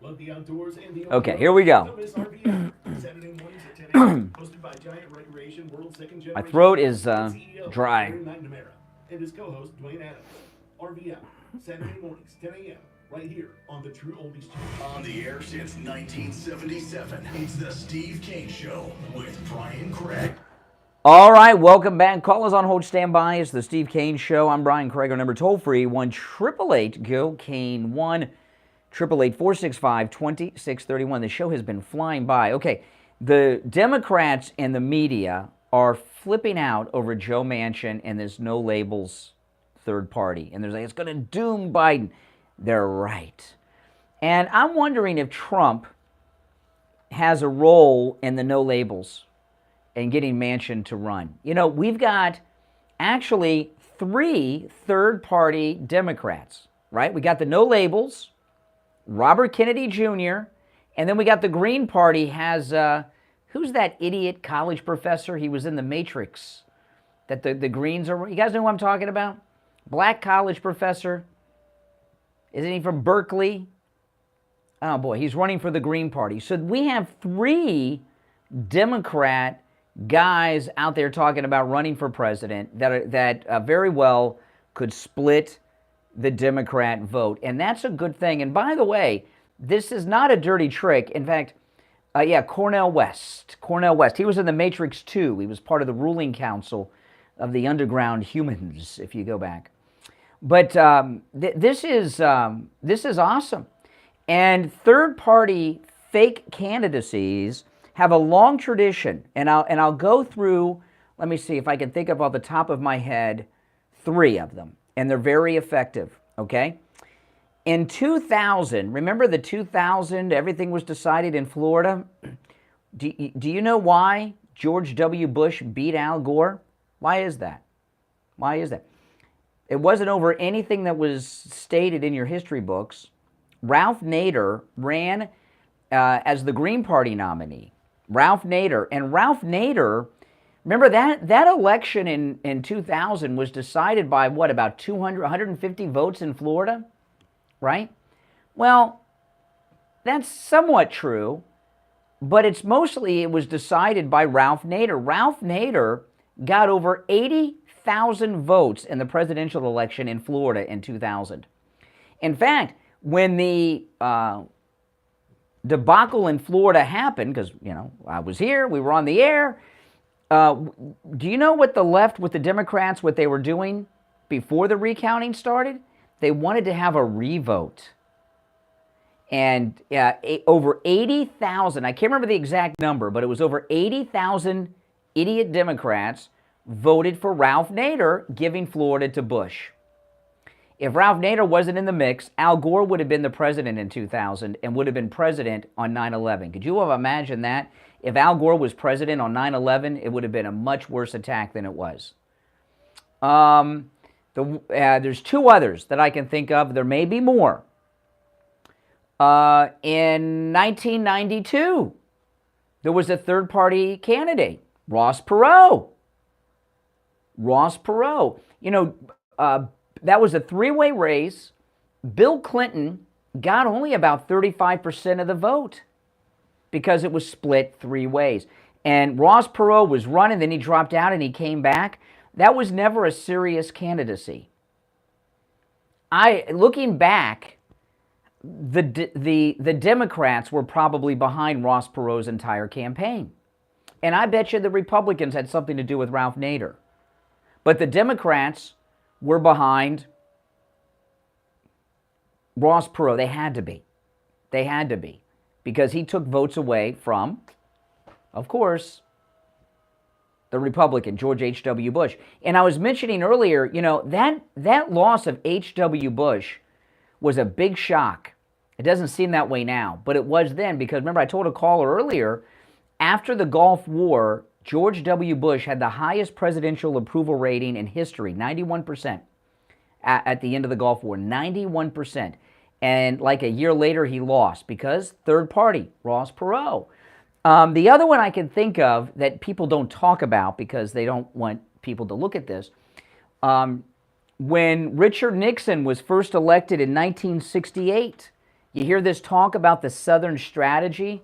Love the outdoors and the Okay, here we go. Saturday mornings at 10 a.m. Hosted by Giant Recreation, World Second Generation. My throat is CEO dry. Larry McNamara, and his co-host Dwayne Adams. RVM, Saturday mornings, 10 a.m. right here on the True Oldies Channel. On the air since 1977, it's the Steve Kane Show with Brian Craig. All right, welcome back. Callers on hold, stand by. It's the Steve Kane Show. I'm Brian Craig. Our number toll free 1-888-GO-KANE 1-888-465-2631. The show has been flying by. Okay, the Democrats and the media are flipping out over Joe Manchin and this no labels third party, and they're like, it's going to doom Biden. They're right. And I'm wondering if Trump has a role in the no labels and getting Manchin to run. You know, we've got actually 3 third-party Democrats, right? We got the no labels, Robert Kennedy Jr., and then we got the Green Party has, who's that idiot college professor? He was in The Matrix that the Greens are, you guys know who I'm talking about? Black college professor. Isn't he from Berkeley? Oh boy, he's running for the Green Party. So we have 3 Democrat guys out there talking about running for president that very well could split the Democrat vote. And that's a good thing. And by the way, this is not a dirty trick. In fact, Cornel West. He was in The Matrix 2. He was part of the ruling council of the underground humans, if you go back. But this is awesome. And third-party fake candidacies have a long tradition, and I'll go through. Let me see if I can think of off the top of my head 3 of them, and they're very effective. Okay, in 2000, remember the 2000? Everything was decided in Florida. Do you know why George W. Bush beat Al Gore? Why is that? Why is that? It wasn't over anything that was stated in your history books. Ralph Nader ran as the Green Party nominee. Ralph Nader. And Ralph Nader, remember that election in 2000 was decided by what, about 150 votes in Florida, right? Well, that's somewhat true, but it was decided by Ralph Nader. Ralph Nader got over 80,000 votes in the presidential election in Florida in 2000. In fact, when the debacle in Florida happened, because, you know, I was here, we were on the air, do you know what the left, with the Democrats, what they were doing before the recounting started? They wanted to have a revote. And over 80,000, I can't remember the exact number, but it was over 80,000 idiot Democrats voted for Ralph Nader, giving Florida to Bush. If Ralph Nader wasn't in the mix, Al Gore would have been the president in 2000 and would have been president on 9/11. Could you have imagined that? If Al Gore was president on 9/11, it would have been a much worse attack than it was. There's two others that I can think of. There may be more. In 1992, there was a third-party candidate, Ross Perot. Ross Perot. You know, that was a three-way race. Bill Clinton got only about 35% of the vote because it was split three ways. And Ross Perot was running, then he dropped out and he came back. That was never a serious candidacy. Looking back, the Democrats were probably behind Ross Perot's entire campaign. And I bet you the Republicans had something to do with Ralph Nader. But the Democrats were behind Ross Perot. They had to be. They had to be. Because he took votes away from, of course, the Republican, George H.W. Bush. And I was mentioning earlier, you know, that loss of H.W. Bush was a big shock. It doesn't seem that way now, but it was then, because remember I told a caller earlier, after the Gulf War, George W. Bush had the highest presidential approval rating in history, 91%, at the end of the Gulf War, 91%. And like a year later, he lost because third party, Ross Perot. The other one I can think of that people don't talk about because they don't want people to look at this, when Richard Nixon was first elected in 1968, you hear this talk about the Southern strategy.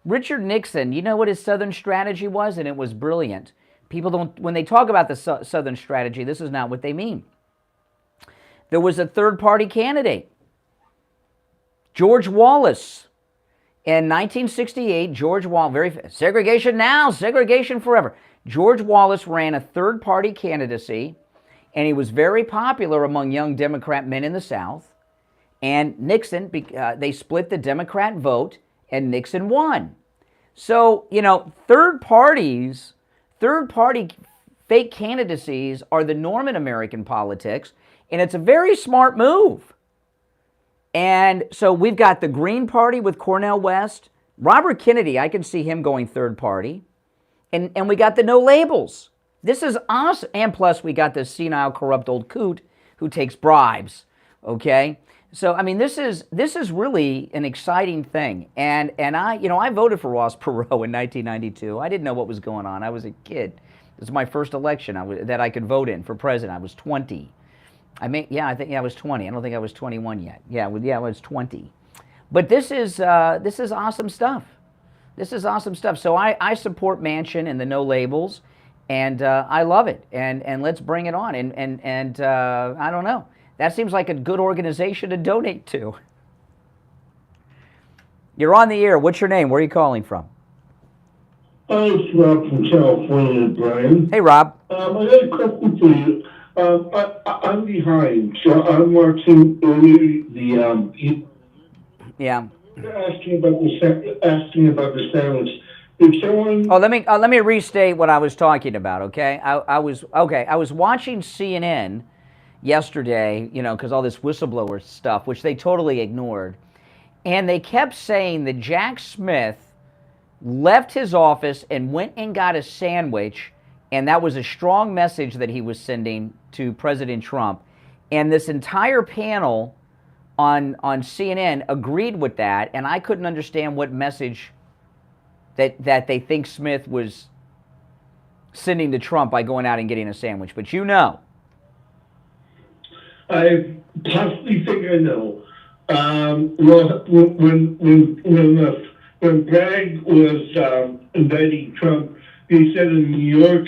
Richard Nixon, you know what his Southern strategy was? And it was brilliant. People don't, when they talk about the Southern strategy, this is not what they mean. There was a third-party candidate, George Wallace. In 1968, George Wallace, segregation now, segregation forever. George Wallace ran a third-party candidacy, and he was very popular among young Democrat men in the South. And Nixon, they split the Democrat vote, and Nixon won. So, you know, third-party fake candidacies are the norm in American politics, and it's a very smart move. And so we've got the Green Party with Cornel West. Robert Kennedy, I can see him going third party. And we got the no labels. This is awesome. And plus we got this senile, corrupt old coot who takes bribes. Okay? So, I mean, this is really an exciting thing. And I voted for Ross Perot in 1992. I didn't know what was going on. I was a kid. This was my first election that I could vote in for president. I was 20. I think I was 20. I don't think I was 21 yet. I was 20. But this is awesome stuff. This is awesome stuff. So I support Manchin and the no labels, and I love it. And let's bring it on. And I don't know. That seems like a good organization to donate to. You're on the air. What's your name? Where are you calling from? It's Rob from California, Brian. Hey, Rob. I got a question for you. I'm behind, so I'm watching the yeah. Asking about the sandwich. If someone... Oh, let me restate what I was talking about. Okay, I was watching CNN yesterday, you know, because all this whistleblower stuff, which they totally ignored, and they kept saying that Jack Smith left his office and went and got a sandwich. And that was a strong message that he was sending to President Trump. And this entire panel on CNN agreed with that, and I couldn't understand what message that they think Smith was sending to Trump by going out and getting a sandwich. But you know. I possibly think I know. Well, when Bragg was indicting Trump, they said in New York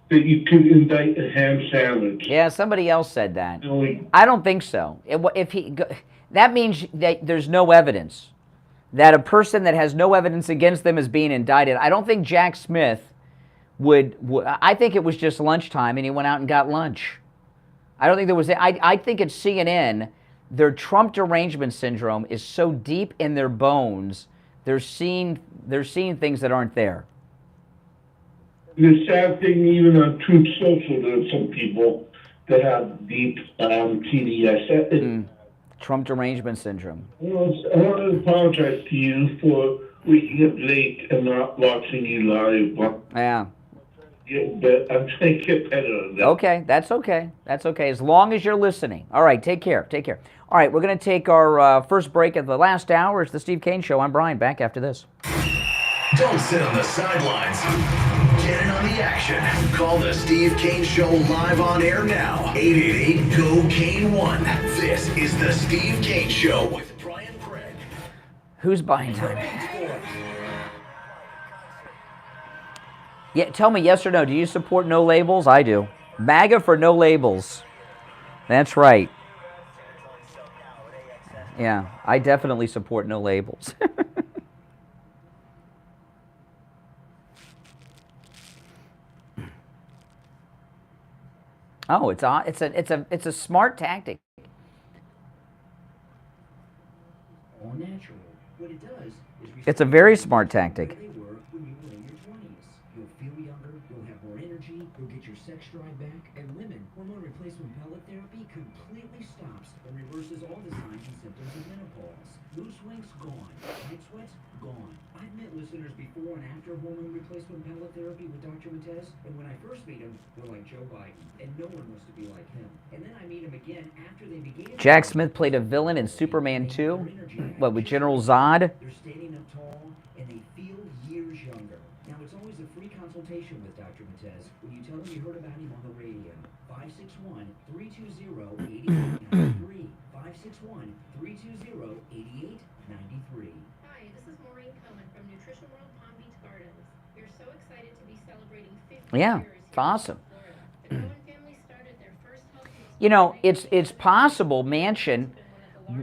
that you could indict a ham sandwich. Yeah, somebody else said that. I don't think so. That means that there's no evidence. That a person that has no evidence against them is being indicted. I don't think Jack Smith would I think it was just lunchtime and he went out and got lunch. I don't think there was... I think at CNN, their Trump derangement syndrome is so deep in their bones, they're seeing things that aren't there. the sad thing, even on Truth Social, there are some people that have deep TDS. Trump derangement syndrome. I want to apologize to you for waking up late and not watching you live. Yeah. I'm trying to get better at that. Okay, that's okay. That's okay, as long as you're listening. All right, take care. Take care. All right, we're going to take our first break of the last hour. It's the Steve Kane Show. I'm Brian, back after this. Don't sit on the sidelines. Get in on the action. Call the Steve Kane Show live on air now. 888-GO-KANE-1. This is the Steve Kane Show with Brian Craig. Who's buying time? Yeah, tell me yes or no. Do you support no labels? I do. MAGA for no labels. That's right. Yeah, I definitely support no labels. Oh, it's a smart tactic. All natural. What it does is It's a very smart tactic. they were when you were in your 20s. You'll feel younger, you'll have more energy, you'll get your sex drive back, and women, hormone replacement pellet therapy completely stops and reverses all the signs and symptoms of menopause. Mood swings gone. Night sweats gone. I've met listeners before and after hormone replacement pellet therapy with Dr. Matez, and when I first meet him, they're like Joe Biden, and no one wants to be like him. And then I meet him again after they began. Jack Smith played a villain in Superman 2. What, with General Zod? They're standing up tall, and they feel years younger. Now, it's always a free consultation with Dr. Matez when you tell them you heard about him on the radio. 561-320-8893. 561-320-8893. Hi, this is Maureen Cohen from Nutrition World Palm Beach Gardens. We're so excited to be celebrating 50 Yeah, years it's awesome. The Cohen family started their first health food You know, it's possible Manchin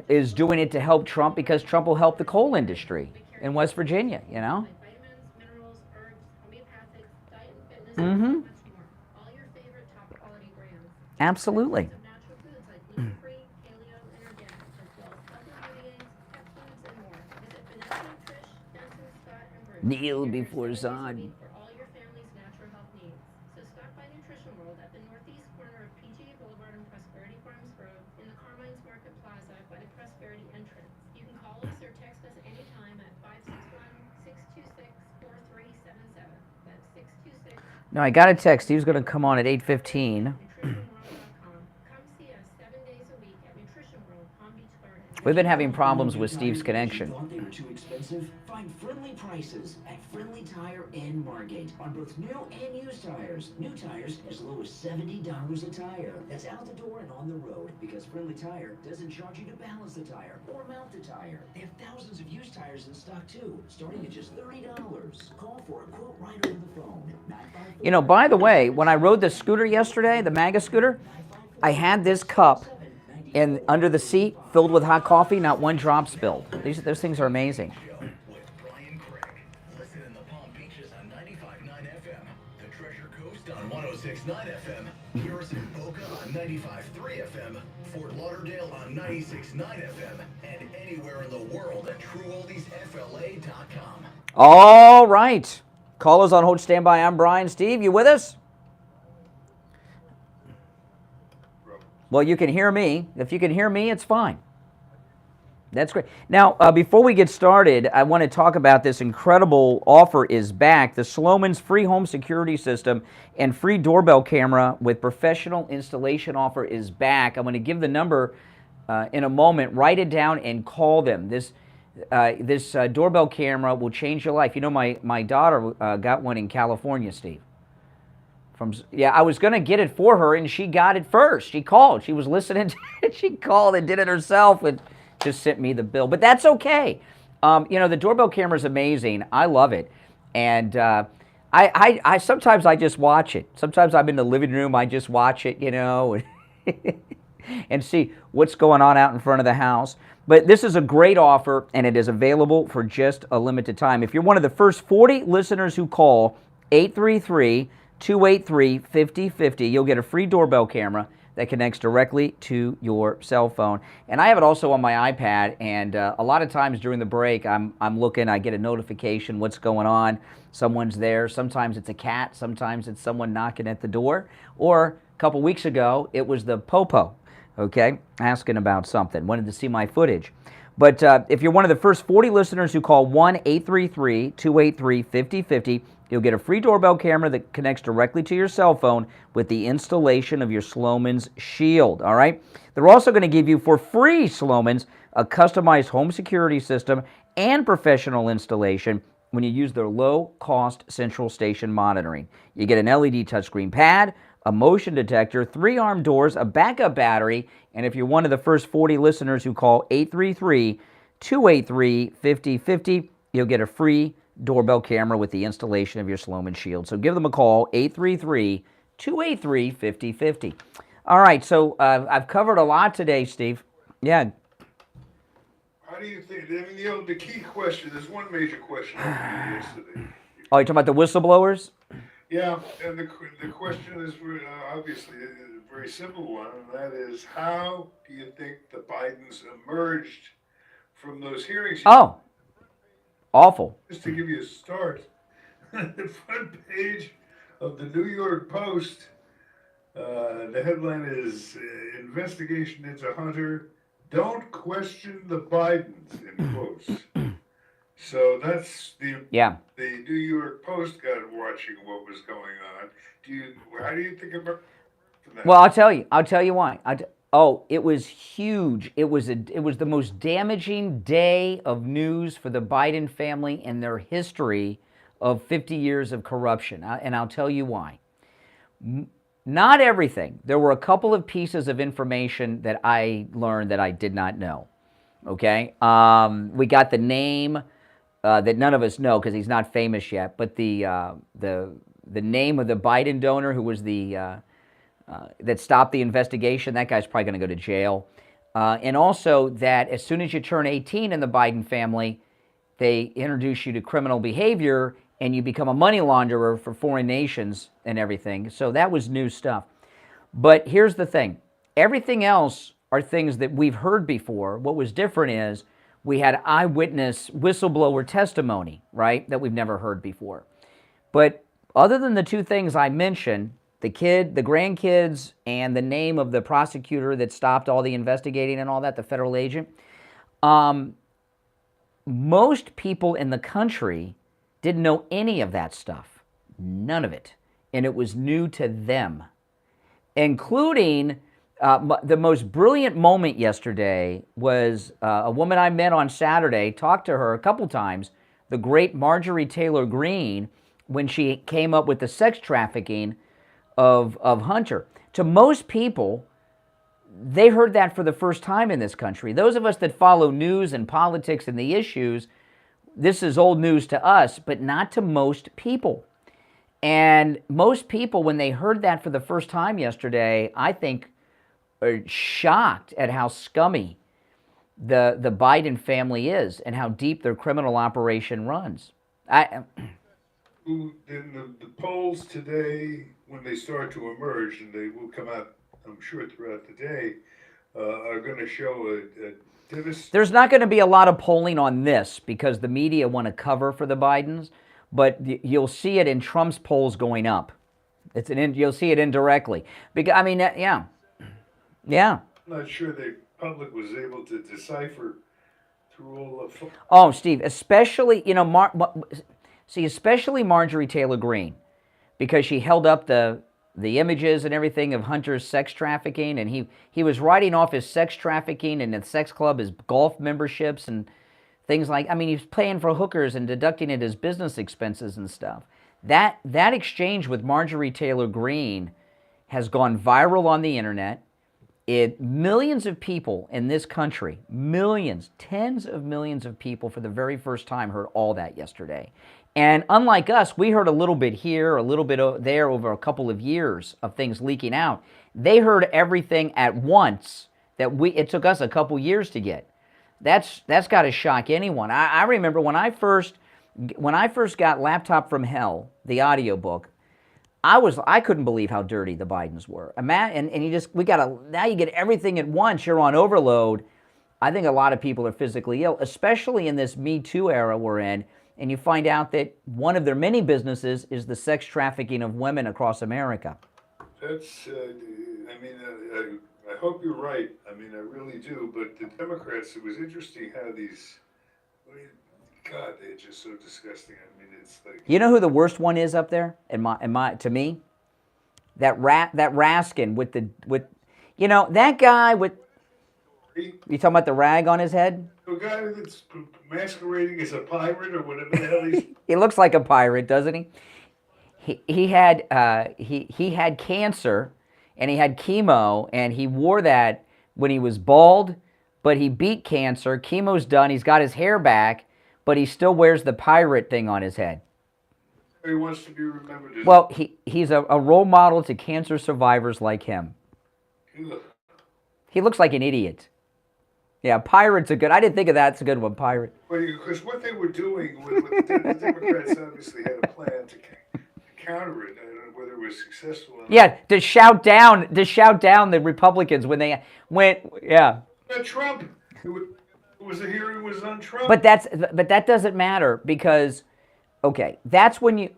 is doing it to help Trump because Trump will help the coal industry in West Virginia, you know? vitamins, minerals, herbs, homeopathics, diet and fitness, Mm-hmm. and so much more. All your favorite top quality brands. Absolutely. Of natural foods like gluten-free, paleo, and organic, as well as health ingredients, pet foods, and more. Visit Vanessa, Trish, Benson, Scott, and Bruce. Kneel Here before 7 days a Zod. week for all your family's natural health needs. So stop by Nutrition World at the northeast corner of PGA Boulevard and Prosperity Farms Road in the Carmines Market Plaza by the Prosperity entrance. You can call us or text us anytime at 561-626-4377. That's 626. No, I got a text. He was going to come on at 8:15. Come see us 7 days a week at Nutrition World Palm Beach Gardens. We've been having problems with Steve's connection. Thought they were too expensive? Find friendly prices at Friendly Tire and Margate on both new and used tires. New tires as low as $70 a tire. That's out the door and on the road because Friendly Tire doesn't charge you to balance the tire or mount the tire. They have thousands of used tires in stock too, starting at just $30. Call for a quote right over the phone. You know, by the way, when I rode the scooter yesterday, the MAGA scooter, I had this cup in under the seat filled with hot coffee, not one drop spilled. Those things are amazing. With Brian Craig. Listen in the Palm Beaches on 95.9 FM, the Treasure Coast on 106.9 FM, Harrison Boca on 95.3 FM, Fort Lauderdale on 96.9 FM, and anywhere in the world at TrueOldiesFLA.com. All right. Callers on hold, stand by. I'm Brian. Steve, you with us? Well, you can hear me. If you can hear me, it's fine. That's great. Now, before we get started, I want to talk about this incredible offer is back. The Sloman's free home security system and free doorbell camera with professional installation offer is back. I'm going to give the number in a moment. Write it down and call them. This doorbell camera will change your life. You know, my daughter got one in California, Steve. I was going to get it for her, and she got it first. She called. She was listening to it. She called and did it herself and just sent me the bill. But that's okay. You know, the doorbell camera is amazing. I love it. And I sometimes I just watch it. Sometimes I'm in the living room. I just watch it, you know, and see what's going on out in front of the house. But this is a great offer, and it is available for just a limited time. If you're one of the first 40 listeners who call 833-283-5050, you'll get a free doorbell camera. that connects directly to your cell phone. And I have it also on my iPad, and a lot of times during the break, I'm looking, I get a notification, what's going on, someone's there. Sometimes it's a cat, sometimes it's someone knocking at the door, or a couple weeks ago, it was the popo, okay, asking about something, wanted to see my footage. But if you're one of the first 40 listeners who call 1-833-283-5050, you'll get a free doorbell camera that connects directly to your cell phone with the installation of your Sloman's Shield, all right? They're also going to give you for free, Sloman's, a customized home security system and professional installation when you use their low-cost central station monitoring. You get an LED touchscreen pad, a motion detector, 3-arm doors, a backup battery, and if you're one of the first 40 listeners who call 833-283-5050, you'll get a free doorbell camera with the installation of your Sloman Shield. So give them a call, 833-283-5050. All right, so I've covered a lot today, Steve. Yeah. How do you think, I mean, the key question, there's one major question I asked yesterday. Oh, you're talking about the whistleblowers? Yeah, and the question is obviously a very simple one, and that is, how do you think the Bidens emerged from those hearings? Oh, awful. Just to give you a start, the front page of the New York Post, the headline is, investigation into Hunter, don't question the Bidens, in quotes. So that's the New York Post got watching what was going on. How do you think about that? Well, I'll tell you why. It was huge. It was the most damaging day of news for the Biden family in their history of 50 years of corruption. And I'll tell you why. Not everything. There were a couple of pieces of information that I learned that I did not know. Okay? We got the name that none of us know because he's not famous yet, but the name of the Biden donor who was that stopped the investigation, that guy's probably going to go to jail. And also that as soon as you turn 18 in the Biden family, they introduce you to criminal behavior and you become a money launderer for foreign nations and everything. So that was new stuff. But here's the thing. Everything else are things that we've heard before. What was different is we had eyewitness whistleblower testimony, right, that we've never heard before. But other than the two things I mentioned, the grandkids, and the name of the prosecutor that stopped all the investigating and all that, the federal agent, most people in the country didn't know any of that stuff. None of it. And it was new to them, including the most brilliant moment yesterday was a woman I met on Saturday, talked to her a couple times, the great Marjorie Taylor Greene, when she came up with the sex trafficking of Hunter. To most people, they heard that for the first time in this country. Those of us that follow news and politics and the issues, this is old news to us, but not to most people. And most people, when they heard that for the first time yesterday, I think are shocked at how scummy the Biden family is and how deep their criminal operation runs. In the polls today, when they start to emerge, and they will come out, I'm sure, throughout the day, are going to show a There's not going to be a lot of polling on this because the media want to cover for the Bidens, but you'll see it in Trump's polls going up. You'll see it indirectly. Because I mean, yeah. I'm not sure the public was able to decipher through all of. Oh, Steve, especially especially Marjorie Taylor Greene, because she held up the images and everything of Hunter's sex trafficking, and he was writing off his sex trafficking and the sex club, his golf memberships and things like. I mean, he's paying for hookers and deducting it as business expenses and stuff. That exchange with Marjorie Taylor Greene has gone viral on the internet. Millions of people in this country, millions, tens of millions of people for the very first time heard all that yesterday. And unlike us, we heard a little bit here, a little bit there over a couple of years of things leaking out. They heard everything at once that it took us a couple years to get. That's got to shock anyone. I remember when I first got Laptop from Hell, the audiobook, I couldn't believe how dirty the Bidens were. And you just, now you get everything at once. You're on overload. I think a lot of people are physically ill, especially in this Me Too era we're in, and you find out that one of their many businesses is the sex trafficking of women across America. That's, I hope you're right. I mean, I really do. But the Democrats, it was interesting how these, God, they're just so disgusting. I mean, it's like... You know who the worst one is up there, to me? That Raskin with that guy with... You talking about the rag on his head? The guy that's masquerading as a pirate or whatever the hell he's... He looks like a pirate, doesn't he? He had cancer, and he had chemo, and he wore that when he was bald, but he beat cancer. Chemo's done. He's got his hair back, but he still wears the pirate thing on his head. He wants to be remembered as... Well, he's a role model to cancer survivors like him. He looks like an idiot. Yeah, pirate's a good... I didn't think of that. It's a good one, pirate. Well, because what they were doing, the Democrats obviously had a plan to counter it. I don't know whether it was successful or not. Yeah, to shout down the Republicans when they went... Yeah. Trump. It was a hearing was on Trump. But that doesn't matter because, okay, that's when you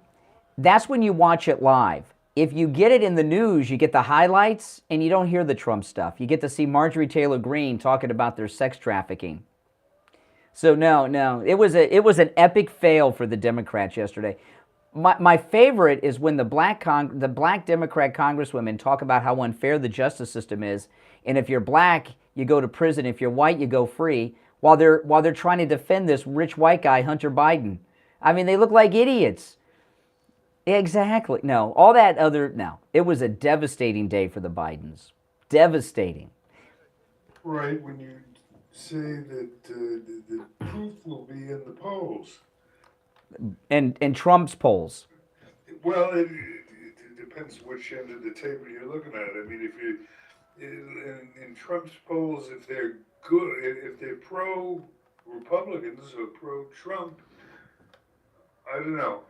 watch it live. If you get it in the news, you get the highlights and you don't hear the Trump stuff. You get to see Marjorie Taylor Greene talking about their sex trafficking. So no, it was an epic fail for the Democrats yesterday. My favorite is when the black Democrat congresswomen talk about how unfair the justice system is, and if you're black, you go to prison. If you're white, you go free. While they're trying to defend this rich white guy, Hunter Biden. I mean, they look like idiots. Exactly. No, it was a devastating day for the Bidens. Devastating. Right, when you say that the proof will be in the polls. And Trump's polls. Well, it depends which end of the table you're looking at. I mean, if you in Trump's polls, if they're good, if they're pro-Republicans or pro-Trump, I don't know.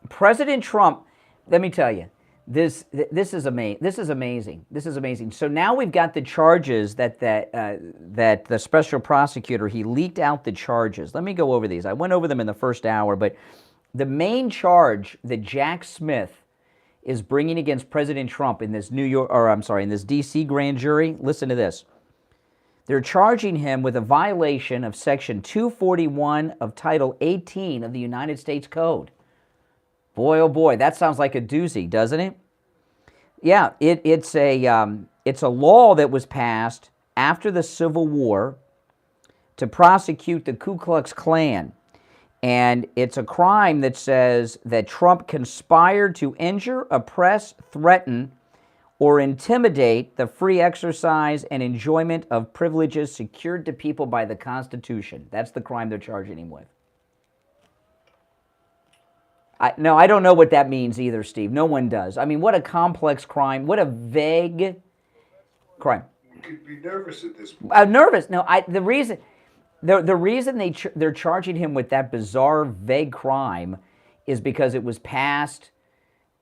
President Trump, let me tell you, this is amazing. This is amazing. This is amazing. So now we've got the charges that the special prosecutor, he leaked out the charges. Let me go over these. I went over them in the first hour, but the main charge that Jack Smith is bringing against President Trump in this in this D.C. grand jury, listen to this. They're charging him with a violation of Section 241 of Title 18 of the United States Code. Boy, oh boy, that sounds like a doozy, doesn't it? Yeah, it's a law that was passed after the Civil War to prosecute the Ku Klux Klan. And it's a crime that says that Trump conspired to injure, oppress, threaten, or intimidate the free exercise and enjoyment of privileges secured to people by the Constitution. That's the crime they're charging him with. I don't know what that means either, Steve. No one does. I mean, what a complex crime. What a vague crime. You could be nervous at this point. Nervous. No, the reason they're charging him with that bizarre, vague crime is because it was passed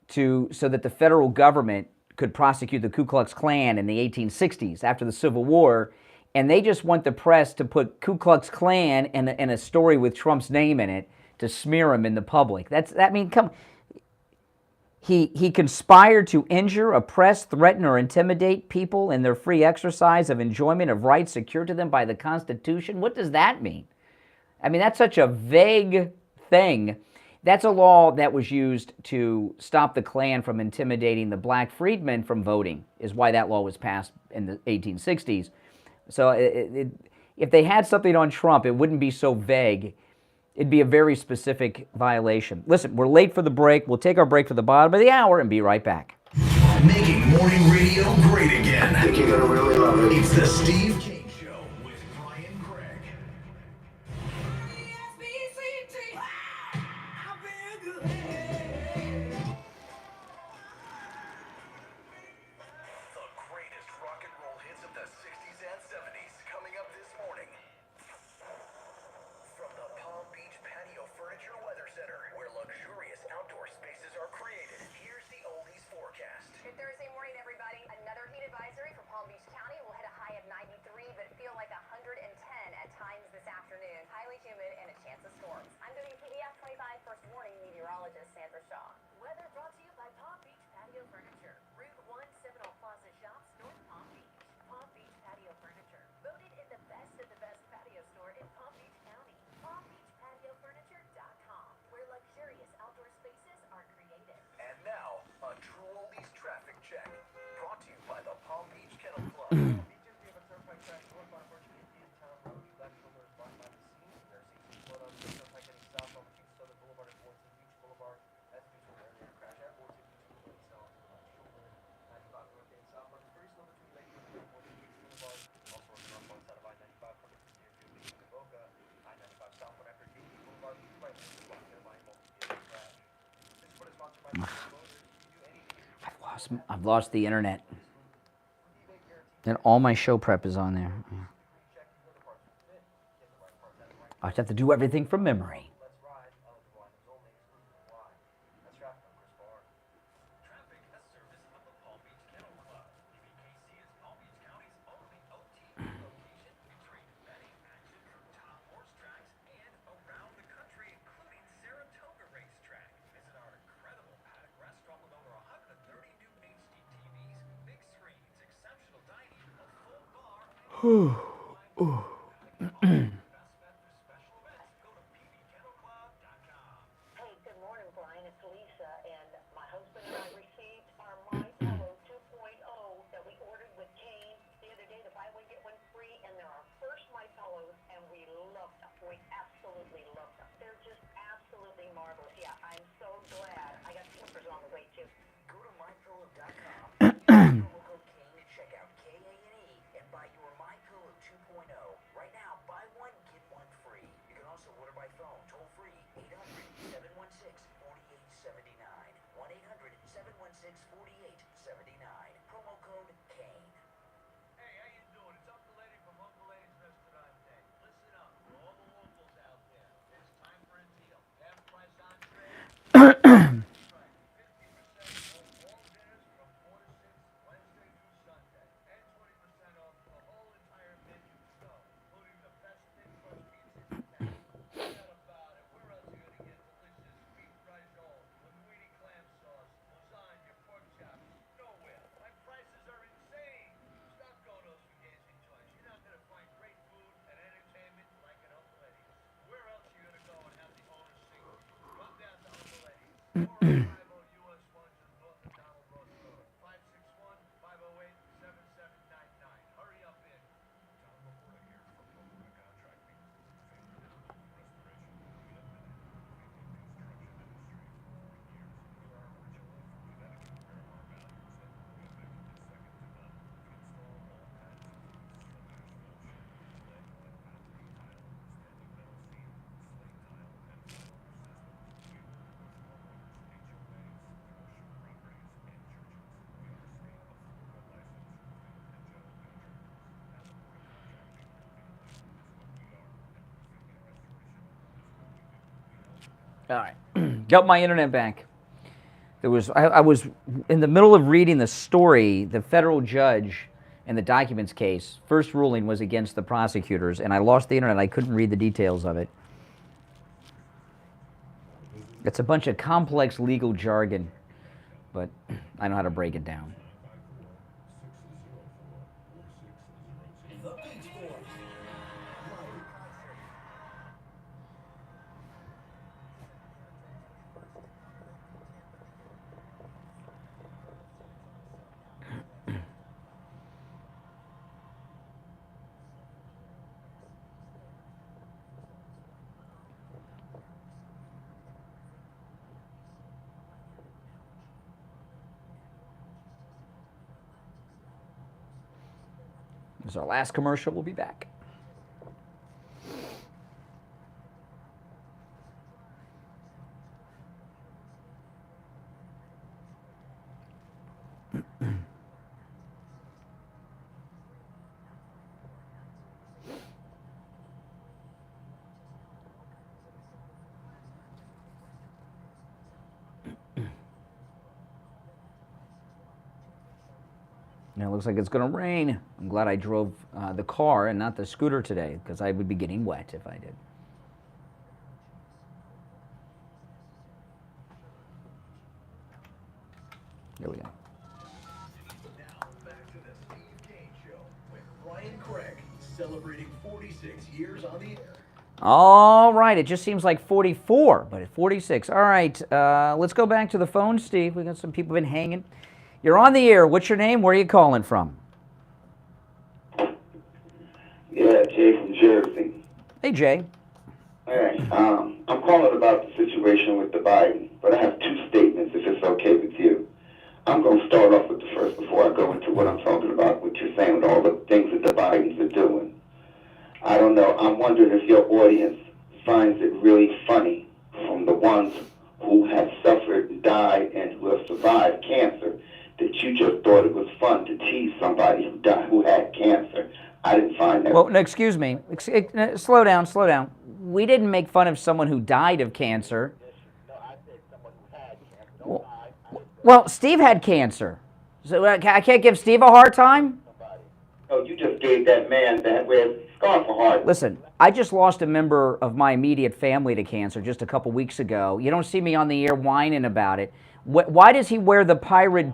so that the federal government could prosecute the Ku Klux Klan in the 1860s after the Civil War, and they just want the press to put Ku Klux Klan in a story with Trump's name in it to smear him in the public. He conspired to injure, oppress, threaten, or intimidate people in their free exercise of enjoyment of rights secured to them by the Constitution. What does that mean? I mean, that's such a vague thing. That's a law that was used to stop the Klan from intimidating the black freedmen from voting, is why that law was passed in the 1860s. So if they had something on Trump, it wouldn't be so vague. It'd be a very specific violation. Listen, we're late for the break. We'll take our break for the bottom of the hour and be right back. Making morning radio great again. I think you're going to really love it. It's the Steve King Show with Brian Craig. The greatest rock and roll hits of the 60s and 70s coming up this morning. From the Palm Beach Patio Furniture Weather Center, where luxurious outdoor spaces are created. I've lost the internet. And all my show prep is on there. I just have to do everything from memory. Traffic, a service of the Palm Beach Kennel Club. PBKC is Palm Beach County's only OTB location featuring betting action from top horse tracks and around the country, including Saratoga Racetrack. Visit our incredible paddock restaurant with over 130 new HD TVs, big screens, exceptional dining, a full bar, and Hey, good morning, Brian. It's Lisa, and my husband and I received our My Pillow 2.0 that we ordered with Kane the other day, the buy one get one free, and they're our first My Pillows, and we love them. We absolutely love them. They're just absolutely marvelous. Yeah, I'm so glad. I got slippers on the way too. Go to mypillow.com, promo code Kane, check out K-A-N-E, and buy your My Pillow 2.0. Right now, buy one, get one free. You can also order by phone, toll free, 800-716-4879. 1-800-716-4879. Promo code Kane. Hey, how you doing? It's Uncle Eddie from Uncle Eddie's Restaurant Day. Listen up, for all the locals out there. It's time for a deal. Half price entree. That's right, 50% off all dinners from 4 to 6, Wednesday through Sunday. And 20% off the whole entire menu to go, including the best thin crust pizza in town. Forget about it. Where else are you going to get delicious beef ravioli, linguine clam sauce, lasagna, pork chops? Nowhere. My prices are insane. Stop going to those fugazi joints. You're not going to find great food and entertainment like at Uncle Eddie's. Where else are you going to go and have the owner sing to you? Come down to Uncle Eddie's. 450 US 1 North of Donald Road Road. 561-508-7799. Hurry up in. John LaPorta here from Local Contracting. All right, got my internet back. I was in the middle of reading the story. The federal judge in the documents case, first ruling was against the prosecutors, and I lost the internet. I couldn't read the details of it. It's a bunch of complex legal jargon, but I know how to break it down. The Beach Boys. This is our last commercial. We'll be back. Now it looks like it's going to rain. I'm glad I drove the car and not the scooter today, because I would be getting wet if I did. There we go. Now back to the Steve Kane Show with Brian Craig, celebrating 46 years on the air. All right, it just seems like 44, but at 46. All right, let's go back to the phone, Steve. We got some people been hanging. You're on the air. What's your name? Where are you calling from? Yeah, Jay from Jersey. Hey, Jay. All right. I'm calling about the situation with the Biden, but I have two statements, if it's okay with you. I'm going to start off with the first before I go into what I'm talking about, what you're saying with all the things that the Bidens are doing. I don't know. I'm wondering if your audience finds it really funny from the ones who who have suffered and died and who have survived cancer that you just thought it was fun to tease somebody who died, who had cancer. I didn't find that. Well, no, excuse me. Slow down, slow down. We didn't make fun of someone who died of cancer. Well, Steve had cancer. So I can't give Steve a hard time? Oh, you just gave that man that wears scarf a hard. Listen, I just lost a member of my immediate family to cancer just a couple weeks ago. You don't see me on the air whining about it. Why does he wear the pirate?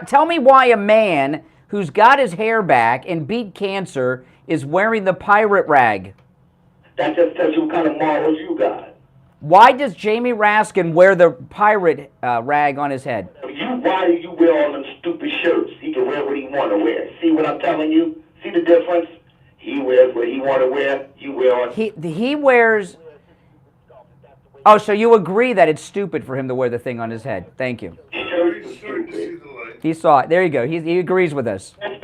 Tell me why a man who's got his hair back and beat cancer is wearing the pirate rag? That just tells you what kind of morals you got. Why does Jamie Raskin wear the pirate rag on his head? Why do you wear all them stupid shirts? He can wear what he want to wear. See what I'm telling you? See the difference? He wears what he want to wear. You wear on. He wears. Oh, so you agree that it's stupid for him to wear the thing on his head? Thank you. He saw it. There you go. He agrees with us. Let's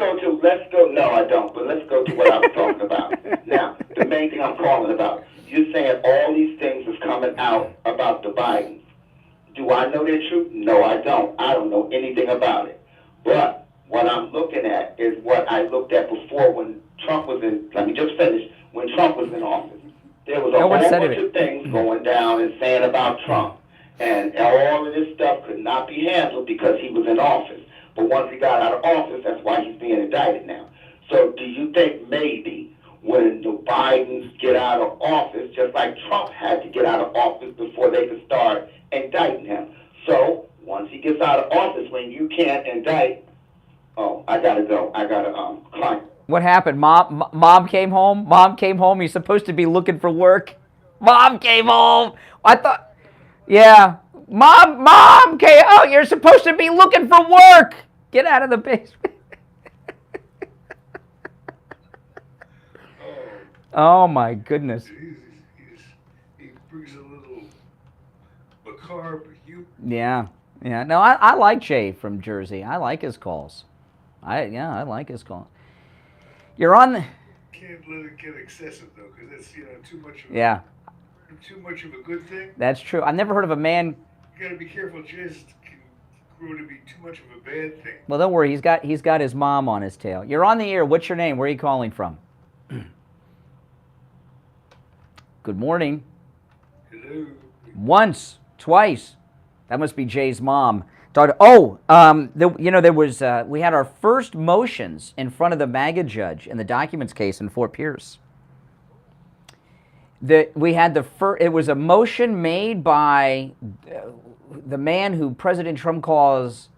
go. No, I don't. But let's go to what I was talking about. Now, the main thing I'm calling about. You're saying all these things is coming out about the Bidens. Do I know they're true? No, I don't. I don't know anything about it. But what I'm looking at is what I looked at before when Trump was in. Let me just finish. When Trump was in office, there was a whole bunch of things going down and saying about Trump, and all of this stuff could not be handled because he was in office. But once he got out of office, that's why he's being indicted now. So do you think maybe when the Bidens get out of office, just like Trump had to get out of office before they could start indicting him? So once he gets out of office, when you can't indict, I gotta go. I gotta climb. What happened? Mom came home. Mom came home. He's supposed to be looking for work. Mom came home. I thought, yeah. Mom came. Oh, you're supposed to be looking for work. Get out of the basement. Oh my goodness. He brings a little macabre humor. Yeah. No, I like Jay from Jersey. I like his calls. I like his calls. You're on the. Can't let it get excessive though, because that's too much. Too much of a good thing. That's true. I've never heard of a man. You got to be careful. Just can grow to be too much of a bad thing. Well, don't worry. He's got his mom on his tail. You're on the air. What's your name? Where are you calling from? Good morning. Hello. Once, twice. That must be Jay's mom. There was we had our first motions in front of the MAGA judge in the documents case in Fort Pierce. It was a motion made by the man who President Trump calls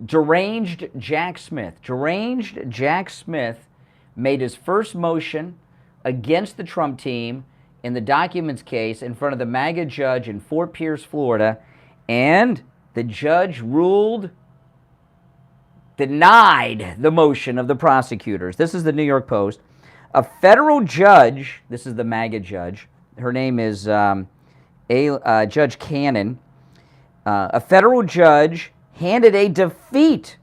deranged Jack Smith. Deranged Jack Smith made his first motion against the Trump team in the documents case in front of the MAGA judge in Fort Pierce, Florida, and the judge denied the motion of the prosecutors. This is the New York Post. A federal judge, this is the MAGA judge, her name is Judge Cannon, a federal judge handed a defeat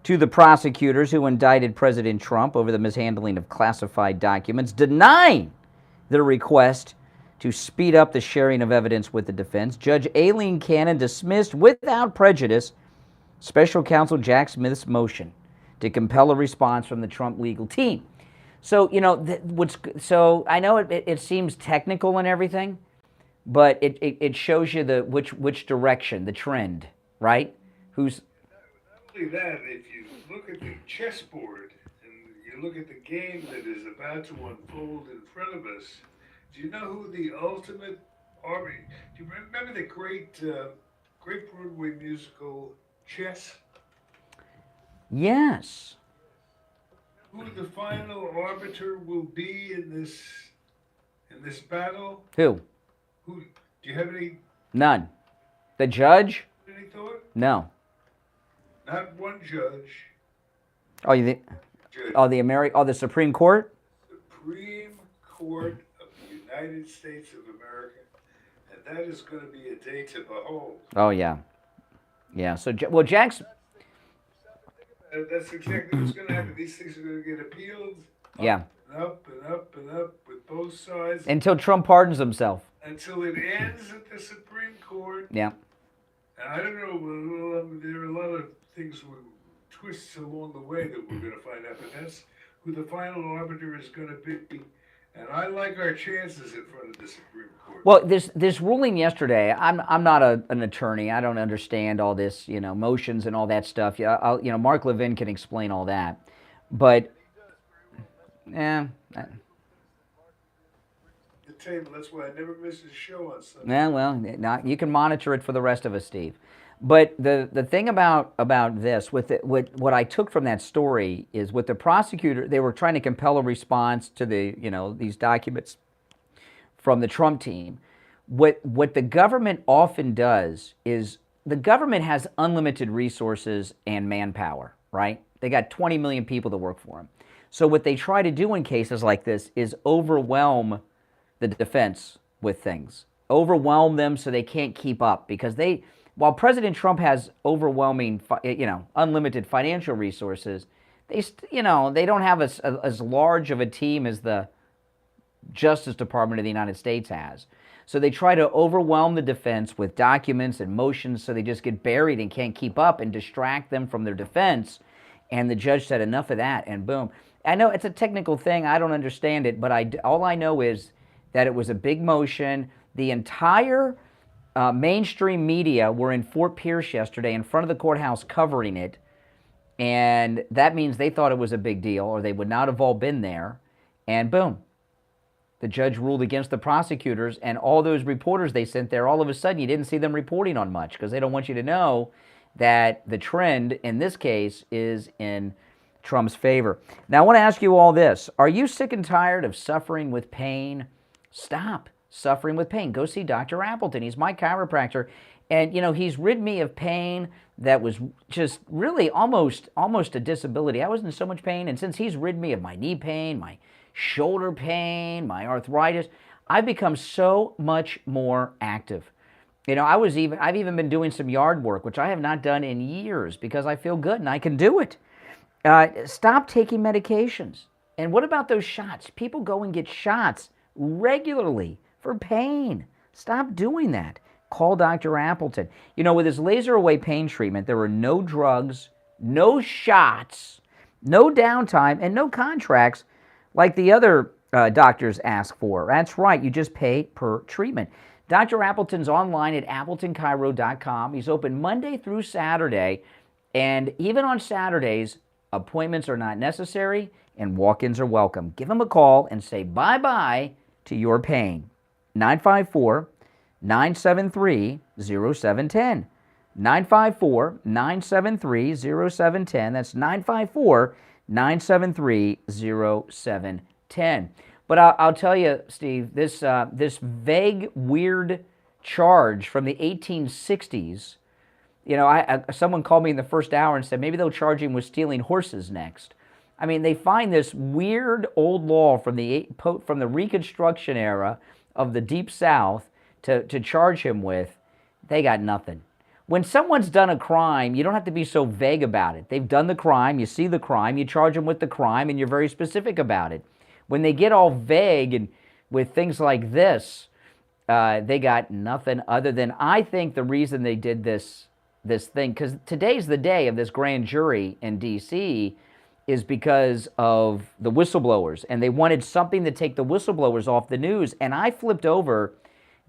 to the prosecutors who indicted President Trump over the mishandling of classified documents, denying their request to speed up the sharing of evidence with the defense. Judge Aileen Cannon dismissed without prejudice Special Counsel Jack Smith's motion to compel a response from the Trump legal team. So, so I know it seems technical and everything, but it shows you which direction, the trend, right? Not only that, if you look at the chessboard and you look at the game that is about to unfold in front of us, do you know who the ultimate army? Do you remember the great Broadway musical Chess? Yes. Who the final arbiter will be in this battle? Who? Do you have any? None. The judge? Any thought? No. Not one judge. Oh, the Supreme Court? Supreme Court of the United States of America, and that is going to be a day to behold. Oh yeah. So Jack's. That's exactly what's going to happen. These things are going to get appealed. Yeah. Up and up and up with both sides. Until Trump pardons himself. Until it ends at the Supreme Supreme Court. Yeah. And I don't know, there are a lot of things with twists along the way that we're going to find out, but that's who the final arbiter is going to be. And I like our chances in front of the Supreme Court. Well, this ruling yesterday, I'm not an attorney. I don't understand all this, motions and all that stuff. Yeah, Mark Levin can explain all that. But, yeah. The table, that's why I never miss a show on Sunday. Yeah, well, you can monitor it for the rest of us, Steve. But the thing about this, what I took from that story is with the prosecutor, they were trying to compel a response to these documents from the Trump team. What the government often does is the government has unlimited resources and manpower, right? They got 20 million people that work for them. So what they try to do in cases like this is overwhelm the defense with things, overwhelm them so they can't keep up, because while President Trump has overwhelming, unlimited financial resources, they don't have as large of a team as the Justice Department of the United States has. So they try to overwhelm the defense with documents and motions so they just get buried and can't keep up and distract them from their defense. And the judge said, enough of that, and boom. I know it's a technical thing. I don't understand it, but all I know is that it was a big motion. The entire mainstream media were in Fort Pierce yesterday in front of the courthouse covering it, and that means they thought it was a big deal, or they would not have all been there, and boom. The judge ruled against the prosecutors, and all those reporters they sent there, all of a sudden you didn't see them reporting on much because they don't want you to know that the trend in this case is in Trump's favor. Now I want to ask you all this. Are you sick and tired of suffering with pain? Stop suffering with pain. Go see Dr. Appleton. He's my chiropractor. And, he's rid me of pain that was just really almost a disability. I was in so much pain. And since he's rid me of my knee pain, my shoulder pain, my arthritis, I've become so much more active. I've even been doing some yard work, which I have not done in years because I feel good and I can do it. Stop taking medications. And what about those shots? People go and get shots regularly for pain. Stop doing that. Call Dr. Appleton. With his laser away pain treatment, there were no drugs, no shots, no downtime, and no contracts like the other doctors ask for. That's right, you just pay per treatment. Dr. Appleton's online at AppletonChiro.com. He's open Monday through Saturday, and even on Saturdays, appointments are not necessary and walk-ins are welcome. Give him a call and say bye-bye to your pain. 954-973-0710. 954-973-0710. That's 954-973-0710. But I'll tell you, Steve, this vague, weird charge from the 1860s, someone called me in the first hour and said maybe they'll charge him with stealing horses next. I mean, they find this weird old law from the Reconstruction era of the Deep South to charge him with. They got nothing. When someone's done a crime, you don't have to be so vague about it. They've done the crime, you see the crime, you charge them with the crime, and you're very specific about it. When they get all vague and with things like this, they got nothing other than, I think the reason they did this thing, because today's the day of this grand jury in D.C., is because of the whistleblowers, and they wanted something to take the whistleblowers off the news. And I flipped over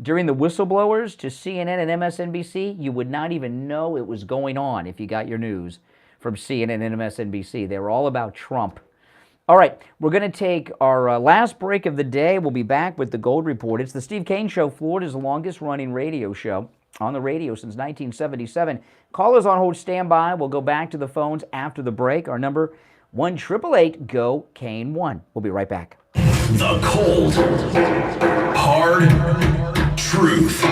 during the whistleblowers to CNN and MSNBC. You would not even know it was going on if you got your news from CNN and MSNBC. They were all about Trump. All right, we're going to take our last break of the day. We'll be back with the Gold Report. It's the Steve Kane Show, Florida's longest-running radio show on the radio since 1977. Callers on hold, stand by. We'll go back to the phones after the break. Our number, 1-888-GO-KANE-1. We'll be right back. The cold, hard truth.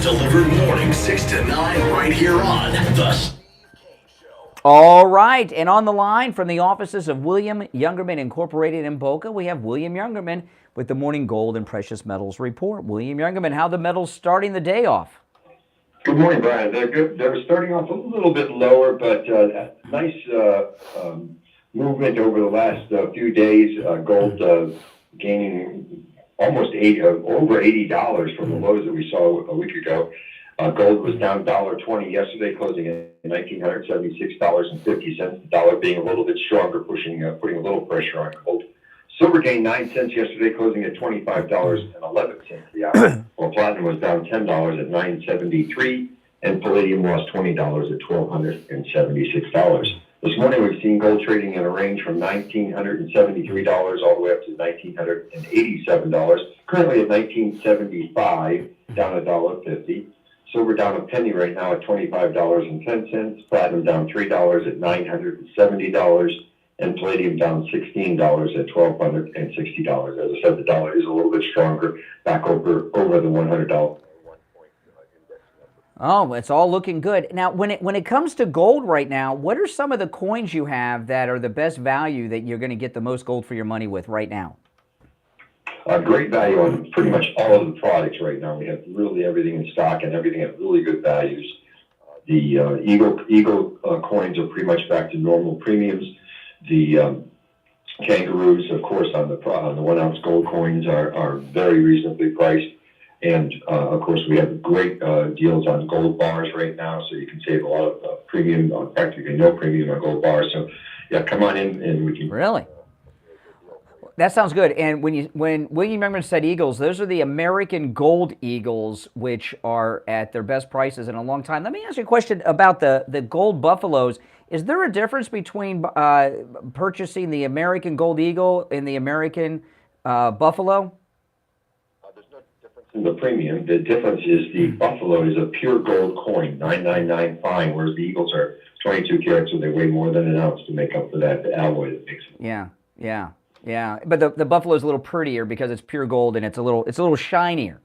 Delivered morning 6 to 9 right here on The Steve Kane Show. All right, and on the line from the offices of William Youngerman Incorporated in Boca, we have William Youngerman with the Morning Gold and Precious Metals Report. William Youngerman, how the metals starting the day off? Good morning, Brian. They're good. They were starting off a little bit lower, but nice movement over the last few days. Gold gaining almost over $80 from the lows that we saw a week ago. Gold was down $1.20 yesterday, closing at $1,976.50. The dollar being a little bit stronger, putting a little pressure on gold. Silver gained 9 cents yesterday, closing at $25.11 the hour. While platinum was down $10 at $9.73, and palladium lost $20 at $1,276. This morning we've seen gold trading in a range from $1,973 all the way up to $1,987. Currently at $1,975, down $1.50. Silver down a penny right now at $25.10. Platinum down $3 at $970. And palladium down $16 at $1,260. As I said, the dollar is a little bit stronger, back over the $100. Oh, it's all looking good. Now, when it comes to gold right now, what are some of the coins you have that are the best value that you're going to get the most gold for your money with right now? Great value on pretty much all of the products right now. We have really everything in stock and everything at really good values. The Eagle coins are pretty much back to normal premiums. The kangaroos, of course, on the 1 ounce gold coins are very reasonably priced. And of course, we have great deals on gold bars right now, so you can save a lot of premium, practically no premium on gold bars. So, yeah, come on in and we can. Really? That sounds good. And when William Youngman said eagles, those are the American gold eagles, which are at their best prices in a long time. Let me ask you a question about the gold buffaloes. Is there a difference between purchasing the American gold eagle and the American buffalo? There's no difference in the premium. The difference is the buffalo is a pure gold coin, 999 fine, whereas the eagles are 22 carats, so they weigh more than an ounce to make up for that alloy that makes it. Yeah. But the buffalo is a little prettier because it's pure gold and it's a little shinier.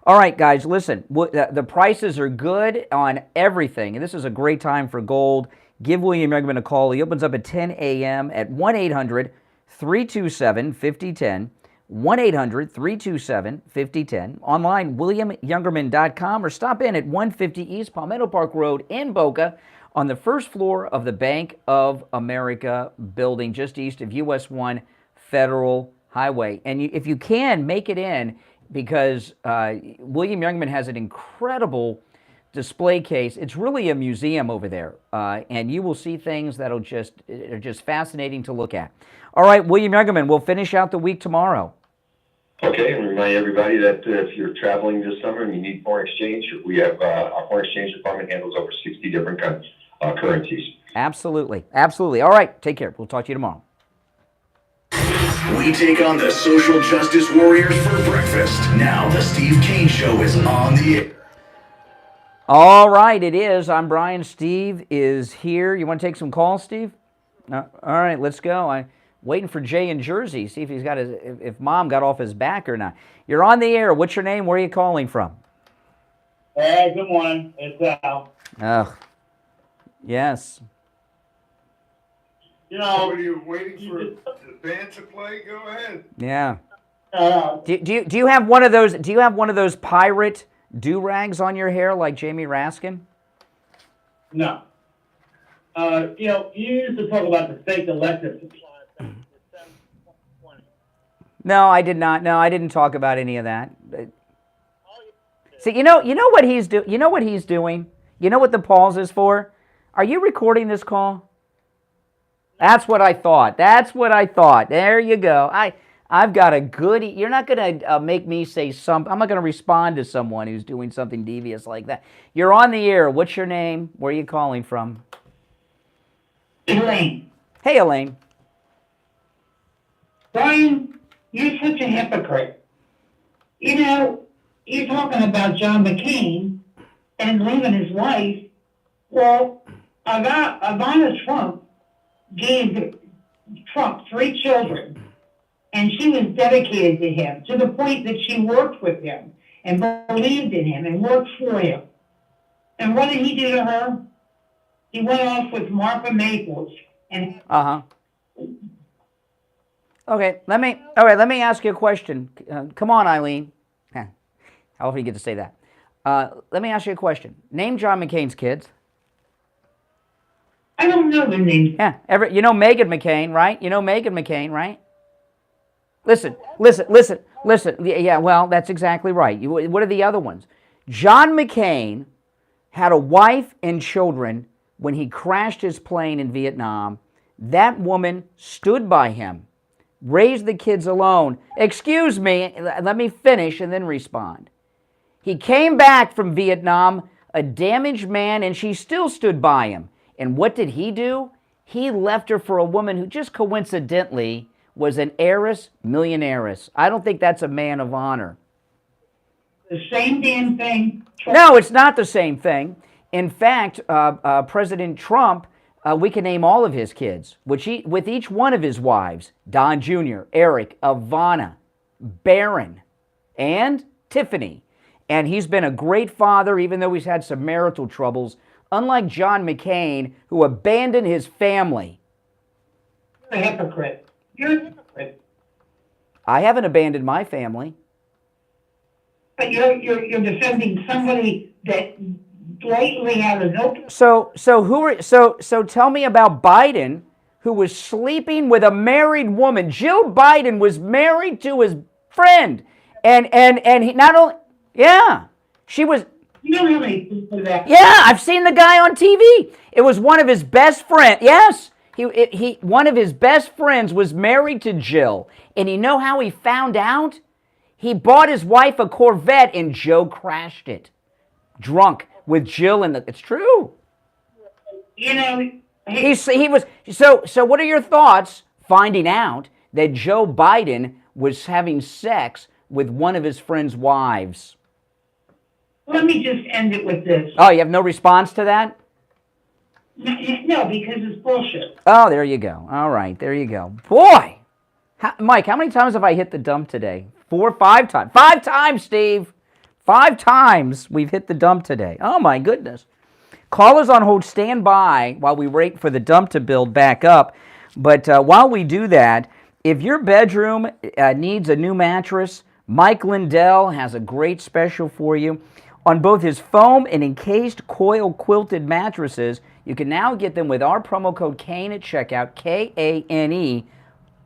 All right, guys, listen. The prices are good on everything, and this is a great time for gold. Give William Youngman a call. He opens up at 10 a.m. at 1-800-327-5010. 1-800-327-5010. Online, williamyoungerman.com, or stop in at 150 East Palmetto Park Road in Boca on the first floor of the Bank of America building just east of US 1 Federal Highway. And if you can, make it in, because William Youngman has an incredible display case. It's really a museum over there, and you will see things that are just fascinating to look at. All right, William Youngman, we'll finish out the week tomorrow. Okay, and remind everybody that if you're traveling this summer and you need foreign exchange, we have our foreign exchange department handles over 60 different currencies. Absolutely. All right, take care. We'll talk to you tomorrow. We take on the social justice warriors for breakfast. Now the Steve Kane Show is on the air. All right, it is. I'm Brian. Steve is here. You want to take some calls, Steve? All right, let's go. I'm waiting for Jay in Jersey, see if he's got if Mom got off his back or not. You're on the air. What's your name? Where are you calling from? Hey, good morning. It's Al. Oh, yes. You know, what are you waiting for the band to play? Go ahead. Yeah. Do you have one of those? Do you have one of those pirate do-rags on your hair like Jamie Raskin? No. You know, you used to talk about the fake electric supply. No, I did not. No, I didn't talk about any of that. See, you know what he's doing. You know what he's doing. You know what the pause is for. Are you recording this call? That's what I thought. There you go. I've got a good. You're not going to make me say something. I'm not going to respond to someone who's doing something devious like that. You're on the air. What's your name? Where are you calling from? Elaine. Hey, Elaine. Brian, you're such a hypocrite. You know, you're talking about John McCain and leaving his wife. Well, Ivana Trump gave Trump 3 children, and she was dedicated to him to the point that she worked with him and believed in him and worked for him. And what did he do to her? He went off with Martha Maples and. Okay, let me ask you a question. Come on, Eileen. How often do you get to say that? Let me ask you a question. Name John McCain's kids. I don't know the name. Yeah, you know Meghan McCain, right? Listen. Listen, yeah, well, that's exactly right. What are the other ones? John McCain had a wife and children when he crashed his plane in Vietnam. That woman stood by him, raised the kids alone. Excuse me, let me finish and then respond. He came back from Vietnam a damaged man, and she still stood by him. And what did he do? He left her for a woman who just coincidentally was an heiress, millionairess. I don't think that's a man of honor. The same damn thing. No, it's not the same thing. In fact, President Trump, we can name all of his kids, with each one of his wives, Don Jr., Eric, Ivana, Barron, and Tiffany. And he's been a great father, even though he's had some marital troubles, unlike John McCain, who abandoned his family. You're a hypocrite. You're a hypocrite. I haven't abandoned my family. But you're defending somebody that blatantly has no. So tell me about Biden, who was sleeping with a married woman. Jill Biden was married to his friend, and he not only, yeah, she was. You don't have anything for that. Yeah, I've seen the guy on TV. It was one of his best friends. Yes, one of his best friends was married to Jill, and you know how he found out? He bought his wife a Corvette, and Joe crashed it, drunk with Jill in the. It's true. You know, he was. So what are your thoughts finding out that Joe Biden was having sex with one of his friend's wives? Let me just end it with this. Oh, you have no response to that? No, because it's bullshit. Oh, there you go. All right, there you go. Boy, Mike, how many times have I hit the dump today? 4 or 5 times. 5 times, Steve. 5 times we've hit the dump today. Oh, my goodness. Callers on hold, stand by while we wait for the dump to build back up. But while we do that, if your bedroom needs a new mattress, Mike Lindell has a great special for you. On both his foam and encased coil quilted mattresses, you can now get them with our promo code KANE at checkout, KANE,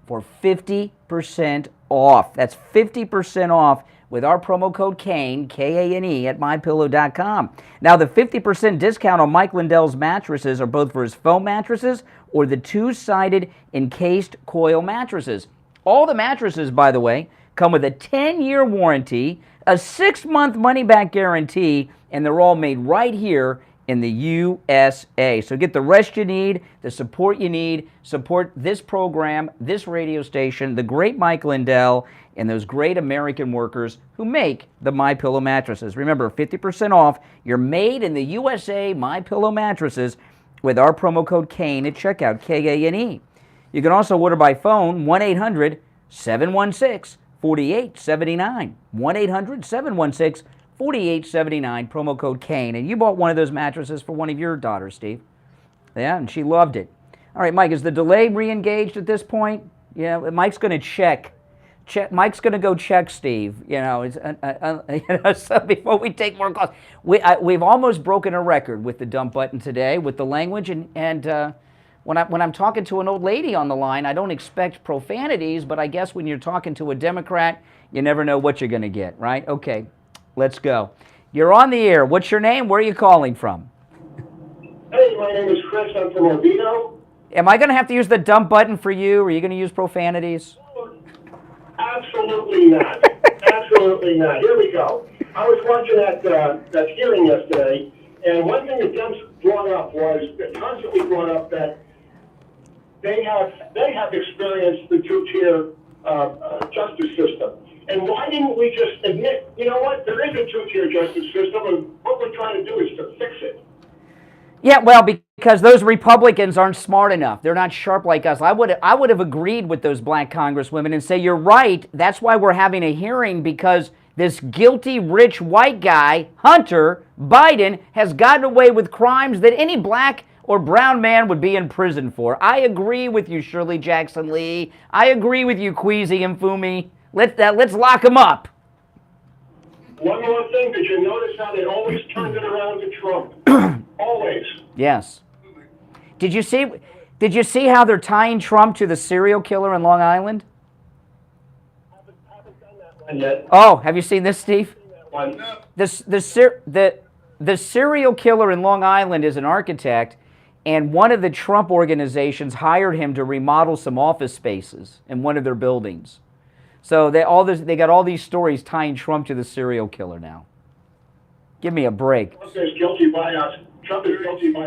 for 50% off. That's 50% off with our promo code KANE, KANE, at MyPillow.com. Now, the 50% discount on Mike Lindell's mattresses are both for his foam mattresses or the 2-sided encased coil mattresses. All the mattresses, by the way, come with a 10-year warranty, a 6-month money-back guarantee, and they're all made right here in the USA. So get the rest you need, the support you need, support this program, this radio station, the great Mike Lindell, and those great American workers who make the MyPillow mattresses. Remember, 50% off your made in the USA MyPillow mattresses with our promo code KANE at checkout, KANE. You can also order by phone, 1-800-716-4879, 1-800-716-4879, promo code KANE. And you bought one of those mattresses for one of your daughters, Steve. Yeah, and she loved it. All right, Mike, is the delay re-engaged at this point? Yeah, Mike's going to check. Mike's going to go check Steve. You know, so before we take more calls, we've almost broken a record with the dump button today with the language, and when I'm talking to an old lady on the line, I don't expect profanities, but I guess when you're talking to a Democrat, you never know what you're going to get, right? Okay, let's go. You're on the air. What's your name? Where are you calling from? Hey, my name is Chris. I'm from Oviedo. Am I going to have to use the dump button for you? Or are you going to use profanities? Absolutely not. Absolutely not. Here we go. I was watching that hearing yesterday, and one thing that Dems brought up was constantly brought up that they have experienced the two-tier justice system. And why didn't we just admit, you know what, there is a two-tier justice system, and what we're trying to do is to fix it. Yeah, well, because those Republicans aren't smart enough. They're not sharp like us. I would have agreed with those black congresswomen and say, you're right, that's why we're having a hearing, because this guilty, rich, white guy, Hunter Biden, has gotten away with crimes that any black or brown man would be in prison for. I agree with you, Shirley Jackson Lee. I agree with you, Kwesi Mfume. Let's lock him up. One more thing, did you notice how they always turned it around to Trump? Always. Yes. Did you see how they're tying Trump to the serial killer in Long Island? Haven't done that And yet, Oh, have you seen this, Steve? one, The serial killer in Long Island is an architect, and one of the Trump organizations hired him to remodel some office spaces in one of their buildings. So they got all these stories tying Trump to the serial killer now. Give me a break. Trump is guilty by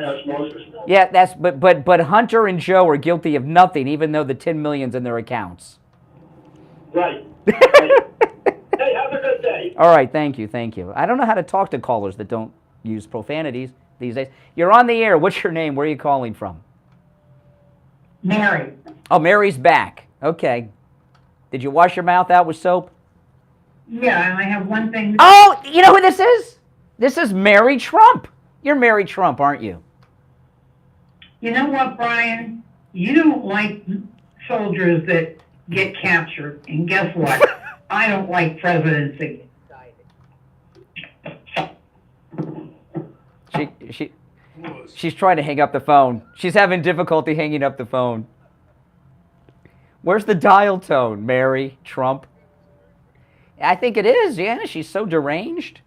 osmosis. Yeah, but Hunter and Joe are guilty of nothing, even though the 10 million's in their accounts. Right. Hey, have a good day. All right, thank you. I don't know how to talk to callers that don't use profanities these days. You're on the air. What's your name? Where are you calling from? Mary. Oh, Mary's back. Okay. Did you wash your mouth out with soap? Yeah, and I have one thing. Oh, you know who this is? This is Mary Trump. You're Mary Trump, aren't you? You know what, Brian? You don't like soldiers that get captured, and guess what? I don't like presidents that get indicted. She's trying to hang up the phone. She's having difficulty hanging up the phone. Where's the dial tone, Mary Trump? I think it is, yeah. She's so deranged.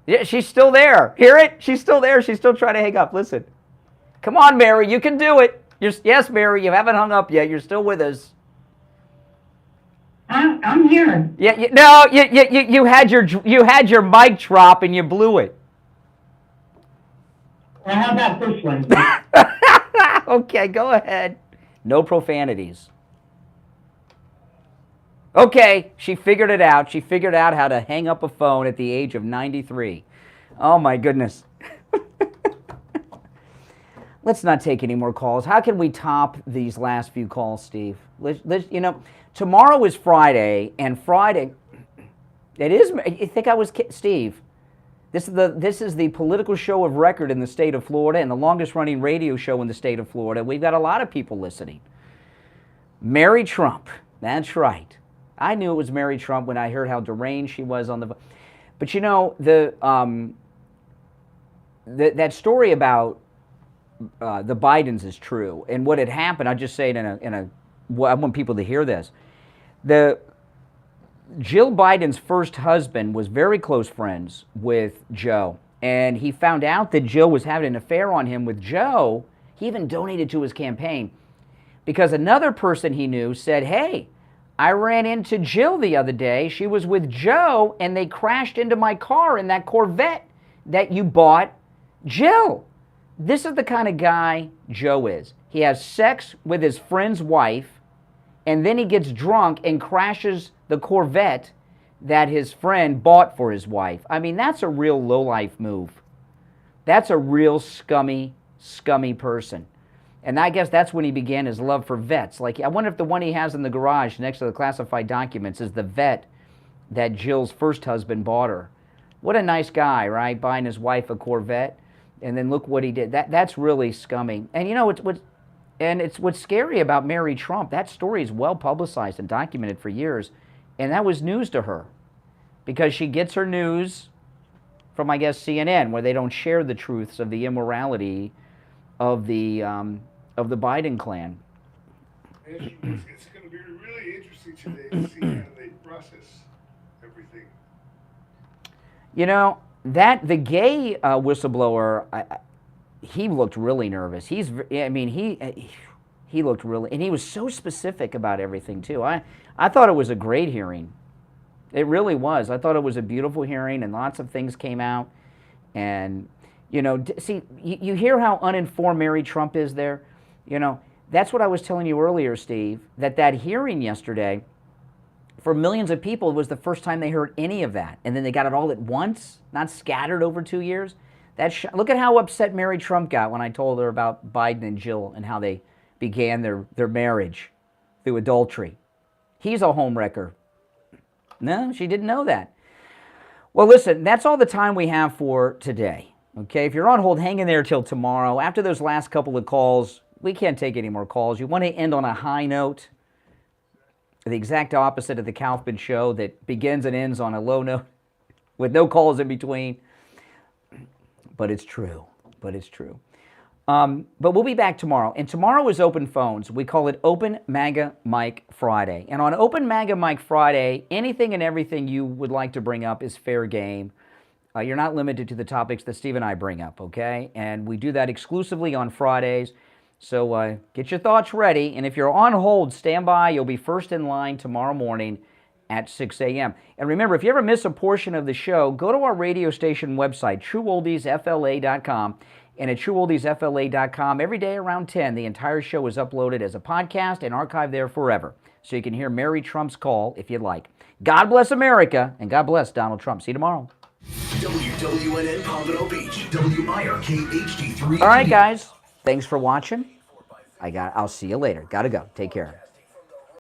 Yeah, she's still there. Hear it? She's still there. She's still trying to hang up. Listen. Come on, Mary. You can do it. Yes, Mary. You haven't hung up yet. You're still with us. I'm here. Yeah. You had your mic drop and you blew it. Well, how about this one? Okay, go ahead. No profanities. Okay, she figured it out. She figured out how to hang up a phone at the age of 93. Oh, my goodness. Let's not take any more calls. How can we top these last few calls, Steve? Tomorrow is Friday, and Friday, it is, you think I was kidding? Steve, this is the political show of record in the state of Florida and the longest running radio show in the state of Florida. We've got a lot of people listening. Mary Trump, that's right. I knew it was Mary Trump when I heard how deranged she was on the... But that story about the Bidens is true. And what had happened, I'll just say it I want people to hear this. Jill Biden's first husband was very close friends with Joe. And he found out that Jill was having an affair on him with Joe. He even donated to his campaign. Because another person he knew said, hey, I ran into Jill the other day. She was with Joe, and they crashed into my car in that Corvette that you bought, Jill. This is the kind of guy Joe is. He has sex with his friend's wife, and then he gets drunk and crashes the Corvette that his friend bought for his wife. I mean, that's a real lowlife move. That's a real scummy person. And I guess that's when he began his love for vets. Like, I wonder if the one he has in the garage next to the classified documents is the vet that Jill's first husband bought her. What a nice guy, right? Buying his wife a Corvette. And then look what he did. That's really scummy. And you know, it's what's scary about Mary Trump. That story is well publicized and documented for years. And that was news to her. Because she gets her news from, I guess, CNN, where they don't share the truths of the immorality of the Biden clan. It's going to be really interesting today to see how they process everything. You know, the gay whistleblower, he looked really nervous. He looked really, and he was so specific about everything too. I thought it was a great hearing. It really was. I thought it was a beautiful hearing, and lots of things came out. And you know, see, you hear how uninformed Mary Trump is there? You know, that's what I was telling you earlier, Steve, that hearing yesterday, for millions of people, it was the first time they heard any of that. And then they got it all at once, not scattered over 2 years. Look at how upset Mary Trump got when I told her about Biden and Jill and how they began their marriage through adultery. He's a homewrecker. No, she didn't know that. Well, listen, that's all the time we have for today. Okay, if you're on hold, hang in there till tomorrow. After those last couple of calls, we can't take any more calls. You want to end on a high note, the exact opposite of the Kaufman show that begins and ends on a low note with no calls in between. But it's true. But we'll be back tomorrow. And tomorrow is Open Phones. We call it Open MAGA Mike Friday. And on Open MAGA Mike Friday, anything and everything you would like to bring up is fair game. You're not limited to the topics that Steve and I bring up, okay? And we do that exclusively on Fridays. So get your thoughts ready. And if you're on hold, stand by. You'll be first in line tomorrow morning at 6 a.m. And remember, if you ever miss a portion of the show, go to our radio station website, trueoldiesfla.com. And at trueoldiesfla.com, every day around 10, the entire show is uploaded as a podcast and archived there forever. So you can hear Mary Trump's call if you'd like. God bless America, and God bless Donald Trump. See you tomorrow. WWNN Pompano Beach, WIRK HD3. All right, guys. Thanks for watching. I'll see you later. Gotta go. Take care.